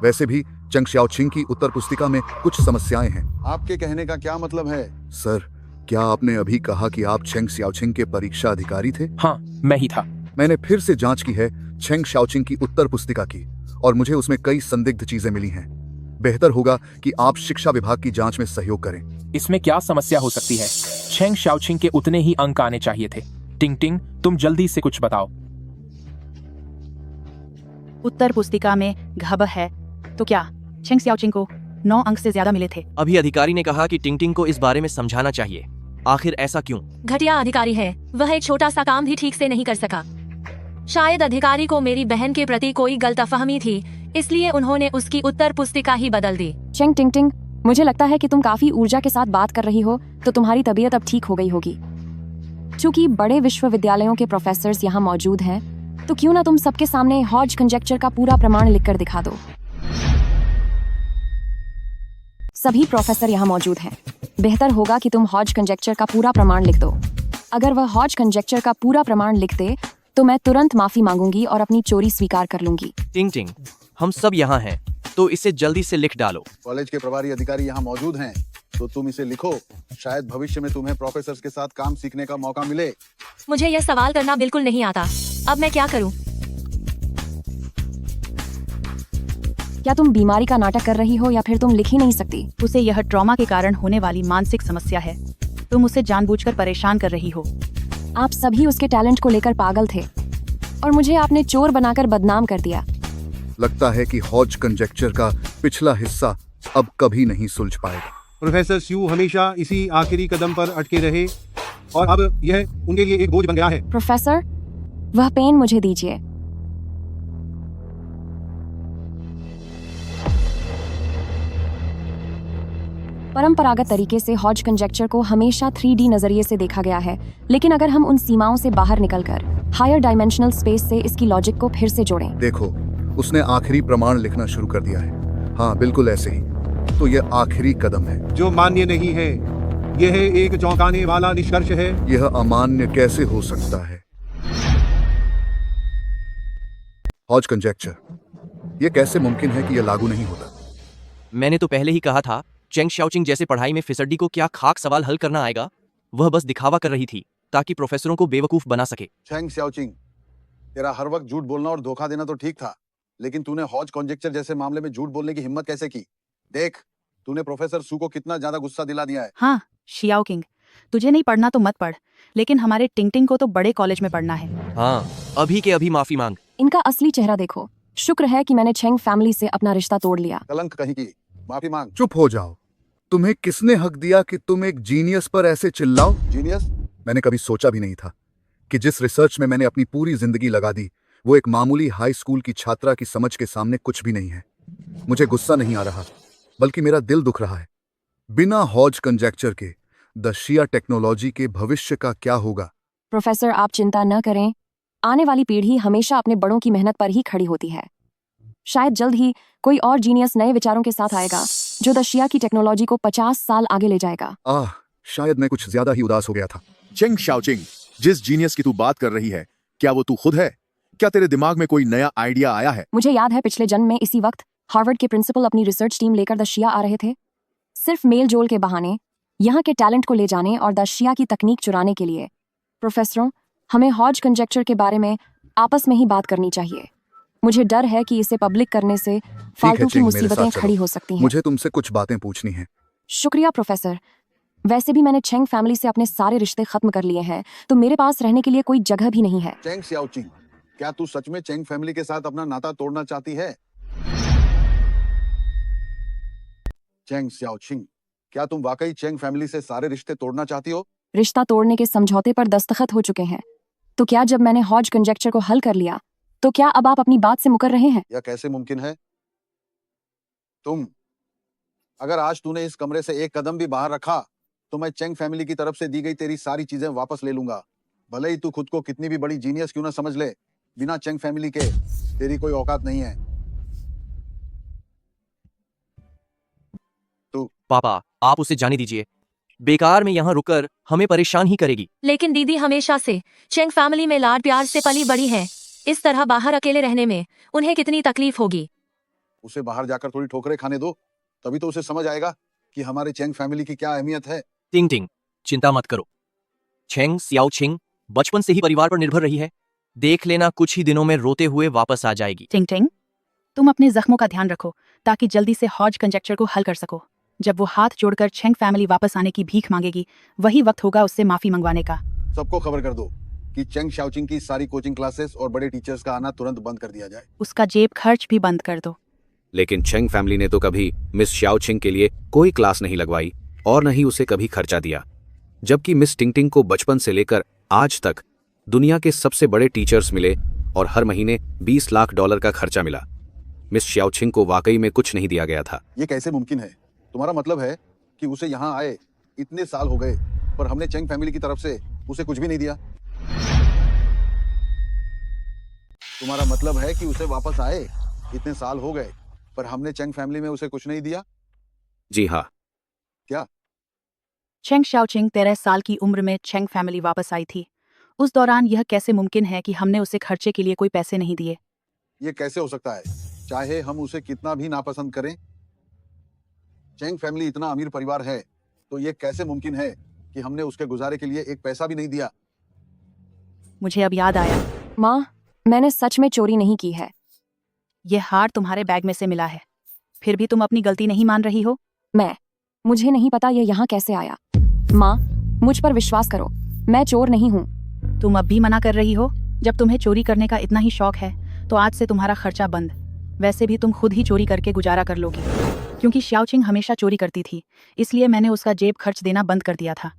वैसे भी चेंग शाओचिंग की उत्तर पुस्तिका में कुछ समस्याएं हैं। आपके कहने का क्या मतलब है? सर, क्या आपने अभी कहा कि आप चेंग शाओचिंग के परीक्षा अधिकारी थे? हाँ, मैं ही था। मैंने फिर से जांच की है चेंग शाओचिंग की उत्तर पुस्तिका की और मुझे उसमें कई संदिग्ध चीजें मिली हैं। बेहतर होगा कि आप शिक्षा विभाग की जांच में सहयोग करें। इसमें क्या समस्या हो सकती है? चेंग शाओचिंग के उतने ही अंक आने चाहिए थे। टिंगटिंग, तुम जल्दी से कुछ बताओ। उत्तर पुस्तिका में घब है तो क्या चेंग शाओचिंग को 9 अंक से ज्यादा मिले थे? अभी अधिकारी ने कहा कि टिंगटिंग को इस बारे में समझाना चाहिए। आखिर ऐसा क्यों? घटिया अधिकारी है। वह एक छोटा सा काम भी ठीक से नहीं कर सका। शायद अधिकारी को मेरी बहन के प्रति कोई गलतफहमी थी, इसलिए उन्होंने उसकी उत्तर पुस्तिका ही बदल दी। चेंग टिंगटिंग, मुझे लगता है कि तुम काफी ऊर्जा के साथ बात कर रही हो, तो तुम्हारी तबीयत अब ठीक हो गई होगी। चूंकि बड़े विश्वविद्यालयों के प्रोफेसर्स यहाँ मौजूद हैं, तो क्यों ना तुम सबके सामने हॉज कंजेक्चर का पूरा प्रमाण लिखकर दिखा दो। सभी प्रोफेसर यहाँ मौजूद हैं। बेहतर होगा कि तुम हॉज कंजेक्चर का पूरा प्रमाण लिख दो। अगर वह हॉज कंजेक्चर का पूरा प्रमाण लिख दे तो मैं तुरंत माफी मांगूंगी और अपनी चोरी स्वीकार कर लूंगी। टिंगटिंग, हम सब यहाँ हैं, तो इसे जल्दी से लिख डालो। कॉलेज के प्रभारी अधिकारी यहाँ मौजूद हैं, तो तुम इसे लिखो। शायद भविष्य में तुम्हें प्रोफेसर्स के साथ काम सीखने का मौका मिले। मुझे यह सवाल करना बिल्कुल नहीं आता। अब मैं क्या करूं? क्या तुम बीमारी का नाटक कर रही हो या फिर तुम लिख ही नहीं सकती? उसे यह ट्रॉमा के कारण होने वाली मानसिक समस्या है। तुम उसे जानबूझकर परेशान कर रही हो। आप सभी उसके टैलेंट को लेकर पागल थे और मुझे आपने चोर बनाकर बदनाम कर दिया। लगता है कि हॉज कंजेक्चर का पिछला हिस्सा अब कभी नहीं सुलझ पाएगा। प्रोफेसर स्यू हमेशा इसी आखिरी कदम पर अटके रहे और अब यह उनके लिए एक बोझ बन गया है। प्रोफेसर, वह पेन मुझे दीजिए। परंपरागत तरीके से हॉज कंजेक्चर को हमेशा 3D नजरिए से देखा गया है, लेकिन अगर हम उन सीमाओं से बाहर निकलकर हायर डायमेंशनल स्पेस से इसकी लॉजिक को फिर से जोड़ें। देखो, उसने आखिरी प्रमाण लिखना शुरू कर दिया है। हाँ, बिल्कुल ऐसे ही। तो यह आखिरी कदम है जो मान्य नहीं है। यह एक चौंकाने वाला निष्कर्ष है। यह अमान्य कैसे हो सकता है? हॉज कंजेक्चर, यह कैसे मुमकिन है कि यह लागू नहीं होता? मैंने तो पहले ही कहा था, चेंग शाओचिंग जैसे पढ़ाई में फिसड्डी को क्या खाक सवाल हल करना आएगा। वह बस दिखावा कर रही थी ताकि प्रोफेसरों को बेवकूफ बना सके। चेंग शाओचिंग, तेरा हर वक्त झूठ बोलना और धोखा देना तो ठीक था, लेकिन तूने हॉज कॉन्जेक्चर जैसे मामले में झूठ बोलने की हिम्मत कैसे की? देख, तूने प्रोफेसर सू को कितना ज्यादा गुस्सा दिला दिया है। हाँ शियाओ किंग, तुझे नहीं पढ़ना तो मत पढ़, लेकिन हमारे टिंगटिंग को तो बड़े कॉलेज में पढ़ना है। हाँ, अभी के अभी माफी मांग। इनका असली चेहरा देखो। शुक्र है कि मैंने चेंग फैमिली से अपना रिश्ता तोड़ लिया। कलंक कहीं की, माफी मांग। चुप हो जाओ। तुम्हें किसने हक दिया कि तुम एक जीनियस पर ऐसे चिल्लाओ? जीनियस? मैंने कभी सोचा भी नहीं था कि जिस रिसर्च में मैंने अपनी पूरी जिंदगी लगा दी, वो एक मामूली हाई स्कूल की छात्रा की समझ के सामने कुछ भी नहीं है। मुझे गुस्सा नहीं आ रहा, बल्कि मेरा दिल दुख रहा है। बिना हॉज कंजेक्चर के द शिया टेक्नोलॉजी के भविष्य का क्या होगा? प्रोफेसर, आप चिंता न करें। आने वाली पीढ़ी हमेशा अपने बड़ों की मेहनत पर ही खड़ी होती है। शायद जल्द ही कोई और जीनियस नए विचारों के साथ आएगा जो द शिया की टेक्नोलॉजी को 50 साल आगे ले जाएगा। शायद मैं कुछ ज्यादा ही उदास हो गया था। चेंग शाओचिंग, जिस जीनियस की तू बात कर रही है, क्या वो तू खुद है? क्या तेरे दिमाग में कोई नया आइडिया आया है? मुझे याद है पिछले जन्म में इसी वक्त हार्वर्ड के प्रिंसिपल अपनी रिसर्च टीम लेकर द शिया आ रहे थे, सिर्फ मेल जोल के बहाने यहाँ के टैलेंट को ले जाने और द शिया की तकनीक चुराने के लिए। प्रोफेसरों, हमें हॉज कंजेक्चर के बारे में आपस में ही बात करनी चाहिए। मुझे डर है कि इसे पब्लिक करने से फालतू की चेंग, मेरे मुसीबतें साथ चलो। खड़ी हो सकती हैं। मुझे तुमसे कुछ बातें पूछनी हैं। शुक्रिया प्रोफेसर। वैसे भी मैंने चेंग फैमिली से अपने सारे रिश्ते खत्म कर लिए हैं, तो मेरे पास रहने के लिए कोई जगह भी नहीं है। चेंग शाओचिंग, क्या तू सच में चेंग फैमिली के साथ अपना नाता तोड़ना चाहती है? चेंग शाओचिंग, क्या तुम वाकई चेंग फैमिली से सारे रिश्ते तोड़ना चाहती हो? रिश्ता तोड़ने के समझौते पर दस्तखत हो चुके हैं, तो क्या जब मैंने हॉज कंजेक्चर को हल कर लिया, तो क्या अब आप अपनी बात से मुकर रहे हैं? यह कैसे मुमकिन है? अगर आज तूने इस कमरे से एक कदम भी बाहर रखा, तो मैं चेंग फैमिली की तरफ से दी गई तेरी सारी चीजें वापस ले लूंगा। भले ही तू खुद को कितनी भी बड़ी जीनियस क्यों ना समझ ले, बिना चेंग फैमिली के तेरी कोई औकात नहीं है। पापा, आप उसे जाने दीजिए। बेकार में यहाँ रुककर हमें परेशान ही करेगी। लेकिन दीदी हमेशा से चेंग फैमिली में लाड प्यार से पली बड़ी है। इस तरह बाहर अकेले रहने में उन्हें कितनी तकलीफ होगी। उसे बाहर जाकर थोड़ी ठोकरें खाने दो, तभी तो उसे समझ आएगा कि हमारे चेंग फैमिली की क्या अहमियत है। टिंग टिंग, चिंता मत करो। चेंग शाओचिंग बचपन से ही परिवार पर निर्भर रही है। देख लेना, कुछ ही दिनों में रोते हुए वापस आ जाएगी। टिंग टिंग, तुम अपने जख्मों का ध्यान रखो ताकि जल्दी से हॉज कंजेक्चर को हल कर सको। जब वो हाथ जोड़कर चेंग फैमिली वापस आने की भीख मांगेगी, वही वक्त होगा उससे माफी मंगवाने का। सबको खबर कर दो कि चेंग शाओचिंग की सारी कोचिंग क्लासेस और बड़े टीचर्स का आना तुरंत बंद कर दिया जाए। उसका जेब खर्च भी बंद कर दो। लेकिन चेंग फैमिली ने तो कभी मिस शाओचिंग के लिए कोई क्लास नहीं लगवाई और न ही उसे कभी खर्चा दिया, जबकि मिस टिंगटिंग को बचपन से लेकर आज तक दुनिया के सबसे बड़े टीचर्स मिले और हर महीने $20 लाख का खर्चा मिला। मिस शाओचिंग को वाकई में कुछ नहीं दिया गया था। ये कैसे मुमकिन है? तुम्हारा मतलब है कि उसे यहाँ आए इतने साल हो गए, पर हमने चेंग फैमिली की तरफ से उसे कुछ भी नहीं दिया? तुम्हारा मतलब है कि उसे वापस आए इतने साल हो गए, पर हमने चेंग फैमिली में उसे कुछ नहीं दिया? जी हाँ। क्या? चेंग शाओचिंग 13 साल की उम्र में चेंग फैमिली वापस आई थी। उस दौरान यह कैसे मुमकिन है कि हमने उसे खर्चे के लिए कोई पैसे नहीं दिए? ये कैसे हो सकता है, चाहे हम उसे कितना भी नापसंद करें? चेंग फैमिली इतना अमीर परिवार है, तो ये कैसे मुमकिन है कि हमने उसके गुजारे के लिए एक पैसा भी नहीं दिया? मुझे अब याद आया। माँ, मैंने सच में चोरी नहीं की है। यह हार तुम्हारे बैग में से मिला है, फिर भी तुम अपनी गलती नहीं मान रही हो। मुझे नहीं पता ये यहाँ कैसे आया। माँ, मुझ पर विश्वास करो, मैं चोर नहीं हूँ। तुम अब भी मना कर रही हो? जब तुम्हें चोरी करने का इतना ही शौक है, तो आज से तुम्हारा खर्चा बंद। वैसे भी तुम खुद ही चोरी करके गुजारा कर लोगी, क्योंकि शाओचिंग हमेशा चोरी करती थी, इसलिए मैंने उसका जेब खर्च देना बंद कर दिया था।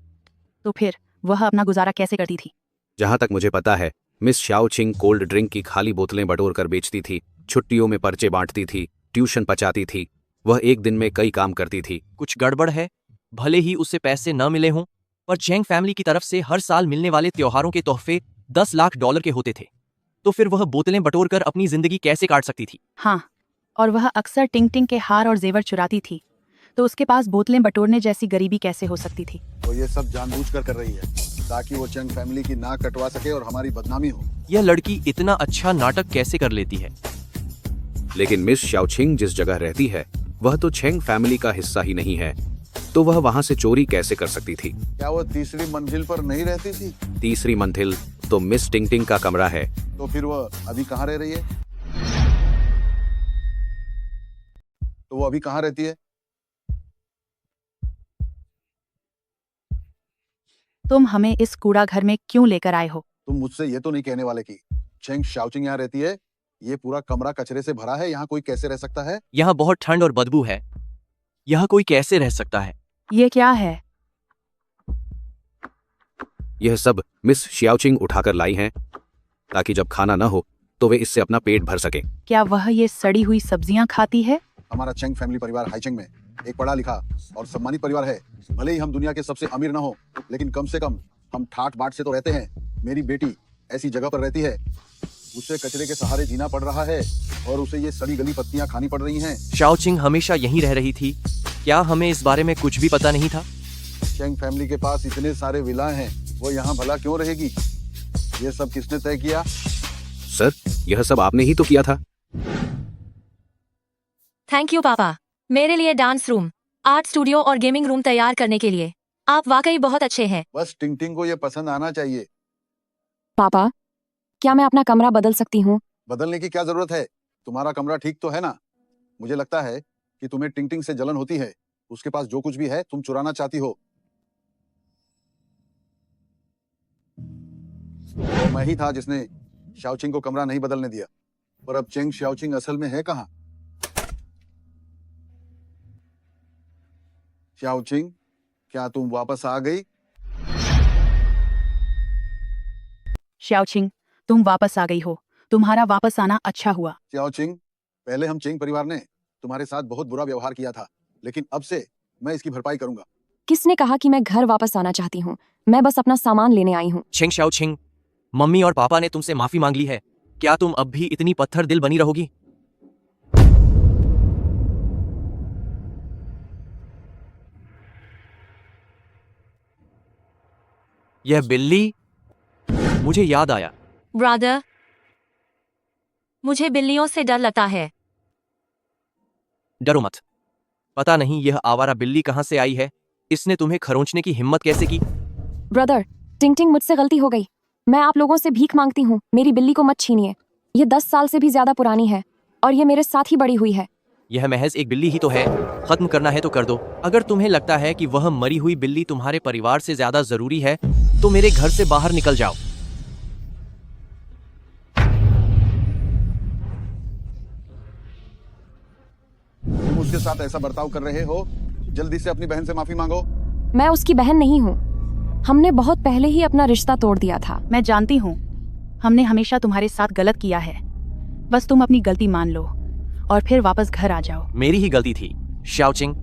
तो फिर वह अपना गुजारा कैसे करती थी? जहाँ तक मुझे पता है, मिस शाओचिंग कोल्ड ड्रिंक की खाली बोतलें बटोर कर बेचती थी, छुट्टियों में पर्चे बांटती थी, ट्यूशन पचाती थी। वह एक दिन में कई काम करती थी। कुछ गड़बड़ है? भले ही उससे पैसे न मिले हों, पर चैंग फैमिली की तरफ से हर साल मिलने वाले त्योहारों के तोहफे $10 लाख के होते थे। तो फिर वह बोतलें बटोरकर अपनी जिंदगी कैसे काट सकती थी? हाँ, और वह अक्सर टिंग के हार और जेवर चुराती थी, तो उसके पास बोतलें बटोरने जैसी गरीबी कैसे हो सकती थी? वो ये सब जानबूझकर कर रही है ताकि वो चंग फैमिली की नाक कटवा सके और हमारी बदनामी हो। यह लड़की इतना अच्छा नाटक कैसे कर लेती है? लेकिन मिस शाओचिंग जिस जगह रहती है वह तो चेंग फैमिली का हिस्सा ही नहीं है, तो वह वहां से चोरी कैसे कर सकती थी? क्या वो तीसरी मंजिल पर नहीं रहती थी? तीसरी मंजिल तो मिस टिंग का कमरा है। तो फिर वो अभी कहाँ रह रही है? तो वो अभी कहाँ रहती है? तुम हमें इस कूड़ा घर में क्यों लेकर आए हो? तुम मुझसे ये तो नहीं कहने वाले कि चेंग शाओचिंग यहाँ रहती है? ये पूरा कमरा कचरे से भरा है, यहाँ कोई कैसे रह सकता है? यहाँ बहुत ठंड और बदबू है, यहाँ कोई कैसे रह सकता है? ये क्या है? यह सब मिस शाओचिंग उठाकर लाई हैं ताकि जब खाना न हो तो वे इससे अपना पेट भर सके। क्या वह ये सड़ी हुई सब्जियां खाती है? हमारा चेंग फैमिली परिवार हाईचेंग में एक पढ़ा लिखा और सम्मानित परिवार है। भले ही हम दुनिया के सबसे अमीर न हो, लेकिन कम से कम हम ठाट बाट से तो रहते हैं। मेरी बेटी ऐसी जगह पर रहती है, उसे कचरे के सहारे जीना पड़ रहा है और उसे ये सड़ी गली पत्तियां खानी पड़ रही हैं। शाओचिंग हमेशा यहीं रह रही थी, क्या हमें इस बारे में कुछ भी पता नहीं था? चेंग फैमिली के पास इतने सारे विलाएं हैं, वो यहाँ भला क्यों रहेगी? ये सब किसने तय किया? सर, यह सब आपने ही तो किया था। थैंक यू पापा, मेरे लिए डांस रूम, आर्ट स्टूडियो और गेमिंग रूम तैयार करने के लिए। आप वाकई बहुत अच्छे हैं। बस टिंग को ये पसंद आना चाहिए। पापा, क्या मैं अपना कमरा बदल सकती हूँ? बदलने की क्या जरूरत है? तुम्हारा कमरा ठीक तो है ना? मुझे लगता है कि तुम्हें टिंग से जलन होती है। उसके पास जो कुछ भी है तुम चुराना चाहती हो। और मैं ही था जिसने शाओचिंग को कमरा नहीं बदलने दिया, पर अब चेंग शाओचिंग असल में है कहाँ? शाओचिंग, क्या तुम वापस आ गई? शाओचिंग, तुम वापस आ गई हो। तुम्हारा वापस आना अच्छा हुआ। शाओचिंग, पहले हम चेंग परिवार ने तुम्हारे साथ बहुत बुरा व्यवहार किया था, लेकिन अब से मैं इसकी भरपाई करूंगा। किसने कहा कि मैं घर वापस आना चाहती हूँ? मैं बस अपना सामान लेने आई हूँ। चेंग शाओचिंग, मम्मी और पापा ने तुमसे माफी मांग ली है। क्या तुम अब भी इतनी पत्थर दिल बनी रहोगी? यह बिल्ली, मुझे याद आया। ब्रदर, मुझे बिल्लियों से डर लगता है। डरो मत, पता नहीं यह आवारा बिल्ली कहां से आई है। इसने तुम्हें खरोंचने की हिम्मत कैसे की? ब्रदर, टिंग मुझसे गलती हो गई। मैं आप लोगों से भीख मांगती हूँ, मेरी बिल्ली को मत छीनिए। ये 10 साल से भी ज्यादा पुरानी है और ये मेरे साथ ही बड़ी हुई है। यह महज एक बिल्ली ही तो है, खत्म करना है तो कर दो। अगर तुम्हें लगता है कि वह मरी हुई बिल्ली तुम्हारे परिवार से ज्यादा जरूरी है तो मेरे घर से बाहर निकल जाओ। तुम उसके साथ ऐसा बर्ताव कर रहे हो, जल्दी से अपनी बहन से माफी मांगो। मैं उसकी बहन नहीं हूँ। हमने बहुत पहले ही अपना रिश्ता तोड़ दिया था। मैं जानती हूँ, हमने हमेशा तुम्हारे साथ गलत किया है। बस तुम अपनी गलती मान लो और फिर वापस घर आ जाओ। मेरी ही गलती थी शाओचिंग,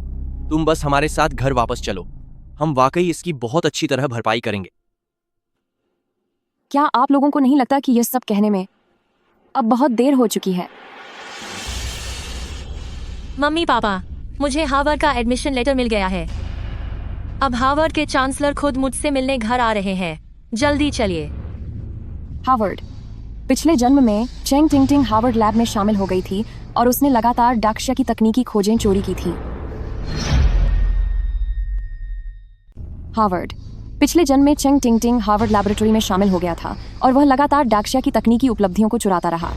तुम बस हमारे साथ घर वापस चलो। हम वाकई इसकी बहुत अच्छी तरह भरपाई करेंगे। क्या आप लोगों को नहीं लगता कि यह सब कहने में अब बहुत देर हो चुकी है? मम्मी पापा, मुझे हार्वर्ड का एडमिशन लेटर मिल गया है। अब हार्वर्ड के चांसलर खुद मुझसे मिलने घर आ रहे हैं। जल्दी चलिए। हार्वर्ड। पिछले जन्म में चेंग टिंग हार्वर्ड लैब में शामिल हो गई थी और उसने लगातार डाक्शिया की तकनीकी खोजें चोरी की थी। हार्वर्ड। पिछले जन्म में चेंग टिंग हार्वर्ड लैबोरेटरी में शामिल हो गया था और वह लगातार डाक्शिया की तकनीकी उपलब्धियों को चुराता रहा।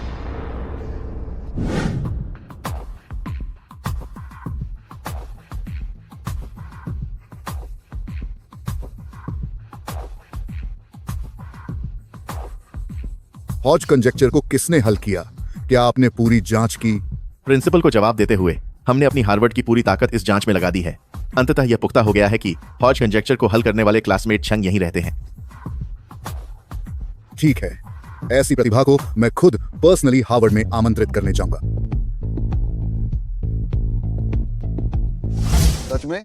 हॉज कंजेक्चर को किसने हल किया? क्या आपने पूरी जांच की? प्रिंसिपल को जवाब देते हुए हमने अपनी हार्वर्ड की पूरी ताकत इस जांच में लगा दी है। अंततः यह पुख्ता हो गया है कि हॉज कंजेक्चर को हल करने वाले क्लासमेट चंग यहीं रहते हैं। ठीक है, ऐसी प्रतिभा को मैं खुद पर्सनली हार्वर्ड में आमंत्रित करने जाऊंगा। सच में?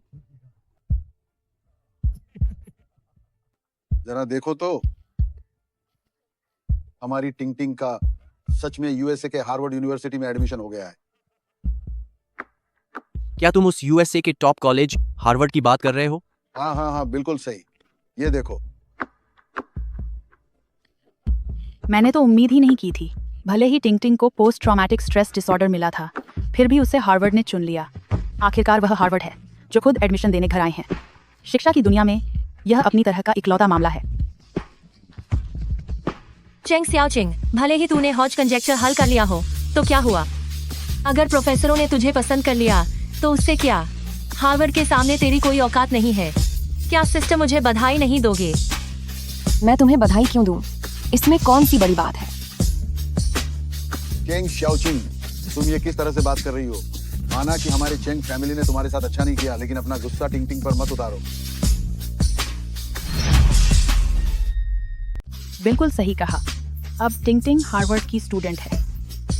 जरा देखो तो हमारी टिंग का सच में यूएसए के हार्वर्ड यूनिवर्सिटी में एडमिशन हो गया है। क्या तुम उस यूएसए के टॉप कॉलेज हार्वर्ड की बात कर रहे हो? हाँ हाँ हाँ, बिल्कुल सही। ये देखो। मैंने तो उम्मीद ही नहीं की थी। भले ही टिंग को पोस्ट ट्रॉमेटिक स्ट्रेस डिसऑर्डर मिला था, फिर भी उसे हार्वर्ड ने चुन लिया। आखिरकार वह हार्वर्ड है जो खुद एडमिशन देने घर आए हैं। शिक्षा की दुनिया में यह अपनी तरह का इकलौता मामला है। चेंग सियाओचिंग, भले ही तूने हॉज कंजेक्चर हल कर लिया हो, तो क्या हुआ? अगर प्रोफेसरों ने तुझे पसंद कर लिया तो उससे क्या? हार्वर्ड के सामने तेरी कोई औकात नहीं है। क्या सिस्टर मुझे बधाई नहीं दोगे? मैं तुम्हें बधाई क्यों दूं? इसमें कौन सी बड़ी बात है? चेंग शाओचिंग, तुम ये किस तरह से बात कर रही हो? माना कि हमारे चेंग फैमिली ने तुम्हारे साथ अच्छा नहीं किया, लेकिन अपना गुस्सा टिंग पर मत उतारो। बिल्कुल सही कहा। अब टिंग हार्वर्ड की स्टूडेंट है।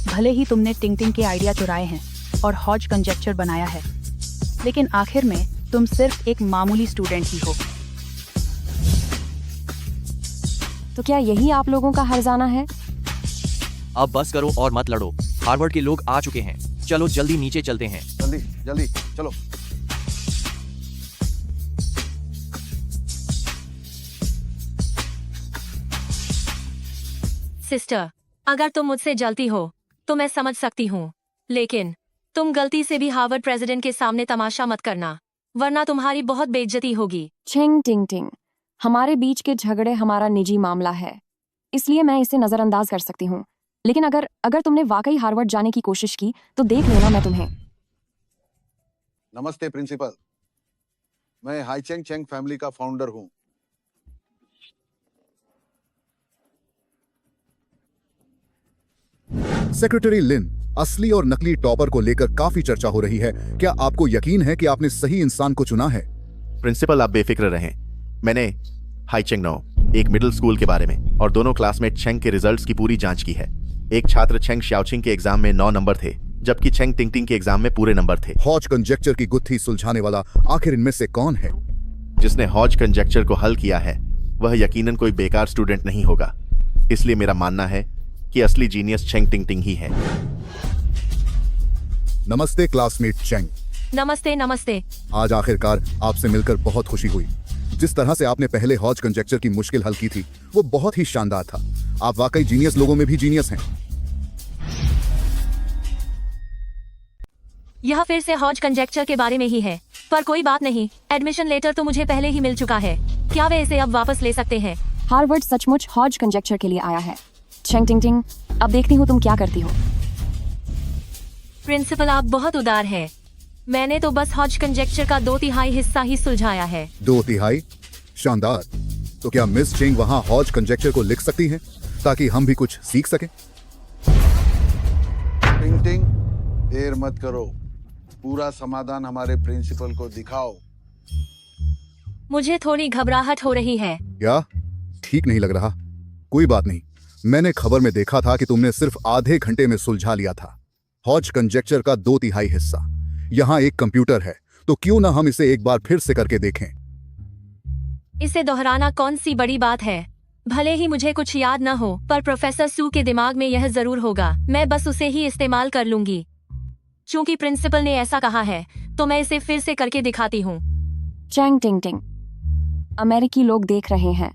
भले ही तुमने टिंग के आइडिया चुराए हैं और हॉज कंजेक्चर बनाया है, लेकिन आखिर में तुम सिर्फ एक मामूली स्टूडेंट ही हो। तो क्या यही आप लोगों का हर्जाना है? अब बस करो और मत लड़ो। हार्वर्ड के लोग आ चुके हैं। चलो जल्दी नीचे चलते हैं। जल्दी जल्दी चलो। सिस्टर, अगर तुम मुझसे जलती हो तो मैं समझ सकती हूँ, लेकिन तुम गलती से भी हार्वर्ड प्रेसिडेंट के सामने तमाशा मत करना, वरना तुम्हारी बहुत बेइज्जती होगी। चेंग टिंग, हमारे बीच के झगड़े हमारा निजी मामला है, इसलिए मैं इसे नजरअंदाज कर सकती हूँ। लेकिन अगर तुमने वाकई हार्वर्ड जाने की कोशिश की तो देख लेना मैं तुम्हें। नमस्ते प्रिंसिपल, मैं हाईचेंग चेंग फैमिली का फाउंडर हूँ। सेक्रेटरी लिन, असली और नकली टॉपर को लेकर काफी चर्चा हो रही है। क्या आपको यकीन है कि आपने सही इंसान को चुना है? प्रिंसिपल, आप बेफिक्र रहें। मैंने हाईचेंग नो, एक मिडिल स्कूल के बारे में और दोनों क्लासमेट चेंग के रिजल्ट्स की पूरी जांच की है। एक छात्र चेंग शाओचिंग के एग्जाम में 9 नंबर थे, जबकि चेंग टिंग के एग्जाम में पूरे नंबर थे। हॉज कंजेक्चर की गुत्थी सुलझाने वाला आखिर इनमें से कौन है? जिसने हॉज कंजेक्चर को हल किया है वह यकीनन कोई बेकार स्टूडेंट नहीं होगा। इसलिए मेरा मानना है कि असली जीनियस चेंग टिंग ही है। नमस्ते क्लासमेट चेंग। नमस्ते नमस्ते। आज आखिरकार आपसे मिलकर बहुत खुशी हुई। जिस तरह से आपने पहले हॉज कंजेक्चर की मुश्किल हल की थी वो बहुत ही शानदार था। आप वाकई जीनियस लोगों में भी जीनियस हैं। यह फिर से हॉज कंजेक्चर के बारे में ही है, पर कोई बात नहीं, एडमिशन लेटर तो मुझे पहले ही मिल चुका है। क्या वे इसे अब वापस ले सकते हैं? हार्वर्ड सचमुच हॉज कंजेक्चर के लिए आया है। चेंग टिंग, अब देखती हूँ तुम क्या करती हो। प्रिंसिपल, आप बहुत उदार हैं। मैंने तो बस हॉज कंजेक्चर का 2/3 हिस्सा ही सुलझाया है। 2/3? शानदार। तो क्या मिस चेंग वहां हॉज कंजेक्चर को लिख सकती हैं ताकि हम भी कुछ सीख सकें? टिंग, देर मत करो, पूरा समाधान हमारे प्रिंसिपल को दिखाओ। मुझे थोड़ी घबराहट हो रही है। क्या? ठीक नहीं लग रहा? कोई बात नहीं, मैंने खबर में देखा था कि तुमने सिर्फ आधे घंटे में सुलझा लिया था हॉज कंजेक्चर का 2/3 हिस्सा। यहाँ एक कंप्यूटर है, तो क्यों ना हम इसे एक बार फिर से करके देखें। इसे दोहराना कौन सी बड़ी बात है? भले ही मुझे कुछ याद न हो, पर प्रोफेसर सू के दिमाग में यह जरूर होगा। मैं बस उसे ही इस्तेमाल कर लूंगी। चूंकि प्रिंसिपल ने ऐसा कहा है, तो मैं इसे फिर से करके दिखाती हूँ। चेंग टिंग, अमेरिकी लोग देख रहे हैं।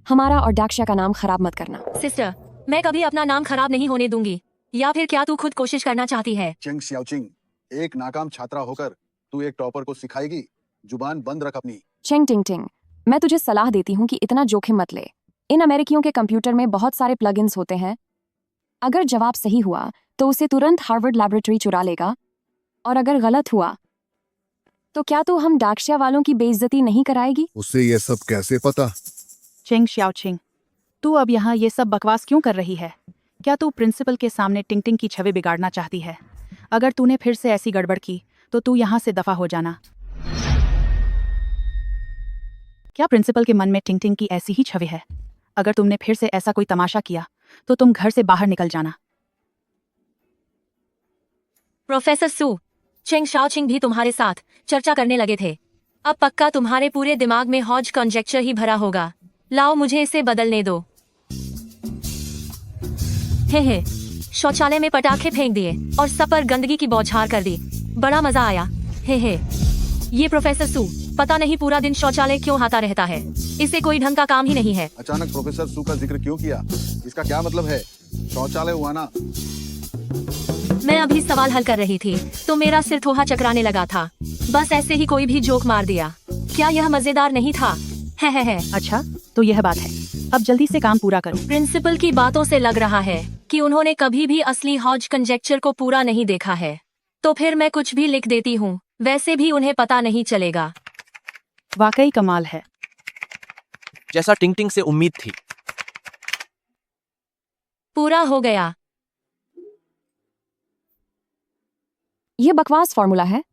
हमारा और डाक्शिया का नाम खराब मत करना। सिस्टर, मैं कभी अपना नाम खराब नहीं होने दूंगी। या फिर क्या तू खुद कोशिश करना चाहती है? चेंग शाओचिंग, एक नाकाम छात्रा होकर तू एक टॉपर को सिखाएगी? जुबान बंद रख अपनी। चेंग टिंग, मैं तुझे सलाह देती हूँ कि इतना जोखिम मत ले। इन अमेरिकियों के कंप्यूटर में बहुत सारे प्लगइन्स होते हैं। अगर जवाब सही हुआ तो उसे तुरंत हार्वर्ड लैबोरेटरी चुरा लेगा, और अगर गलत हुआ तो क्या तू हम डाक्शिया वालों की बेइज्जती नहीं कराएगी? उसे ये सब कैसे पता? चेंग शाओचिंग, तू अब यहाँ ये सब बकवास क्यों कर रही है? क्या तू प्रिंसिपल के सामने टिंग की छवि बिगाड़ना चाहती है? अगर तूने फिर से ऐसी गड़बड़ की तो तू यहाँ से दफा हो जाना। क्या प्रिंसिपल के मन में टिंग की ऐसी ही छवि है? अगर तुमने फिर से ऐसा कोई तमाशा किया तो तुम घर से बाहर निकल जाना। प्रोफेसर सू, चेंग शाओचिंग भी तुम्हारे साथ चर्चा करने लगे थे। अब पक्का तुम्हारे पूरे दिमाग में हॉज कंजेक्चर ही भरा होगा। लाओ मुझे इसे बदलने दो। हे शौचालय में पटाखे फेंक दिए और सब पर गंदगी की बौछार कर दी। बड़ा मजा आया। हे ये प्रोफेसर सू पता नहीं पूरा दिन शौचालय क्यों आता रहता है। इसे कोई ढंग का काम ही नहीं है। अचानक प्रोफेसर सू का जिक्र क्यों किया? इसका क्या मतलब है? शौचालय हुआ ना? मैं अभी सवाल हल कर रही थी तो मेरा सिर थोड़ा चकराने लगा था। बस ऐसे ही कोई भी जोक मार दिया। क्या यह मजेदार नहीं था? है। अच्छा तो यह बात है, अब जल्दी से काम पूरा करो। प्रिंसिपल की बातों से लग रहा है कि उन्होंने कभी भी असली हॉज कंजेक्चर को पूरा नहीं देखा है। तो फिर मैं कुछ भी लिख देती हूँ, वैसे भी उन्हें पता नहीं चलेगा। वाकई कमाल है। जैसा टिंगटिंग से उम्मीद थी। पूरा हो गया। ये बकवास फॉर्मूला है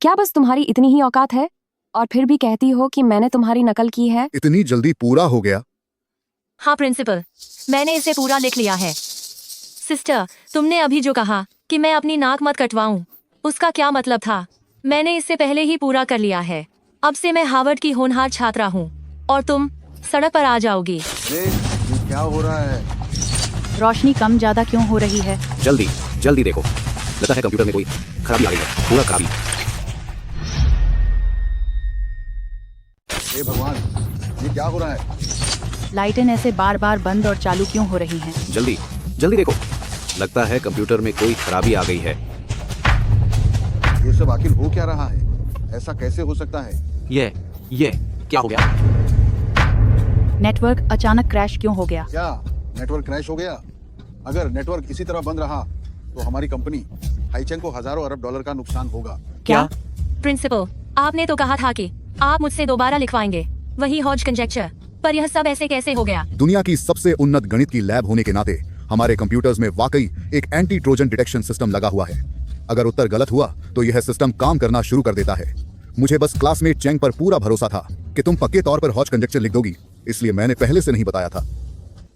क्या? बस तुम्हारी इतनी ही औकात है और फिर भी कहती हो कि मैंने तुम्हारी नकल की है? इतनी जल्दी पूरा हो गया? हाँ प्रिंसिपल, मैंने इसे पूरा लिख लिया है। सिस्टर, तुमने अभी जो कहा कि मैं अपनी नाक मत कटवाऊं, उसका क्या मतलब था? मैंने इससे पहले ही पूरा कर लिया है। अब से मैं हार्वर्ड की होनहार छात्रा हूँ और तुम सड़क पर आ जाओगी। ये क्या हो रहा है? रोशनी कम ज्यादा क्यों हो रही है? जल्दी देखो, लगता है कंप्यूटर में कोई खराबी आ गई है। पूरा खराबी। हे भगवान, ये क्या हो रहा है? लाइटें ऐसे बार बार बंद और चालू क्यों हो रही हैं? जल्दी देखो, लगता है कंप्यूटर में कोई खराबी आ गई है। ये सब आखिर हो क्या रहा है? ऐसा कैसे हो सकता है? ये क्या हो गया? नेटवर्क अचानक क्रैश क्यों हो गया? क्या नेटवर्क क्रैश हो गया? अगर नेटवर्क इसी तरह बंद रहा तो हमारी कंपनी हाइचेंग को हजारों अरब डॉलर का नुकसान होगा। क्या? प्रिंसिपल, आपने तो कहा था कि आप मुझसे दोबारा लिखवाएंगे वही हॉज कंजेक्चर, पर यह सब ऐसे कैसे हो गया? दुनिया की सबसे उन्नत गणित की लैब होने के नाते हमारे कंप्यूटर्स में वाकई एक एंटी ट्रोजन डिटेक्शन सिस्टम लगा हुआ है। अगर उत्तर गलत हुआ तो यह सिस्टम काम करना शुरू कर देता है। मुझे बस क्लासमेट चेंग पर पूरा भरोसा था कि तुम पक्के तौर पर हॉज कंजेक्चर लिख दोगी, इसलिए मैंने पहले से नहीं बताया था।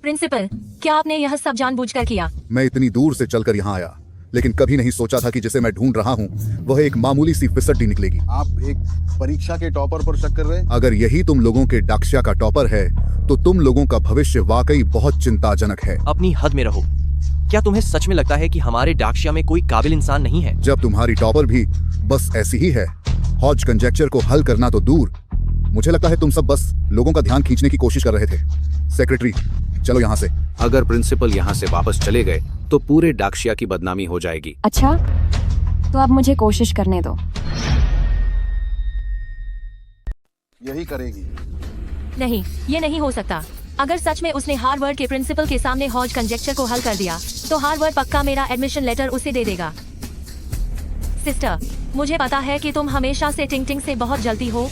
प्रिंसिपल, क्या आपने यह सब जानबूझकर किया? मैं इतनी दूर से चलकर यहाँ आया, लेकिन कभी नहीं सोचा था कि जिसे मैं ढूंढ रहा हूँ वह एक मामूली सी फिसड्डी निकलेगी। आप एक परीक्षा के टॉपर पर शक कर रहे हैं? अगर यही तुम लोगों के डाक्शिया का टॉपर है तो तुम लोगों का भविष्य वाकई बहुत चिंताजनक है। अपनी हद में रहो। क्या तुम्हें सच में लगता है कि हमारे डाक्शिया में कोई काबिल इंसान नहीं है? जब तुम्हारी टॉपर भी बस ऐसी ही है, हॉज कंजेक्चर को हल करना तो दूर, मुझे लगता है तुम सब बस लोगों का ध्यान खींचने की कोशिश कर रहे थे। सेक्रेटरी, चलो यहाँ से। अगर प्रिंसिपल यहाँ से वापस चले गए तो पूरे डाक्शिया की बदनामी हो जाएगी। अच्छा, तो अब मुझे कोशिश करने दो। यही करेगी। नहीं, ये नहीं हो सकता। अगर सच में उसने हार्वर्ड के प्रिंसिपल के सामने हॉज कंजेक्चर को हल कर दिया तो हार्वर्ड पक्का मेरा एडमिशन लेटर उसे दे देगा। सिस्टर, मुझे पता है कि तुम हमेशा से टिंगटिंग से बहुत जलती हो,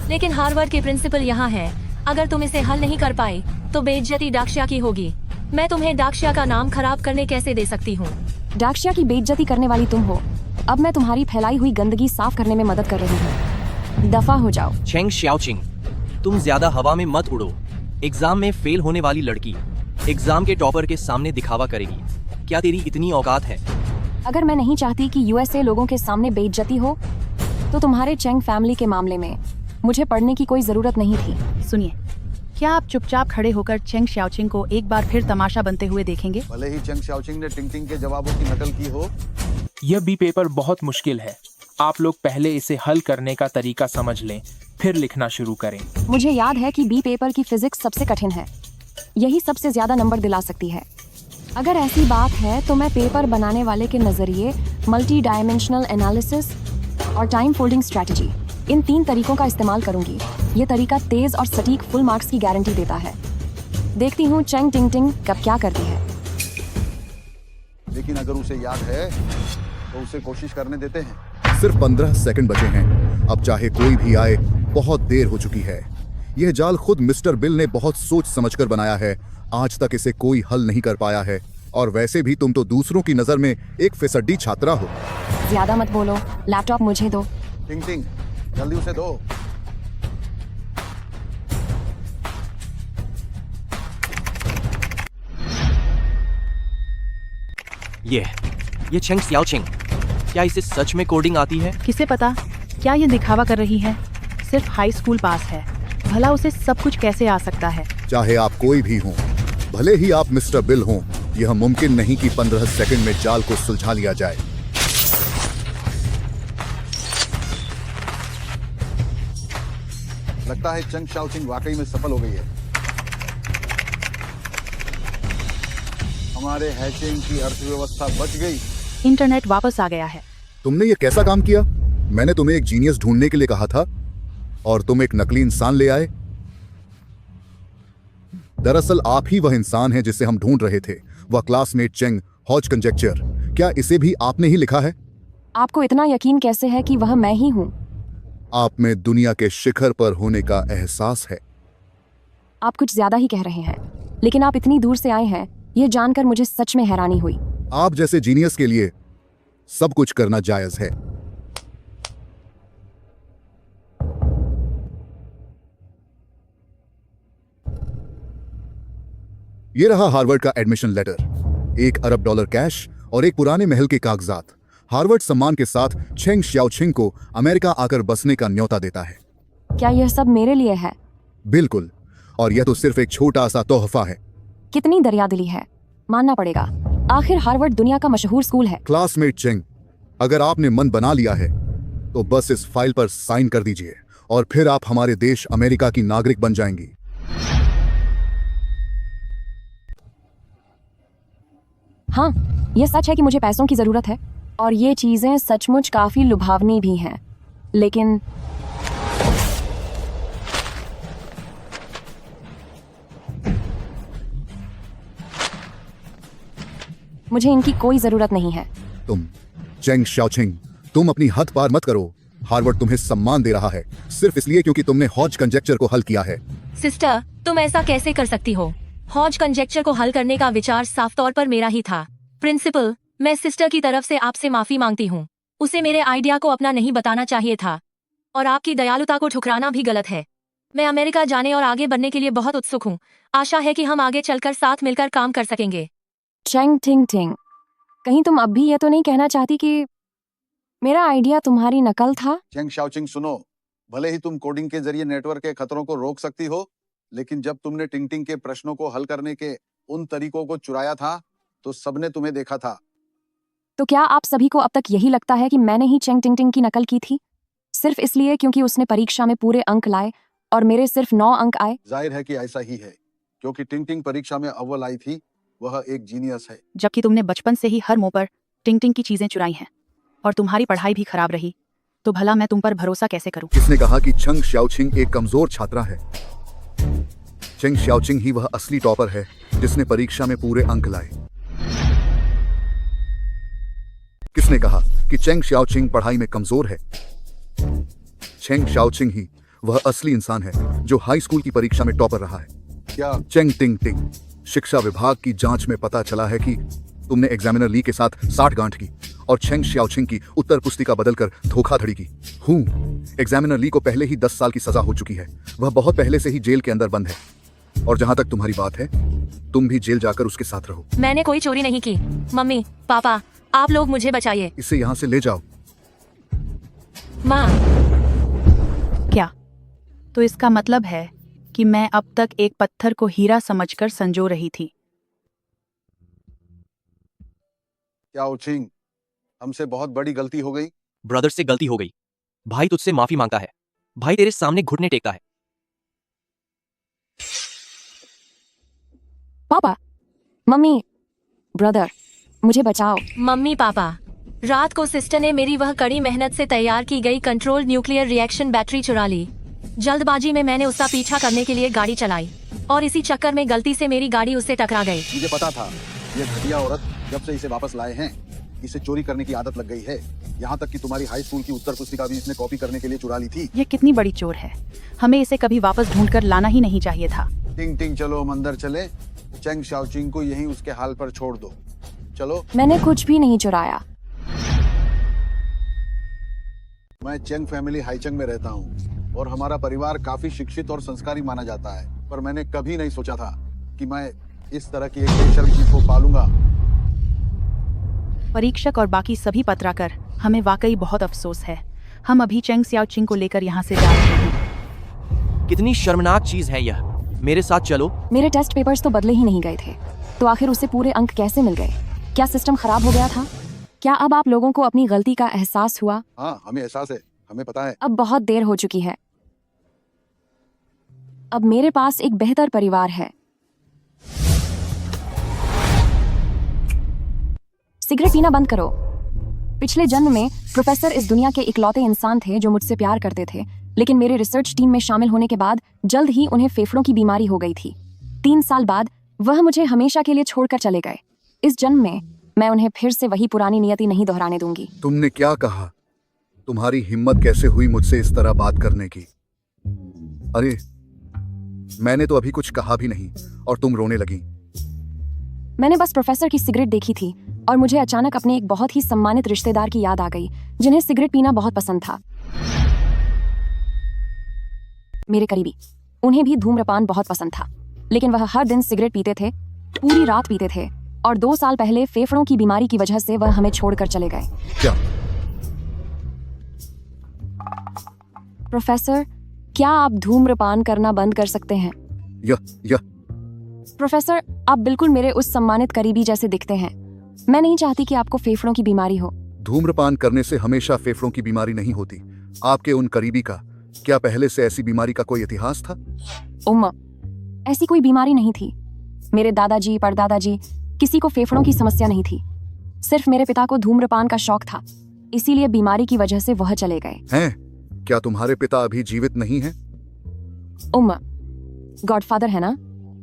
लेकिन हार्वर्ड के प्रिंसिपल यहाँ है। अगर तुम इसे हल नहीं कर पाई तो बेइज्जती डाक्शिया की होगी। मैं तुम्हें डाक्शिया का नाम खराब करने कैसे दे सकती हूँ? डाक्शिया की बेइज्जती करने वाली तुम हो। अब मैं तुम्हारी फैलाई हुई गंदगी साफ करने में मदद कर रही हूँ। दफा हो जाओ। चेंग शियाओचिंग, तुम ज्यादा हवा में मत उड़ो। एग्जाम में फेल होने वाली लड़की एग्जाम के टॉपर के सामने दिखावा करेगी। क्या तेरी इतनी औकात है? अगर मैं नहीं चाहती कि यूएसए लोगों के सामने बेइज्जती हो तो तुम्हारे चेंग फैमिली के मामले में मुझे पढ़ने की कोई जरूरत नहीं थी। सुनिए, क्या आप चुपचाप खड़े होकर चेंग शियाओचिंग को एक बार फिर तमाशा बनते हुए देखेंगे? भले ही चेंग शियाओचिंग ने टिंगटिंग के जवाबों की नकल की हो। यह बी पेपर बहुत मुश्किल है। आप लोग पहले इसे हल करने का तरीका समझ लें, फिर लिखना शुरू करें। मुझे याद है कि बी पेपर की फिजिक्स सबसे कठिन है। यही सबसे ज्यादा नंबर दिला सकती है। अगर ऐसी बात है तो मैं पेपर बनाने वाले के नजरिए मल्टी डायमेंशनल एनालिसिस और टाइम फोल्डिंग स्ट्रेटजी, इन 3 तरीकों का इस्तेमाल करूंगी। ये तरीका तेज और सटीक फुल मार्क्स की गारंटी देता है। देखती हूँ चेंग टिंगटिंग कब क्या करती है। लेकिन अगर उसे याद है तो उसे कोशिश करने देते हैं। सिर्फ 15 सेकंड बचे हैं। अब चाहे कोई भी आए, बहुत देर हो चुकी है। यह जाल खुद मिस्टर बिल ने बहुत सोच समझकर बनाया है। आज तक इसे कोई हल नहीं कर पाया है। और वैसे भी तुम तो दूसरों की नजर में एक फिसड्डी छात्रा हो। ज्यादा मत बोलो। लैपटॉप मुझे दो। टिंगटिंग, जल्दी उसे दो। ये चेंग शियाओचिंग, क्या इसे सच में कोडिंग आती है? किसे पता, क्या ये दिखावा कर रही है? सिर्फ हाई स्कूल पास है। भला उसे सब कुछ कैसे आ सकता है? चाहे आप कोई भी हों, भले ही आप मिस्टर बिल हों, यह मुमकिन नहीं कि 15 सेकंड में जाल को सुलझा लिया जाए। लगता है चंग शाओचिंग वाकई में सफल हो गई है। हमारे हैचिंग की अर्थव्यवस्था बच गई। इंटरनेट वापस आ गया है। तुमने ये कैसा काम किया? मैंने तुम्हें एक जीनियस ढूंढने के लिए कहा था और तुम एक नकली इंसान ले आए। दरअसल आप ही वह इंसान हैं जिसे हम ढूंढ रहे थे, वह क्लासमेट चेंग हॉज कंजेक्चर। क्या इसे भी आपने ही लिखा है? आपको इतना यकीन कैसे है कि वह मैं ही हूँ? आप में दुनिया के शिखर पर होने का एहसास है। आप कुछ ज्यादा ही कह रहे हैं, लेकिन आप इतनी दूर से आए हैं, यह जानकर मुझे सच में हैरानी हुई। आप जैसे जीनियस के लिए सब कुछ करना जायज है। ये रहा हार्वर्ड का एडमिशन लेटर, $1 अरब कैश और एक पुराने महल के कागजात। हार्वर्ड सम्मान के साथ चेंग शाओचिंग को अमेरिका आकर बसने का न्योता देता है। क्या यह सब मेरे लिए है? बिल्कुल, और यह तो सिर्फ एक छोटा सा तोहफा है। कितनी दरियादिली है, मानना पड़ेगा। आखिर हार्वर्ड दुनिया का मशहूर स्कूल है। क्लासमेट चेंग, अगर आपने मन बना लिया है तो बस इस फाइल पर साइन कर दीजिए और फिर आप हमारे देश अमेरिका की नागरिक बन जाएंगी। हाँ, यह सच है कि मुझे पैसों की जरूरत है और ये चीजें सचमुच काफी लुभावनी भी हैं, लेकिन मुझे इनकी कोई जरूरत नहीं है। तुम चेंग शाओचिंग, तुम अपनी हद पार मत करो। हार्वर्ड तुम्हें सम्मान दे रहा है सिर्फ इसलिए क्योंकि तुमने हॉज कंजेक्चर को हल किया है। सिस्टर, तुम ऐसा कैसे कर सकती हो? हॉज कंजेक्चर को हल करने का विचार साफ तौर पर मेरा ही था। प्रिंसिपल, मैं सिस्टर की तरफ से आपसे माफी मांगती हूँ। उसे मेरे आइडिया को अपना नहीं बताना चाहिए था और आपकी दयालुता को ठुकराना भी गलत है। मैं अमेरिका जाने और आगे बढ़ने के लिए बहुत उत्सुक हूँ। आशा है कि हम आगे चलकर साथ मिलकर काम कर सकेंगे। चेंग टिंग टिंग, कहीं तुम अब भी ये तो नहीं कहना चाहती कि मेरा आइडिया तुम्हारी नकल था? चेंग शाओचिंग सुनो, भले ही तुम कोडिंग के जरिए नेटवर्क के खतरों को रोक सकती हो, लेकिन जब तुमने टिंग टिंग के प्रश्नों को हल करने के उन तरीकों को चुराया था तो सबने तुम्हें देखा था। तो क्या आप सभी को अब तक यही लगता है कि मैंने ही चेंग टिंग टिंग की नकल की थी, सिर्फ इसलिए क्योंकि उसने परीक्षा में पूरे अंक लाए और मेरे सिर्फ 9 अंक आए? जाहिर है कि ऐसा ही है, क्योंकि टिंग टिंग परीक्षा में अव्वल आई थी। वह एक जीनियस है। जबकि तुमने बचपन से ही हर मुंह पर टिंग टिंग की चीजें चुराई हैं और तुम्हारी पढ़ाई भी खराब रही, तो भला मैं तुम पर भरोसा कैसे करूं? किसने कहा कि चेंग शाओचिंग एक कमजोर छात्रा है? चेंग शाओचिंग ही वह असली टॉपर है जिसने परीक्षा में पूरे अंक लाए। किसने कहा कि चेंग शाओचिंग पढ़ाई में कमजोर है? चेंग शाओचिंग ही वह असली इंसान है जो हाई स्कूल की परीक्षा में टॉपर रहा है। क्या चेंग टिंग टिंग, शिक्षा विभाग की जांच में पता चला है कि तुमने एग्जामिनर ली के साथ 60 गांठ की और चेंग शाओचिंग की उत्तर पुस्तिका बदलकर धोखाधड़ी की। एग्जामिनर ली को पहले ही 10 साल की सजा हो चुकी है। वह बहुत पहले से ही जेल के अंदर बंद है और जहां तक तुम्हारी बात है, तुम भी जेल जाकर उसके साथ रहो। मैंने कोई चोरी नहीं की। मम्मी, पापा, आप लोग मुझे बचाइए। इसे यहाँ से ले जाओ। माँ। क्या? तो इसका मतलब है कि मैं अब तक एक पत्थर को हीरा समझकर संजो रही थी। शाओचिंग, हमसे बहुत बड़ी गलती हो गई। ब्रदर से गलती हो गई। भाई तुझसे माफी मांगता है। भाई तेरे सामने घुटने टेकता है। पापा, मम्मी, ब्रदर, मुझे बचाओ। मम्मी पापा, रात को सिस्टर ने मेरी वह कड़ी मेहनत से तैयार की गई कंट्रोल न्यूक्लियर रिएक्शन बैटरी चुरा ली। जल्दबाजी में मैंने उसका पीछा करने के लिए गाड़ी चलाई और इसी चक्कर में गलती से मेरी गाड़ी उससे टकरा गई। मुझे पता था, ये घटिया औरत जब से इसे वापस लाए हैं, इसे चोरी करने की आदत लग गई है। यहाँ तक कि तुम्हारी हाई स्कूल की उत्तर पुस्तिका भी इसने कॉपी करने के लिए चुरा ली थी। ये कितनी बड़ी चोर है, हमें इसे कभी वापस ढूंढकर लाना ही नहीं चाहिए था। टिंग टिंग, चलो हम अंदर चले। चेंग शाओचिंग को यहीं उसके हाल पर छोड़ दो। चलो। मैंने कुछ भी नहीं चुराया। मैं चेंग फैमिली हाईचंग में रहता हूँ और हमारा परिवार काफी शिक्षित और संस्कारी माना जाता है, पर मैंने कभी नहीं सोचा था कि मैं इस तरह की एक बेशर्म चीज को पालूंगा। परीक्षक और बाकी सभी पत्रकार, हमें वाकई बहुत अफसोस है। हम अभी चेंग शाओचिंग को लेकर यहाँ से जा रहे हैं। कितनी शर्मनाक चीज है यह। मेरे साथ चलो। मेरे टेस्ट पेपर्स तो बदले ही नहीं गए थे, तो आखिर उसे पूरे अंक कैसे मिल गए? क्या सिस्टम खराब हो गया था? क्या अब आप लोगों को अपनी गलती का एहसास हुआ? हाँ, हमें एहसास है, हमें पता है। अब बहुत देर हो चुकी है। अब मेरे पास एक बेहतर परिवार है। सिगरेट पीना बंद करो। पिछले जन्म में प्रोफेसर इस दुनिया के इकलौते इंसान थे जो मुझसे प्यार करते थे, लेकिन मेरे रिसर्च टीम में शामिल होने के बाद जल्द ही उन्हें फेफड़ों की बीमारी हो गई थी। 3 साल बाद वह मुझे हमेशा के लिए छोड़कर चले गए। इस जन्म में मैं उन्हें फिर से वही पुरानी नियति नहीं दोहराने दूंगी। तुमने क्या कहा? तुम्हारी हिम्मत कैसे हुई मुझसे इस तरह बात करने की? अरे, मैंने तो अभी कुछ कहा भी नहीं और तुम रोने लगी। मैंने बस प्रोफेसर की सिगरेट देखी थी और मुझे अचानक अपने एक बहुत ही सम्मानित रिश्तेदार की याद आ गई जिन्हें सिगरेट पीना बहुत पसंद था। मेरे करीबी, उन्हें भी धूम्रपान बहुत पसंद था, लेकिन वह हर दिन सिगरेट पीते थे, पूरी रात पीते थे, और 2 साल पहले फेफड़ों की बीमारी की वजह से वह हमें छोड़कर चले गए। क्या? प्रोफेसर, क्या आप धूम्रपान करना बंद कर सकते हैं? यह प्रोफेसर, आप बिल्कुल मेरे उस सम्मानित करीबी जैसे दिखते हैं। मैं नहीं चाहती कि आपको फेफड़ों की बीमारी हो। धूम्रपान करने से हमेशा फेफड़ों की बीमारी नहीं होती। आपके उन करीबी का क्या पहले से ऐसी बीमारी का कोई इतिहास था? उम्मा, ऐसी कोई बीमारी नहीं थी। मेरे दादाजी, परदादाजी, किसी को फेफड़ों की समस्या नहीं थी। सिर्फ मेरे पिता को धूम्रपान का शौक था, इसीलिए बीमारी की वजह से वह चले गए। हैं? क्या तुम्हारे पिता अभी जीवित नहीं हैं? उम्मा, गॉडफादर है ना?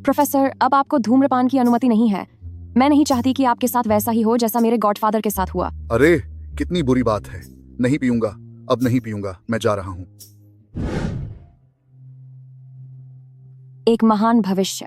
प्रोफेसर, अब आपको धूम्रपान की अनुमति नहीं है। मैं नहीं चाहती कि आपके साथ वैसा ही हो जैसा मेरे गॉडफादर के साथ हुआ। अरे, कितनी बुरी बात है। नहीं पीऊंगा, अब नहीं पीऊंगा, मैं जा रहा हूं। एक महान भविष्य।